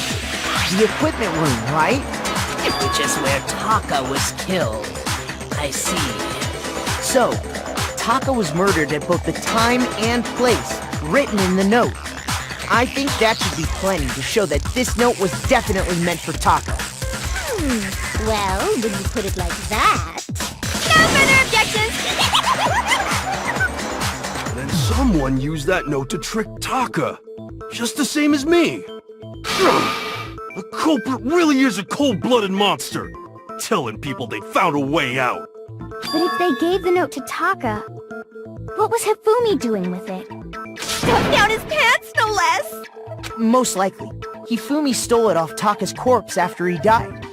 The equipment room, right? Which is where Taka was killed. I see. So, Taka was murdered at both the time and place written in the note. I think that should be plenty to show that this note was definitely meant for Taka. Well, when you put it like that... No further objections! Then someone used that note to trick Taka. Just the same as me. The culprit really is a cold-blooded monster. Telling people they found a way out. But if they gave the note to Taka, what was Hifumi doing with it? Stuffed down his pants, no less! Most likely, Hifumi stole it off Taka's corpse after he died.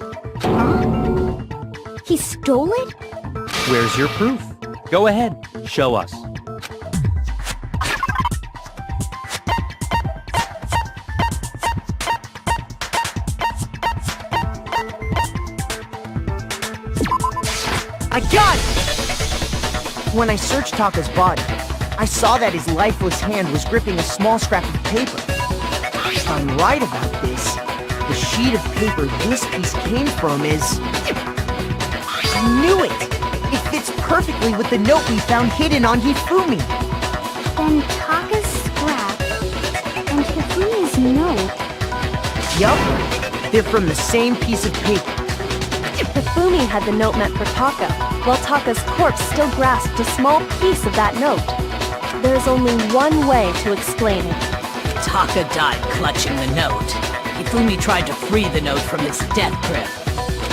He stole it? Where's your proof? Go ahead, show us. I got it! When I searched Taka's body, I saw that his lifeless hand was gripping a small scrap of paper. If I'm right about this, the sheet of paper this piece came from is... I knew it! It fits perfectly with the note we found hidden on Hifumi. Then Taka's scrap and Hifumi's note. Yup, they're from the same piece of paper. Hifumi had the note meant for Taka, while Taka's corpse still grasped a small piece of that note. There's only one way to explain it. Taka died clutching the note. Hifumi tried to free the note from its death grip,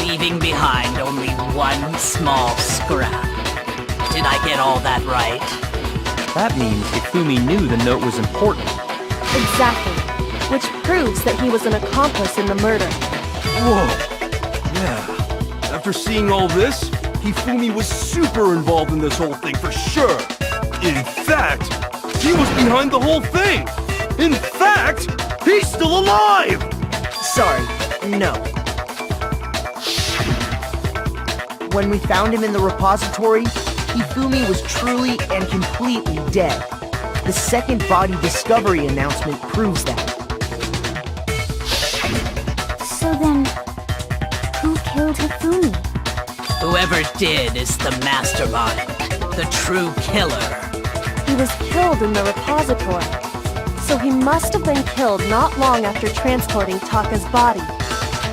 leaving behind only one small scrap. Did I get all that right? That means Hifumi knew the note was important. Exactly, which proves that he was an accomplice in the murder. Whoa. Yeah. After seeing all this, Hifumi was super involved in this whole thing for sure. In fact, he was behind the whole thing. In fact, he's still alive! Sorry, no. When we found him in the repository, Hifumi was truly and completely dead. The second body discovery announcement proves that. So then, who killed Hifumi? Whoever did is the mastermind, the true killer. He was killed in the repository, so he must have been killed not long after transporting Taka's body.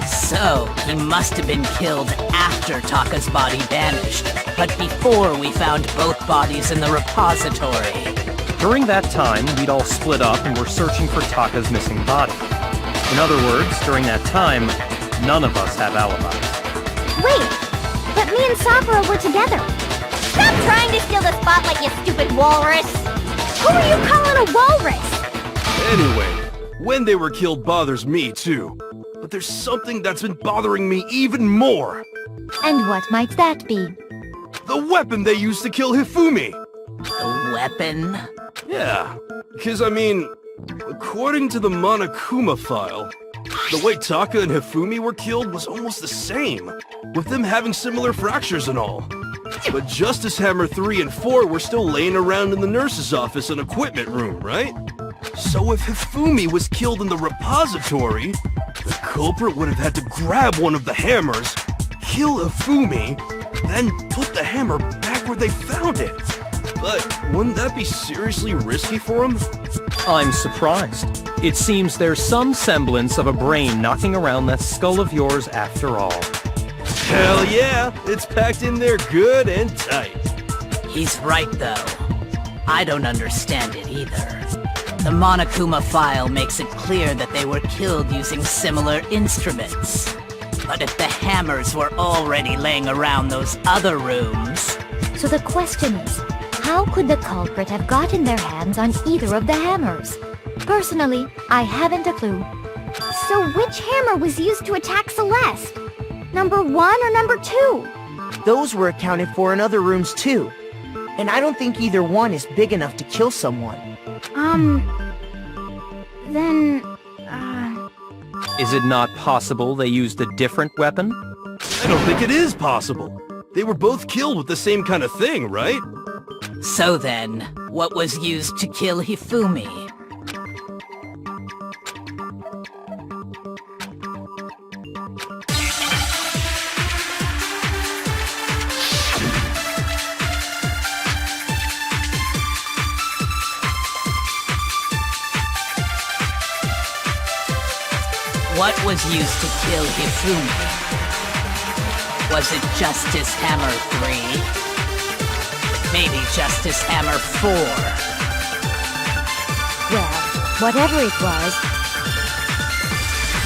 So, he must have been killed after Taka's body vanished, but before we found both bodies in the repository. During that time, we'd all split up and were searching for Taka's missing body. In other words, during that time, none of us have alibis. Wait, but me and Sakura were together. Stop trying to steal the spotlight, you stupid walrus! Who are you calling a walrus? Anyway, when they were killed bothers me too. But there's something that's been bothering me even more. And what might that be? The weapon they used to kill Hifumi. The weapon? Yeah, because I mean, according to the Monokuma file, the way Taka and Hifumi were killed was almost the same, with them having similar fractures and all. But Justice Hammer 3 and 4 were still laying around in the nurse's office and equipment room, right? So if Hifumi was killed in the repository, the culprit would have had to grab one of the hammers, kill Hifumi, then put the hammer back where they found it. But wouldn't that be seriously risky for him? I'm surprised. It seems there's some semblance of a brain knocking around that skull of yours after all. Hell yeah, it's packed in there good and tight. He's right, though. I don't understand it either. The Monokuma file makes it clear that they were killed using similar instruments. But if the hammers were already laying around those other rooms... So the question is, how could the culprit have gotten their hands on either of the hammers? Personally, I haven't a clue. So which hammer was used to attack Celeste? Number 1 or number 2? Those were accounted for in other rooms too. And I don't think either one is big enough to kill someone. Then, Is it not possible they used a different weapon? I don't think it is possible. They were both killed with the same kind of thing, right? So then, what was used to kill Hifumi? What was used to kill Hifumi? Was it Justice Hammer 3? Maybe Justice Hammer 4? Well, whatever it was,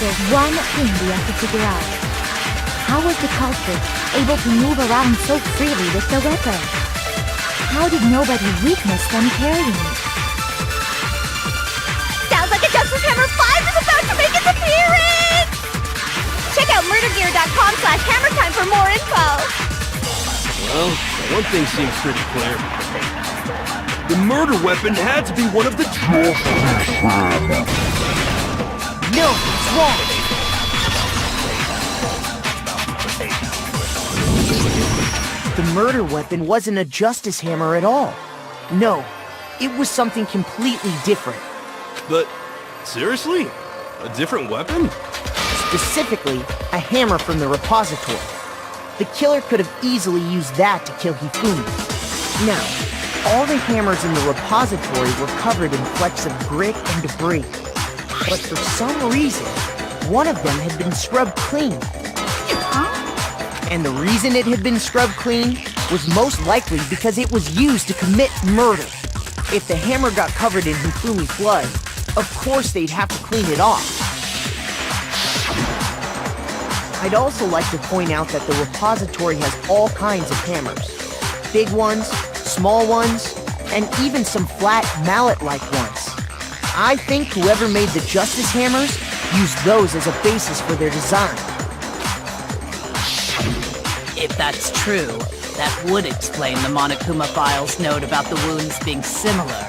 there's one thing we have to figure out. How was the culprit able to move around so freely with the weapon? How did nobody witness them carrying it? sounds like a Justice Hammer 5 is about to make its appearance! Check out murdergear.com/hammertime for more info! Well, one thing seems pretty clear. The murder weapon had to be one of the No, it's wrong! The murder weapon wasn't a justice hammer at all. No, it was something completely different. But, seriously? A different weapon? Specifically, a hammer from the repository. The killer could have easily used that to kill Hifumi. Now, all the hammers in the repository were covered in flecks of grit and debris. But for some reason, one of them had been scrubbed clean. And the reason it had been scrubbed clean was most likely because it was used to commit murder. If the hammer got covered in Hifumi's blood, of course they'd have to clean it off. I'd also like to point out that the repository has all kinds of hammers. Big ones, small ones, and even some flat mallet-like ones. I think whoever made the Justice Hammers used those as a basis for their design. If that's true, that would explain the Monokuma file's note about the wounds being similar.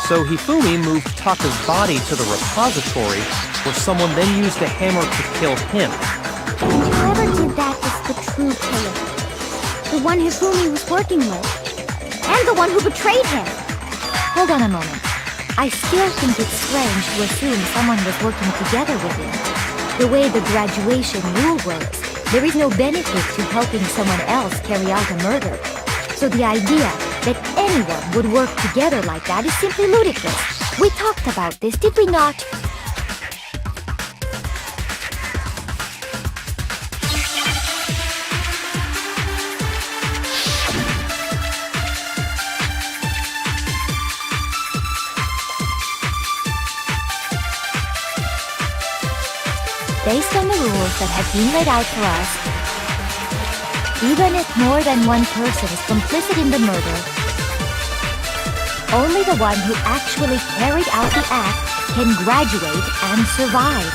So Hifumi moved Taka's body to the repository, where someone then used a hammer to kill him. Whoever did that is the true killer. The one Hifumi was working with. And the one who betrayed him. Hold on a moment. I still think it's strange to assume someone was working together with him. The way the graduation rule works, there is no benefit to helping someone else carry out a murder. So the idea that anyone would work together like that is simply ludicrous. We talked about this, did we not? Based on the rules that have been laid out for us, even if more than one person is complicit in the murder, only the one who actually carried out the act can graduate and survive.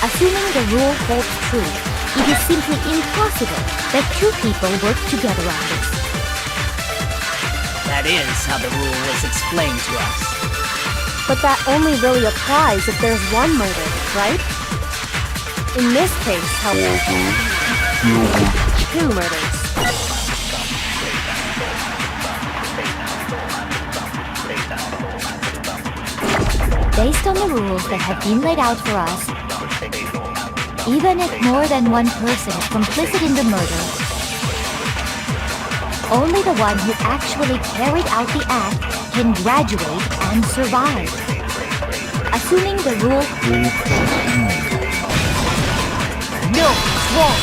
Assuming the rule holds true, it is simply impossible that two people work together on this. That is how the rule was explained to us. But that only really applies if there's one murder, right? In this case, however, two murders. Based on the rules that have been laid out for us, even if more than one person is complicit in the murder, only the one who actually carried out the act can graduate and survive. Assuming the rule... No, it's wrong!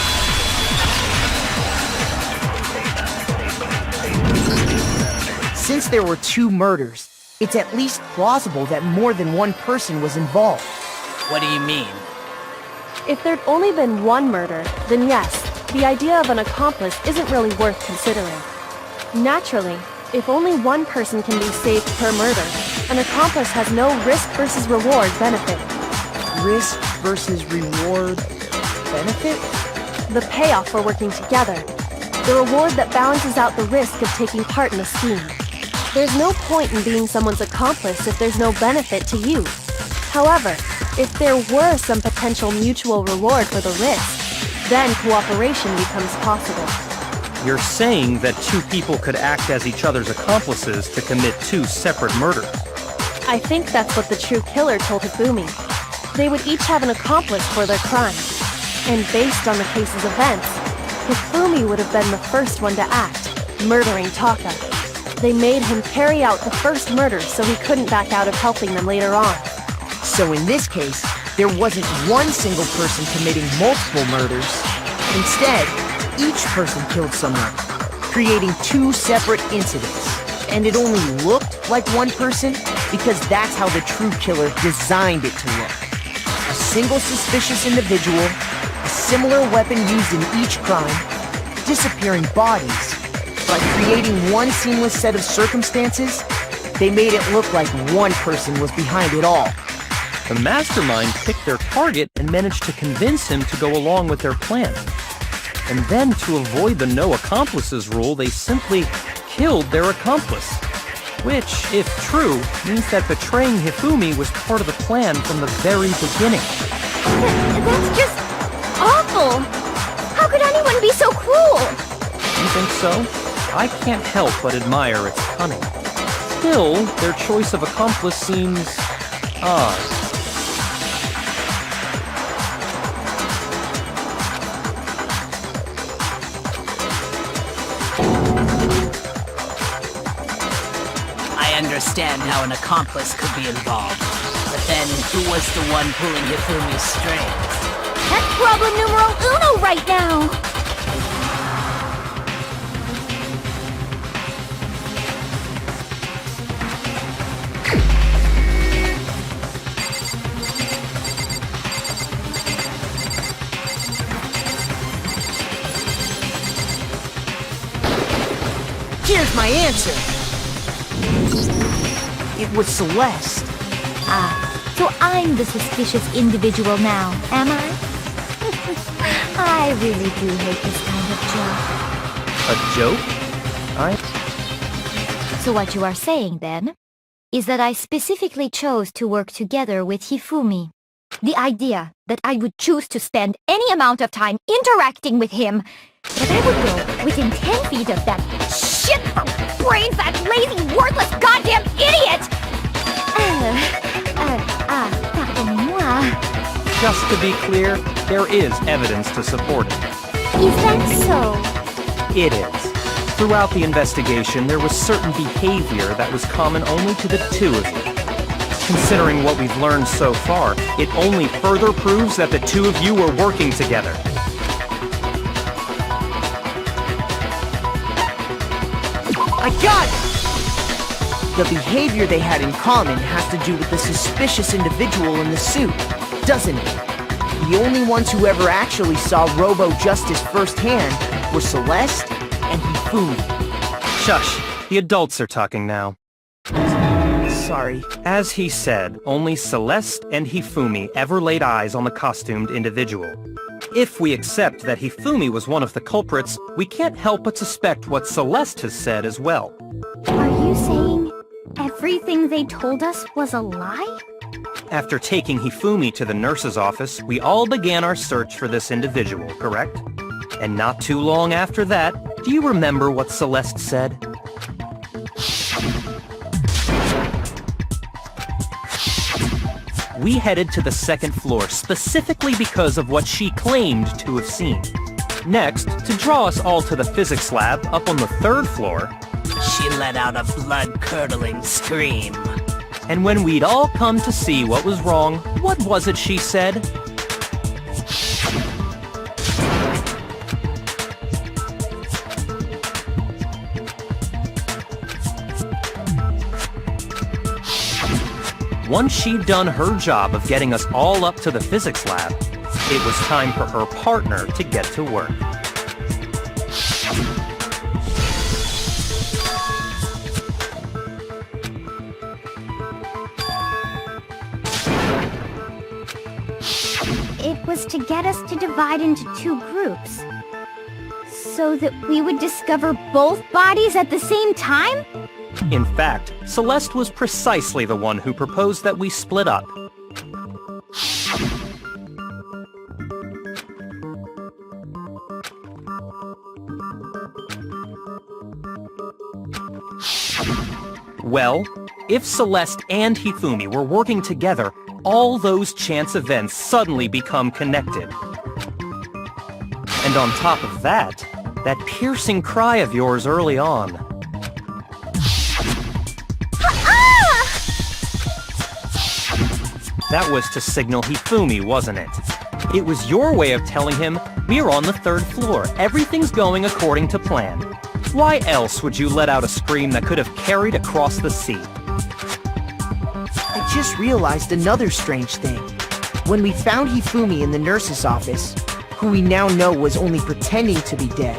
Since there were two murders, it's at least plausible that more than one person was involved. What do you mean? If there'd only been one murder, then yes, the idea of an accomplice isn't really worth considering. Naturally, if only one person can be saved per murder, an accomplice has no risk versus reward benefit. Risk versus reward benefit? The payoff for working together. The reward that balances out the risk of taking part in a scheme. There's no point in being someone's accomplice if there's no benefit to you. However, if there were some potential mutual reward for the risk, then cooperation becomes possible. You're saying that two people could act as each other's accomplices to commit two separate murders. I think that's what the true killer told Hifumi. They would each have an accomplice for their crime. And based on the case's events, Hifumi would have been the first one to act, murdering Taka. They made him carry out the first murder so he couldn't back out of helping them later on. So in this case, there wasn't one single person committing multiple murders. Instead, each person killed someone, creating two separate incidents. And it only looked like one person because that's how the true killer designed it to look. A single suspicious individual, a similar weapon used in each crime, disappearing bodies. By creating one seamless set of circumstances, they made it look like one person was behind it all. The mastermind picked their target and managed to convince him to go along with their plan. And then, to avoid the no accomplices rule, they simply killed their accomplice. Which, if true, means that betraying Hifumi was part of the plan from the very beginning. That's just awful! How could anyone be so cruel? You think so? I can't help but admire its cunning. Still, their choice of accomplice seems odd. I understand how an accomplice could be involved. But then, who was the one pulling Hifumi's strings? That's problem numero uno right now! Here's my answer. It was Celeste. Ah, so I'm the suspicious individual now, am I? I really do hate this kind of joke. A joke? So what you are saying, then, is that I specifically chose to work together with Hifumi. The idea that I would choose to spend any amount of time interacting with him, that I would go within 10 feet of that shit for brains, that lazy, worthless, goddamn idiot! Pardonnez-moi. Just to be clear, there is evidence to support it. Is that so? It is. Throughout the investigation, there was certain behavior that was common only to the two of you. Considering what we've learned so far, it only further proves that the two of you were working together. I got it! The behavior they had in common has to do with the suspicious individual in the suit, doesn't it? The only ones who ever actually saw Robo-Justice firsthand were Celeste and Hifumi. Shush, the adults are talking now. Sorry. As he said, only Celeste and Hifumi ever laid eyes on the costumed individual. If we accept that Hifumi was one of the culprits, we can't help but suspect what Celeste has said as well. Are you saying everything they told us was a lie? After taking Hifumi to the nurse's office, we all began our search for this individual, correct? And not too long after that, do you remember what Celeste said? We headed to the second floor specifically because of what she claimed to have seen. Next, to draw us all to the physics lab up on the third floor, She let out a blood-curdling scream. and when we'd all come to see what was wrong, what was it she said? Once she'd done her job of getting us all up to the physics lab, it was time for her partner to get to work. It was to get us to divide into two groups. So that we would discover both bodies at the same time? In fact, Celeste was precisely the one who proposed that we split up. Well, if Celeste and Hifumi were working together, all those chance events suddenly become connected. And on top of that, that piercing cry of yours early on. That was to signal Hifumi, wasn't it? It was your way of telling him, we're on the 3rd floor, everything's going according to plan. Why else would you let out a scream that could have carried across the sea? I just realized another strange thing. When we found Hifumi in the nurse's office, who we now know was only pretending to be dead,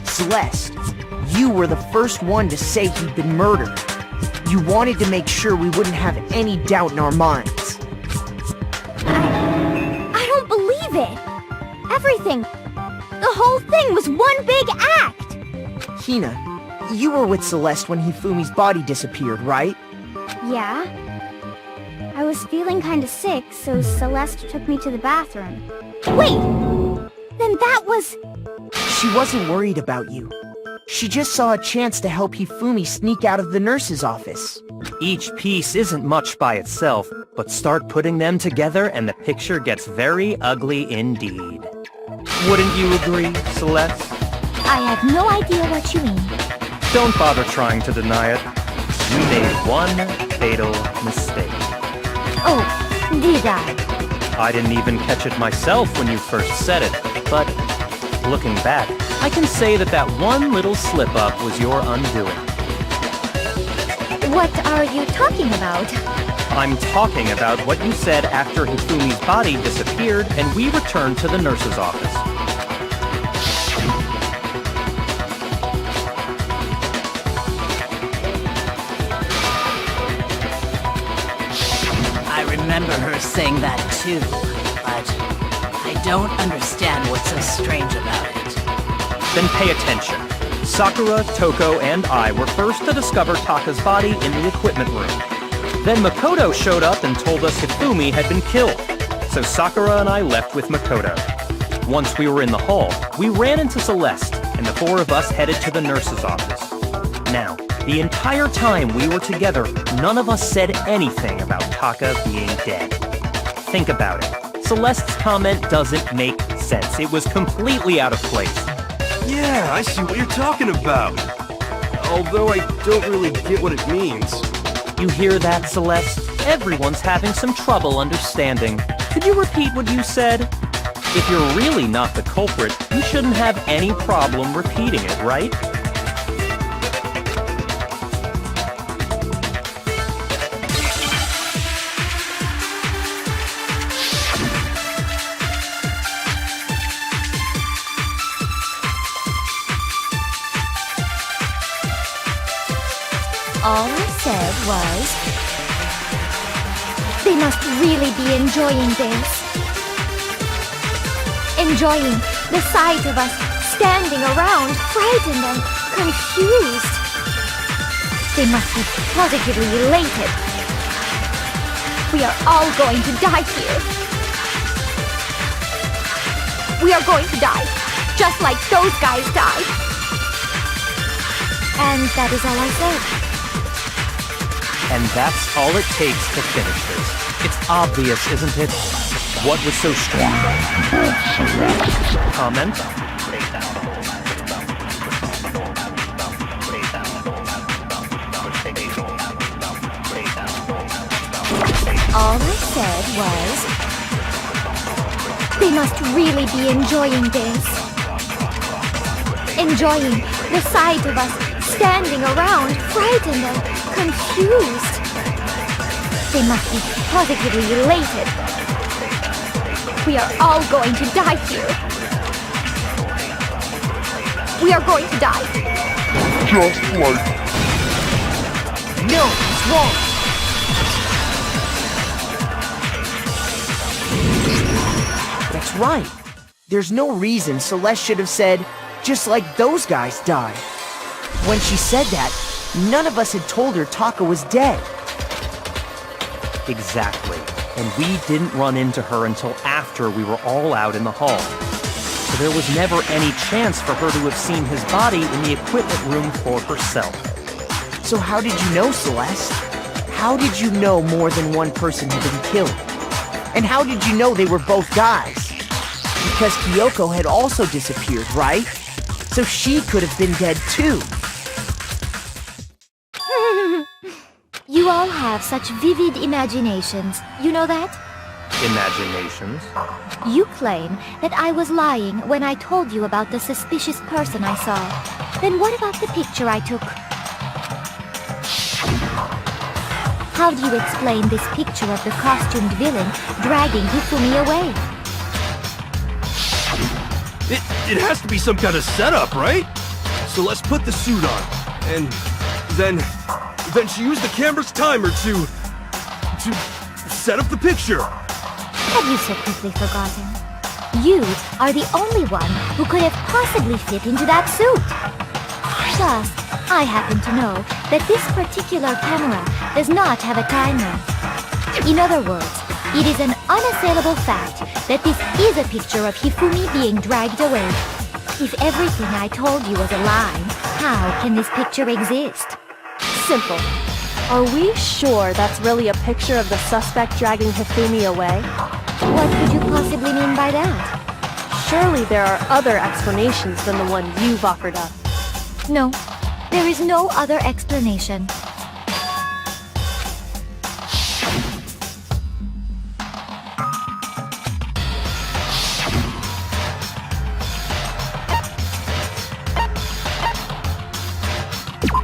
Celeste, you were the first one to say he'd been murdered. You wanted to make sure we wouldn't have any doubt in our minds. I don't believe it. Everything, the whole thing was one big act. Hina, you were with Celeste when Hifumi's body disappeared, right? Yeah. I was feeling kinda sick, so Celeste took me to the bathroom. Wait! Then that was... She wasn't worried about you. She just saw a chance to help Hifumi sneak out of the nurse's office. Each piece isn't much by itself, but start putting them together and the picture gets very ugly indeed. Wouldn't you agree, Celeste? I have no idea what you mean. Don't bother trying to deny it. You made one fatal mistake. Oh, did I? I didn't even catch it myself when you first said it, but looking back, I can say that that one little slip-up was your undoing. What are you talking about? I'm talking about what you said after Hifumi's body disappeared and we returned to the nurse's office. I remember her saying that too, but I don't understand what's so strange about it. Then pay attention. Sakura, Toko, and I were first to discover Taka's body in the equipment room. Then Makoto showed up and told us Hifumi had been killed. So Sakura and I left with Makoto. Once we were in the hall, we ran into Celeste, and the 4 of us headed to the nurse's office. Now, the entire time we were together, none of us said anything about Taka being dead. Think about it. Celeste's comment doesn't make sense. It was completely out of place. Yeah, I see what you're talking about. Although I don't really get what it means. You hear that, Celeste? Everyone's having some trouble understanding. Could you repeat what you said? If you're really not the culprit, you shouldn't have any problem repeating it, right? All I said was... They must really be enjoying this. Enjoying the sight of us standing around, frightened and confused. They must be positively elated. We are all going to die here. We are going to die, just like those guys died. And that is all I said. And that's all it takes to finish this. It's obvious, isn't it? What was so strange? Comment? All I said was... They must really be enjoying this. Enjoying the sight of us standing around, frightened and confused. They must be positively elated. We are all going to die here. We are going to die. Just like... No, he's wrong. That's right. There's no reason Celeste should have said, just like those guys died. When she said that, none of us had told her Taka was dead. Exactly. and we didn't run into her until after we were all out in the hall. So there was never any chance for her to have seen his body in the equipment room for herself. So how did you know, Celeste? How did you know more than one person had been killed? And how did you know they were both guys? Because Kyoko had also disappeared, right? So she could have been dead too. You all have such vivid imaginations. You know that? Imaginations? You claim that I was lying when I told you about the suspicious person I saw. Then what about the picture I took? How do you explain this picture of the costumed villain dragging Hifumi away? It has to be some kind of setup, right? So let's put the suit on, and then she used the camera's timer to set up the picture. Have you so quickly forgotten? You are the only one who could have possibly fit into that suit. Plus, I happen to know that this particular camera does not have a timer. In other words, it is an unassailable fact that this is a picture of Hifumi being dragged away. If everything I told you was a lie, how can this picture exist? Simple. Are we sure that's really a picture of the suspect dragging Hifumi away? What could you possibly mean by that? Surely there are other explanations than the one you've offered up. No, there is no other explanation.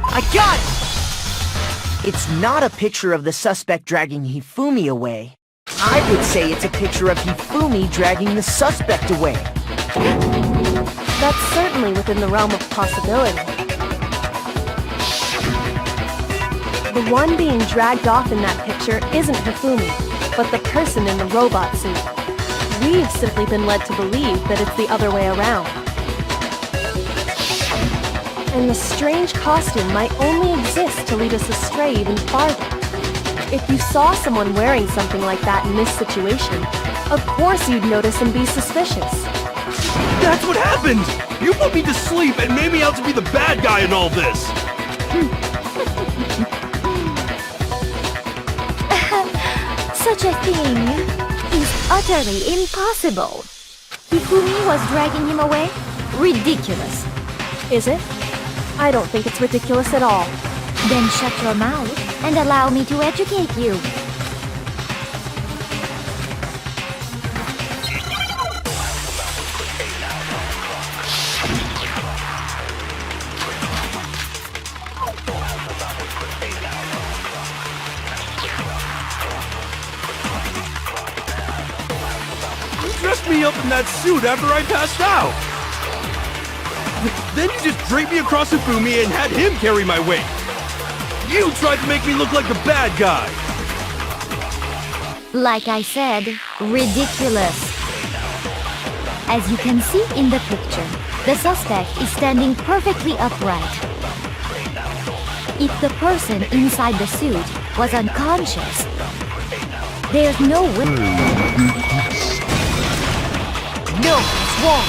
I got it! It's not a picture of the suspect dragging Hifumi away. I would say it's a picture of Hifumi dragging the suspect away. That's certainly within the realm of possibility. The one being dragged off in that picture isn't Hifumi, but the person in the robot suit. We've simply been led to believe that it's the other way around. And the strange costume might only exist to lead us astray even farther. If you saw someone wearing something like that in this situation, of course you'd notice and be suspicious. That's what happened! You put me to sleep and made me out to be the bad guy in all this! Such a thing is utterly impossible. Hifumi was dragging him away? Ridiculous. Is it? I don't think it's ridiculous at all. Then shut your mouth and allow me to educate you. You dressed me up in that suit after I passed out! Then you just draped me across Hifumi and had him carry my weight! You tried to make me look like the bad guy! Like I said, ridiculous. As you can see in the picture, the suspect is standing perfectly upright. If the person inside the suit was unconscious, there's no way... No, it's wrong!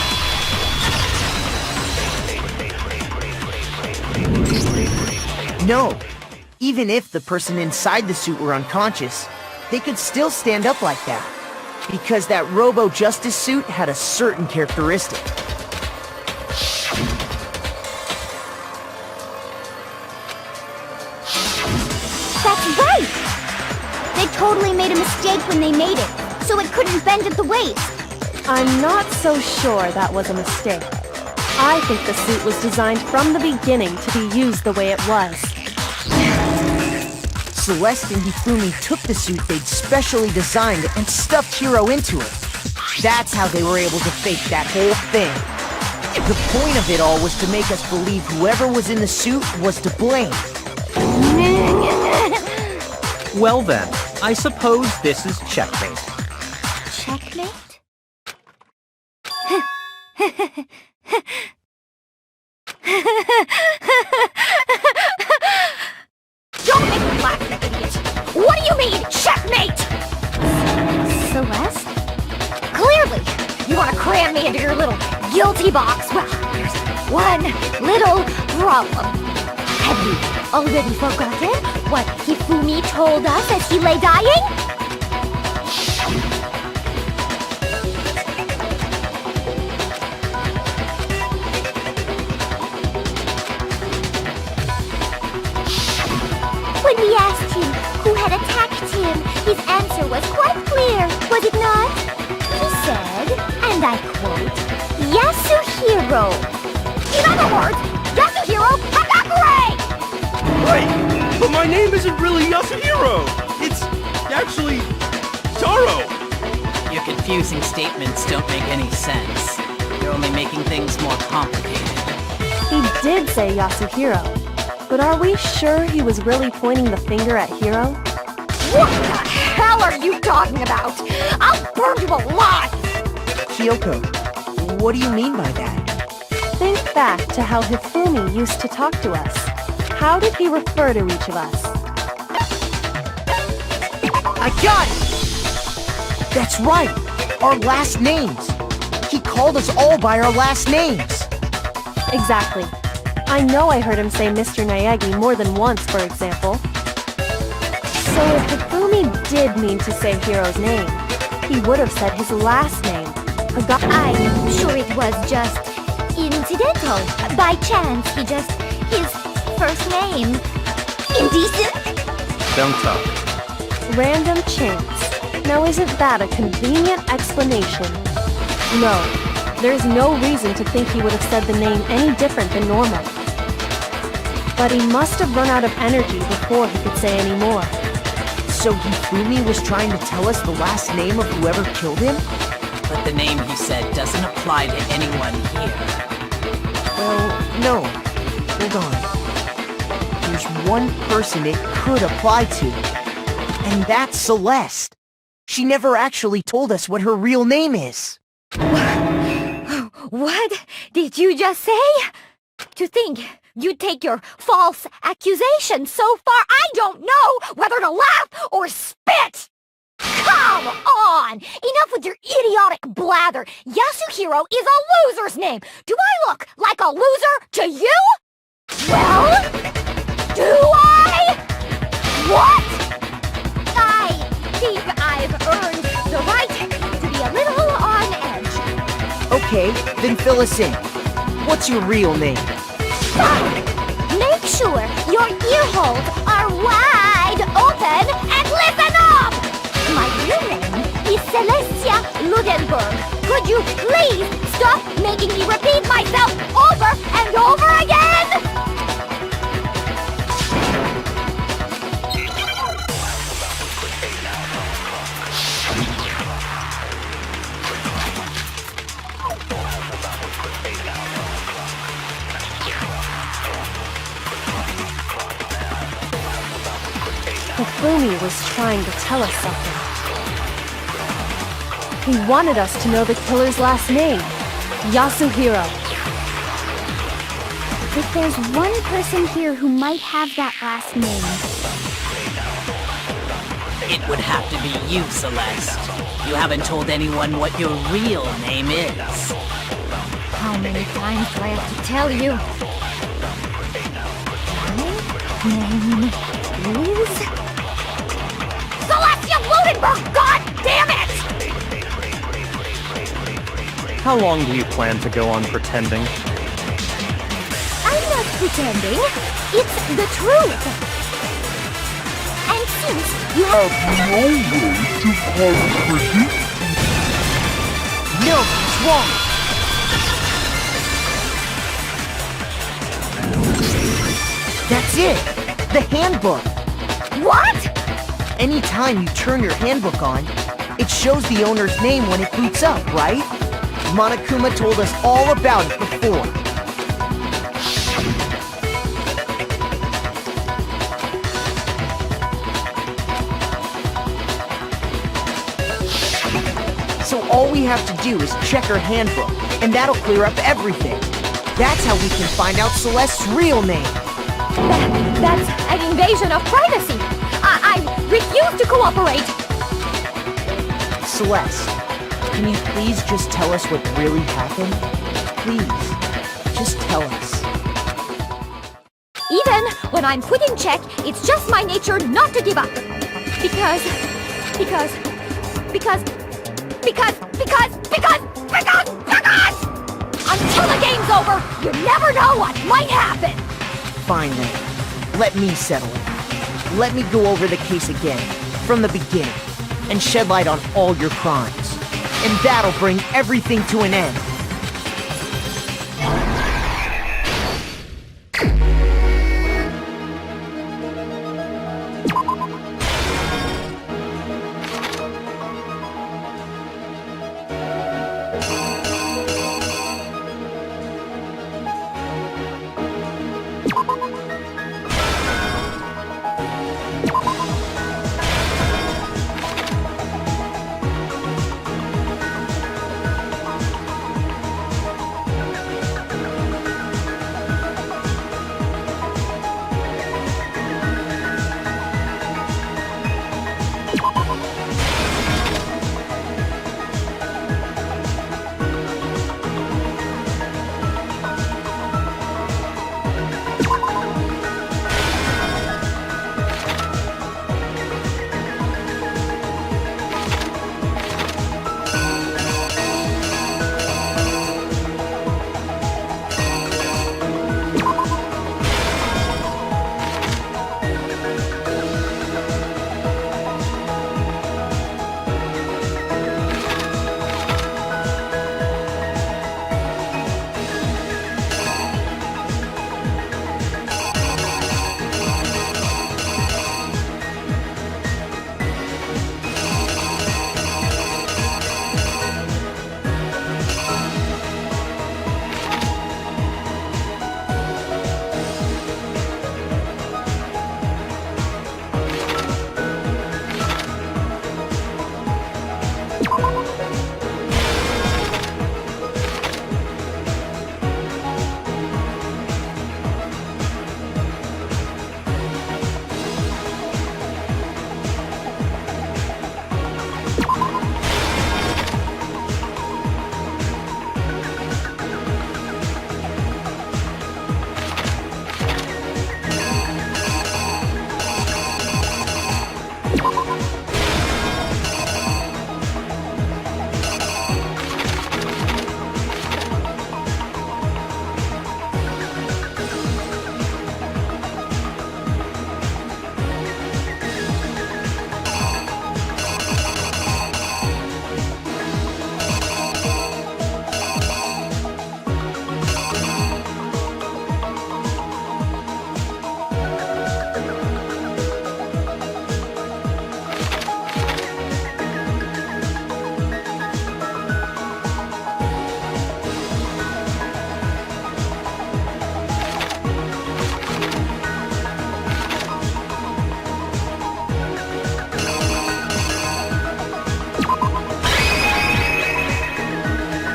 No. Even if the person inside the suit were unconscious, they could still stand up like that. Because that Robo-Justice suit had a certain characteristic. That's right! They totally made a mistake when they made it, so it couldn't bend at the waist. I'm not so sure that was a mistake. I think the suit was designed from the beginning to be used the way it was. Celeste and Hifumi took the suit they'd specially designed and stuffed Hiro into it. That's how they were able to fake that whole thing. The point of it all was to make us believe whoever was in the suit was to blame. Well then, I suppose this is checkmate. Checkmate? Don't make me laugh, you idiot! What do you mean, checkmate? You want to cram me into your little guilty box? Well, there's one little problem. Have you already forgotten what Hifumi told us as he lay dying? When we asked him who had attacked him, his answer was quite clear, was it not? He said, and I quote, Yasuhiro. In other words, Yasuhiro Hagakure! Wait, but my name isn't really Yasuhiro. It's actually Taro. Your confusing statements don't make any sense. You're only making things more complicated. He did say Yasuhiro, but are we sure he was really pointing the finger at Hiro? What the hell are you talking about? I'll burn you alive! Kyoko, what do you mean by that? Think back to how Hifumi used to talk to us. How did he refer to each of us? I got it! That's right! Our last names! He called us all by our last names! Exactly. I know I heard him say Mr. Naegi more than once, for example. So if Hifumi did mean to say Hiro's name, he would have said his last name. I'm sure it was just incidental. By chance, his first name. Indecent? Don't talk. Random chance. Now isn't that a convenient explanation? No, there's no reason to think he would have said the name any different than normal. But he must have run out of energy before he could say any more. So Hifumi was trying to tell us the last name of whoever killed him? But the name he said doesn't apply to anyone here. Well, no. Hold on. There's one person it could apply to. And that's Celeste. She never actually told us what her real name is. What did you just say? To think you'd take your false accusation so far, I don't know whether to laugh or spit! Come on! Enough with your idiotic blather! Yasuhiro is a loser's name! Do I look like a loser to you? Well, do I? What? I think I've earned the right to be a little on edge. Okay, then fill us in. What's your real name? Fine. Make sure your ear holes are wide open and listen up! My real name is Celestia Ludenberg. Could you please stop making me repeat myself over and over again? Hifumi was trying to tell us something. He wanted us to know the killer's last name, Yasuhiro. If there's one person here who might have that last name, It would have to be you, Celeste. You haven't told anyone what your real name is. How many times do I have to tell you? My name is... Celestia Ludenberg! God damn it! How long do you plan to go on pretending? I'm not pretending. It's the truth. And since you have No way to contradict. No, it's wrong. That's it. The handbook. What? Anytime you turn your handbook on, it shows the owner's name when it boots up, right? Monokuma told us all about it before. So all we have to do is check her handbook, and that'll clear up everything. That's how we can find out Celeste's real name. That's an invasion of privacy. I refuse to cooperate. Celeste, Can you please just tell us what really happened? Please, just tell us. Even when I'm put in check, it's just my nature not to give up. Because until the game's over, you never know what might happen. Fine then. Let me settle it. Let me go over the case again, from the beginning, and shed light on all your crimes. And that'll bring everything to an end.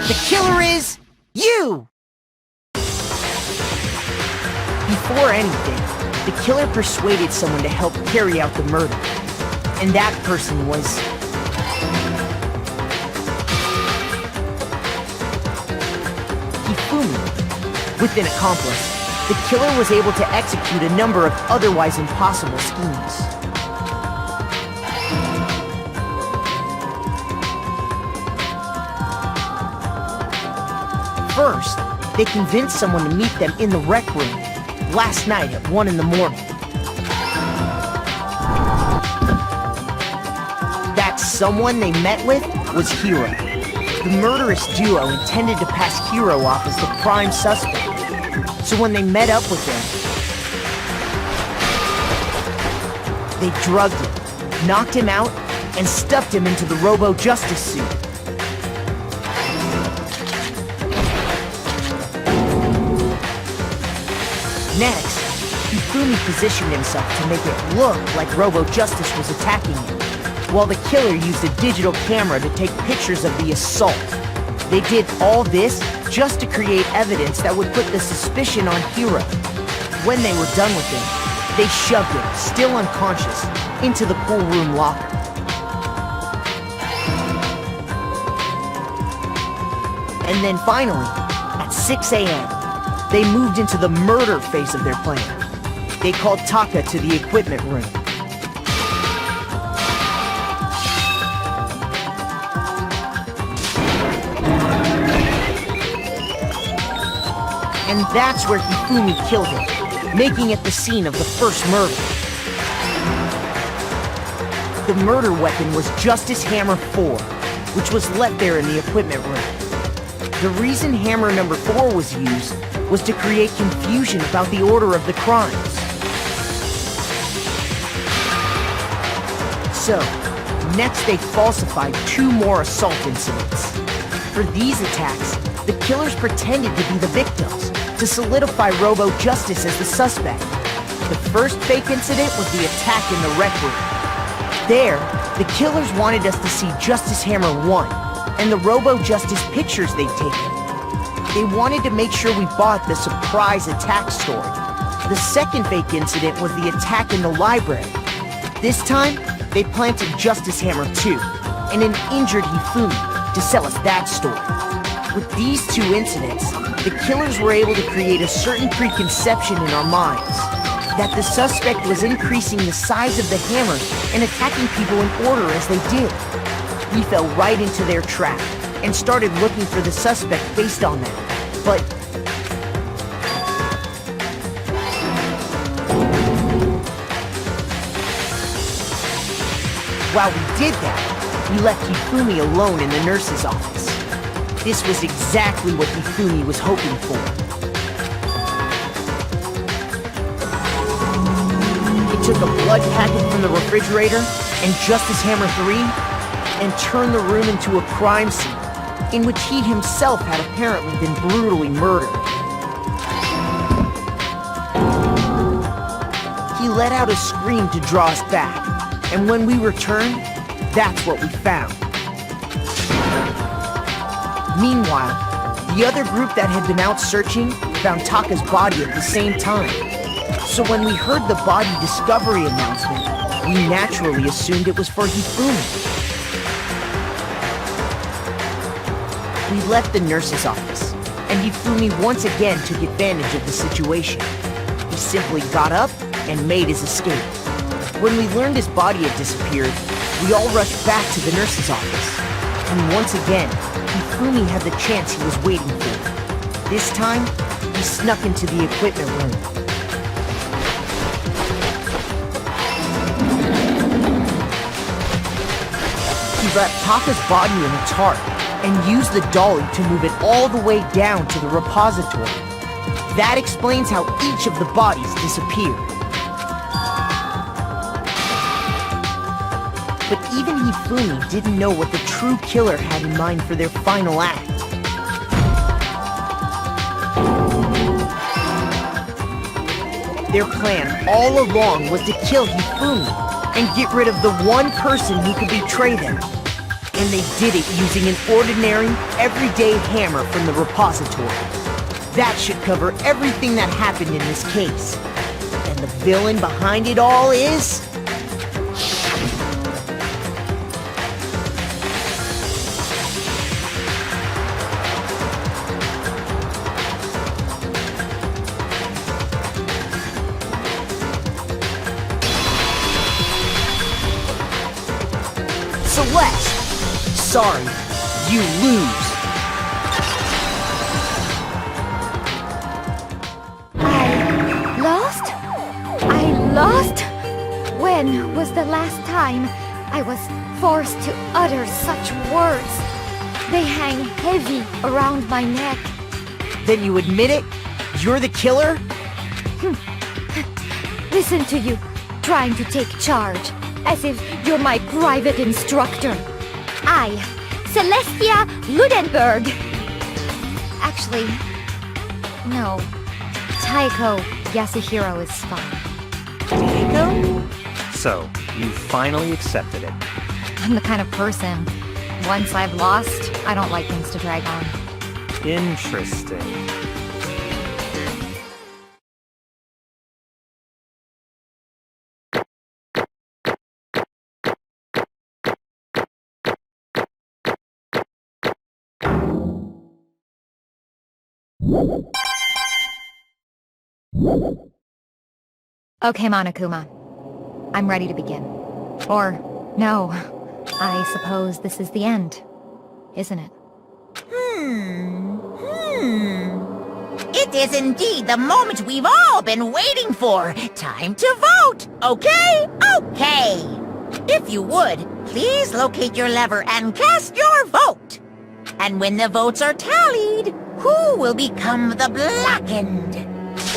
The killer is you! Before anything, the killer persuaded someone to help carry out the murder. And that person was... Hifumi. With an accomplice, the killer was able to execute a number of otherwise impossible schemes. First, they convinced someone to meet them in the rec room last night at 1 in the morning. That someone they met with was Hiro. The murderous duo intended to pass Hiro off as the prime suspect. So when they met up with him, they drugged him, knocked him out, and stuffed him into the Robo-Justice suit. Next, Hifumi positioned himself to make it look like Robo-Justice was attacking him, while the killer used a digital camera to take pictures of the assault. They did all this just to create evidence that would put the suspicion on Hiro. When they were done with him, they shoved him, still unconscious, into the pool room locker. And then finally, at 6 a.m., they moved into the murder phase of their plan. They called Taka to the equipment room. And that's where Hifumi killed him, making it the scene of the first murder. The murder weapon was Justice Hammer 4, which was left there in the equipment room. The reason Hammer number 4 was used was to create confusion about the order of the crimes. So, next they falsified 2 more assault incidents. For these attacks, the killers pretended to be the victims, to solidify Robo Justice as the suspect. The first fake incident was the attack in the rec room. There, the killers wanted us to see Justice Hammer 1 and the Robo Justice pictures they'd taken. They wanted to make sure we bought the surprise attack story. The second fake incident was the attack in the library. This time, they planted Justice Hammer 2 and an injured Hifumi to sell us that story. With these 2 incidents, the killers were able to create a certain preconception in our minds that the suspect was increasing the size of the hammers and attacking people in order as they did. We fell right into their trap and started looking for the suspect based on that. But while we did that, we left Hifumi alone in the nurse's office. This was exactly what Hifumi was hoping for. He took a blood packet from the refrigerator and Justice Hammer 3 and turned the room into a crime scene in which he himself had apparently been brutally murdered. He let out a scream to draw us back, and when we returned, that's what we found. Meanwhile, the other group that had been out searching found Taka's body at the same time. So when we heard the body discovery announcement, we naturally assumed it was for Hifumi. We left the nurse's office, and Hifumi once again took advantage of the situation. He simply got up and made his escape. When we learned his body had disappeared, we all rushed back to the nurse's office. And once again, Hifumi had the chance he was waiting for. This time, he snuck into the equipment room. He wrapped Taka's body in a tarp and used the dolly to move it all the way down to the repository. That explains how each of the bodies disappeared. But even Hifumi didn't know what the true killer had in mind for their final act. Their plan all along was to kill Hifumi and get rid of the one person who could betray them. And they did it using an ordinary, everyday hammer from the repository. That should cover everything that happened in this case. And the villain behind it all is... Celeste! Sorry, you lose. I lost? When was the last time I was forced to utter such words? They hang heavy around my neck. Then you admit it? You're the killer? Listen to you, trying to take charge, as if you're my private instructor. I, Celestia Ludenberg. Actually, no. Taiko Yasuhiro is fine. Taiko? So, you finally accepted it. I'm the kind of person, once I've lost, I don't like things to drag on. Interesting. Okay, Monokuma. I'm ready to begin. Or, no. I suppose this is the end, isn't it? It is indeed the moment we've all been waiting for. Time to vote, okay? Okay. If you would, please locate your lever and cast your vote. And when the votes are tallied, who will become the blackened?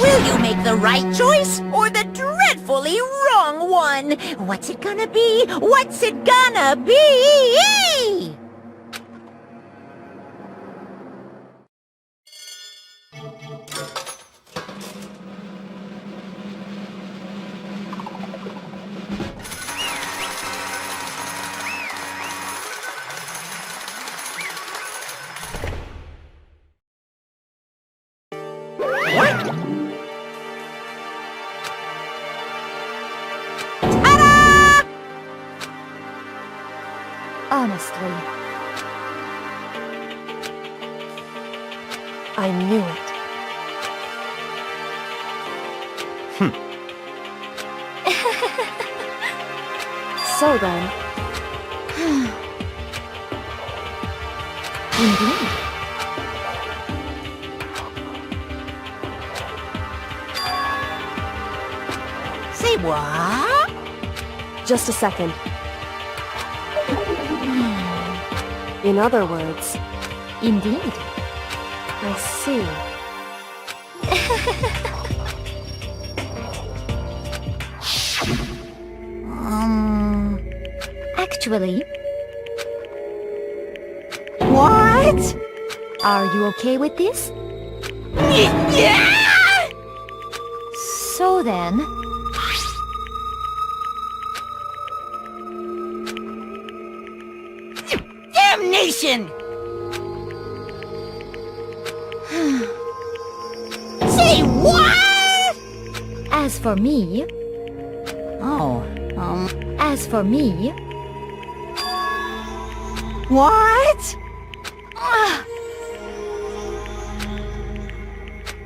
Will you make the right choice or the dreadfully wrong one? What's it gonna be? What's it gonna be? Honestly, I knew it. So then, indeed. Say what? just a second. In other words, Indeed. I see. Actually, What? are you okay with this? Yeah! So then, Damnation! Say what? as for me, as for me, What?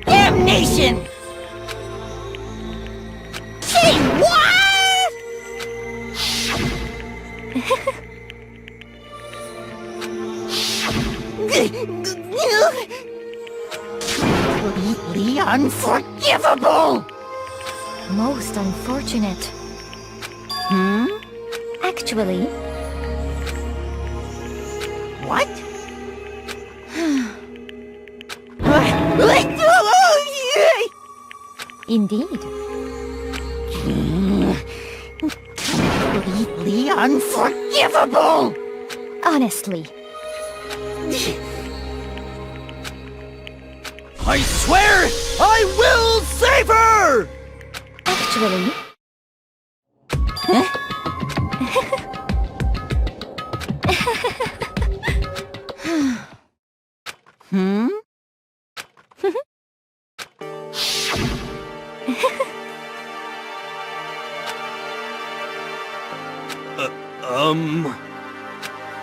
Damnation! Say what? Completely unforgivable! most unfortunate. Actually, What? indeed. Completely unforgivable! Honestly, I swear I will save her! actually,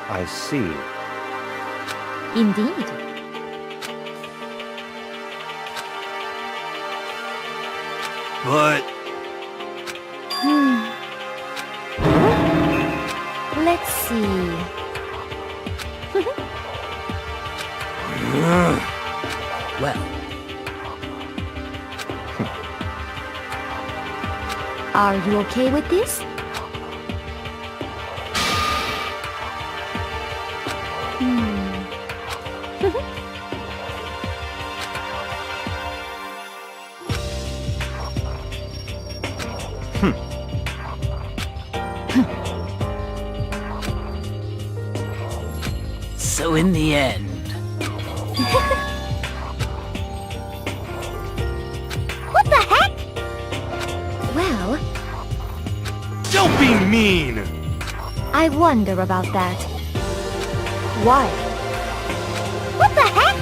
I see. indeed. But Let's see. Well, Are you okay with this? so in the end, What the heck? Well, don't be mean! I wonder about that. Why? What the heck?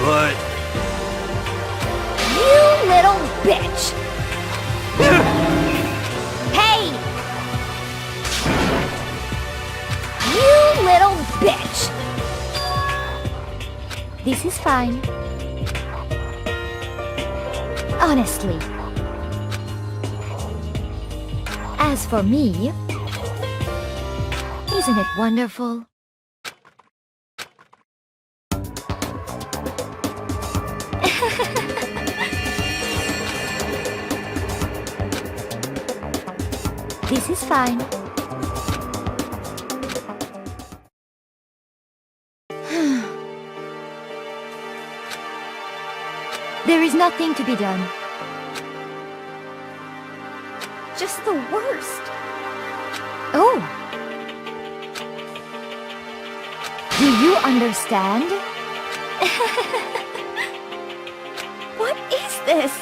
But You little bitch! Hey! This is fine. Honestly. As for me, isn't it wonderful? This is fine. There is nothing to be done. Just the worst. Oh! Do you understand? What is this?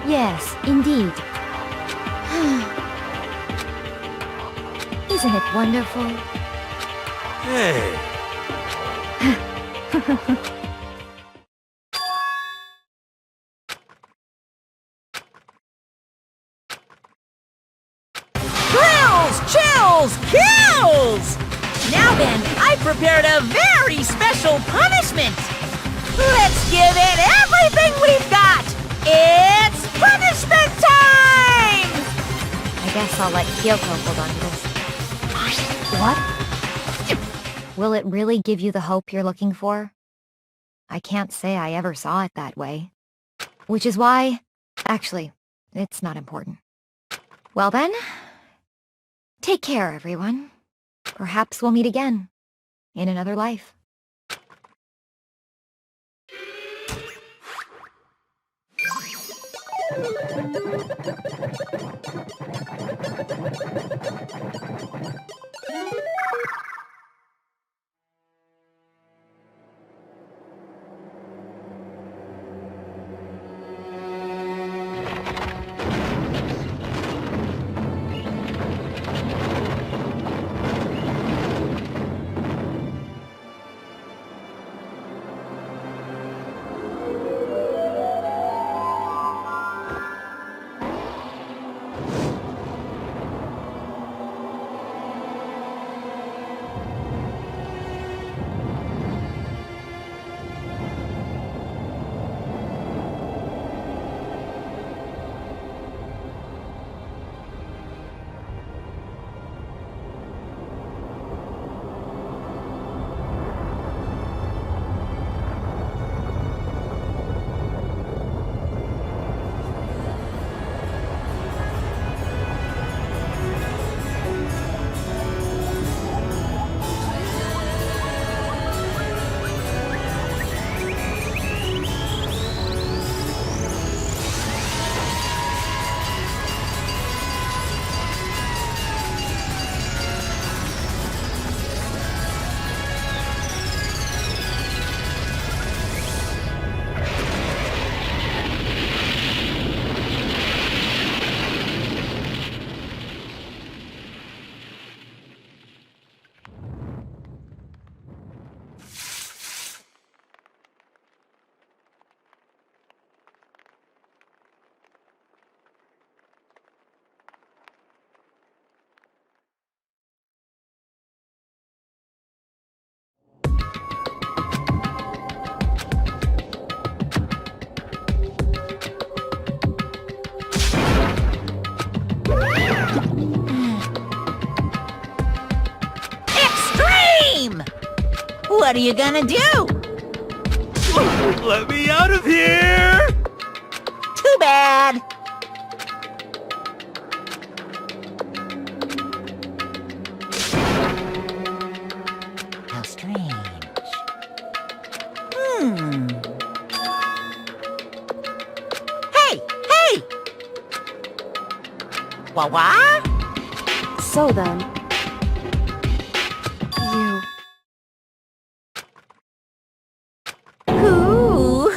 Yes, indeed. Isn't it wonderful? Hey, Thrills, chills, kills! Now then, I prepared a very special punishment. Let's give it everything we've got. It's punishment time! I guess I'll let Kyoko hold on to this. What? Will it really give you the hope you're looking for? I can't say I ever saw it that way. Which is why... Actually, it's not important. Well then, take care, everyone. Perhaps we'll meet again. In another life. What are you gonna do? let me out of here! Too bad. How strange. Hey! Hey! What? So then... You... Ooh!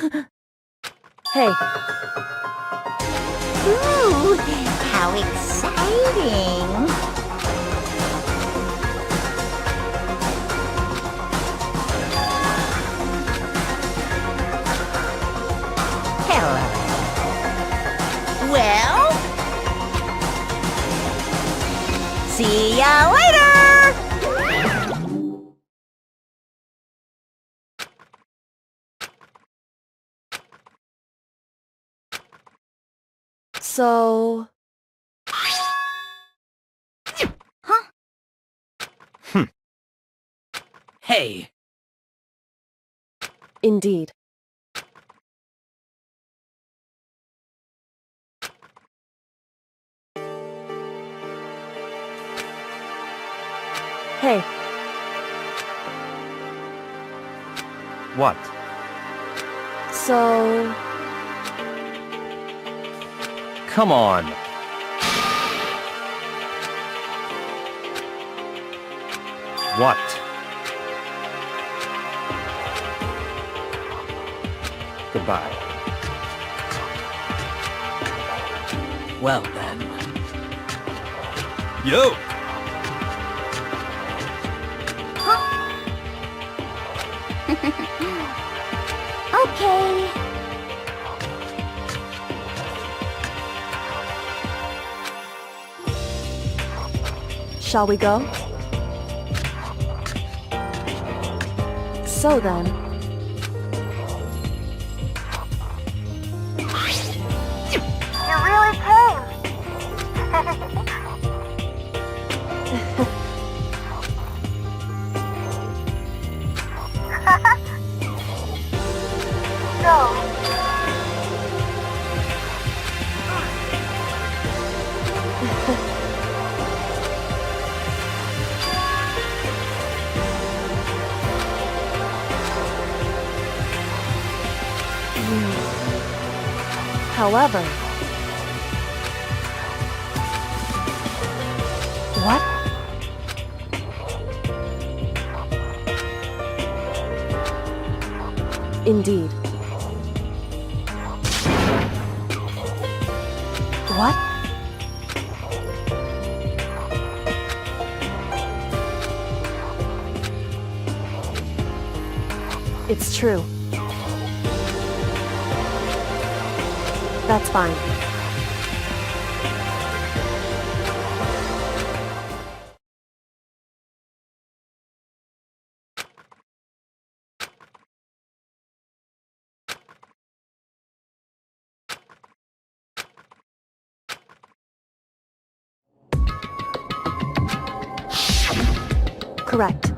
Hey, Ooh! How exciting! Hello. Well, So... Hey, Indeed. Hey, What? so... Come on. What? Goodbye. well then. Yo! Okay. Shall we go? So then... You really came. So, However... What? Indeed. What? It's true. That's fine. Correct.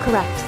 Correct.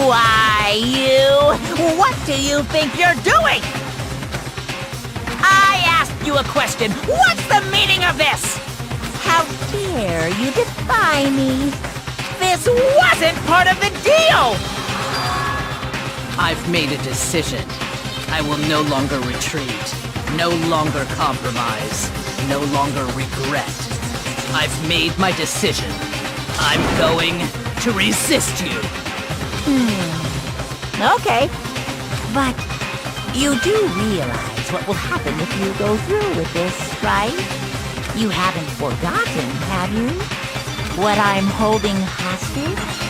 Why, you... What do you think you're doing? I asked you a question. What's the meaning of this? How dare you defy me? This wasn't part of the deal! I've made a decision. I will no longer retreat, no longer compromise, no longer regret. I've made my decision. I'm going to resist you. Okay. But you do realize what will happen if you go through with this, right? You haven't forgotten, have you? What I'm holding hostage?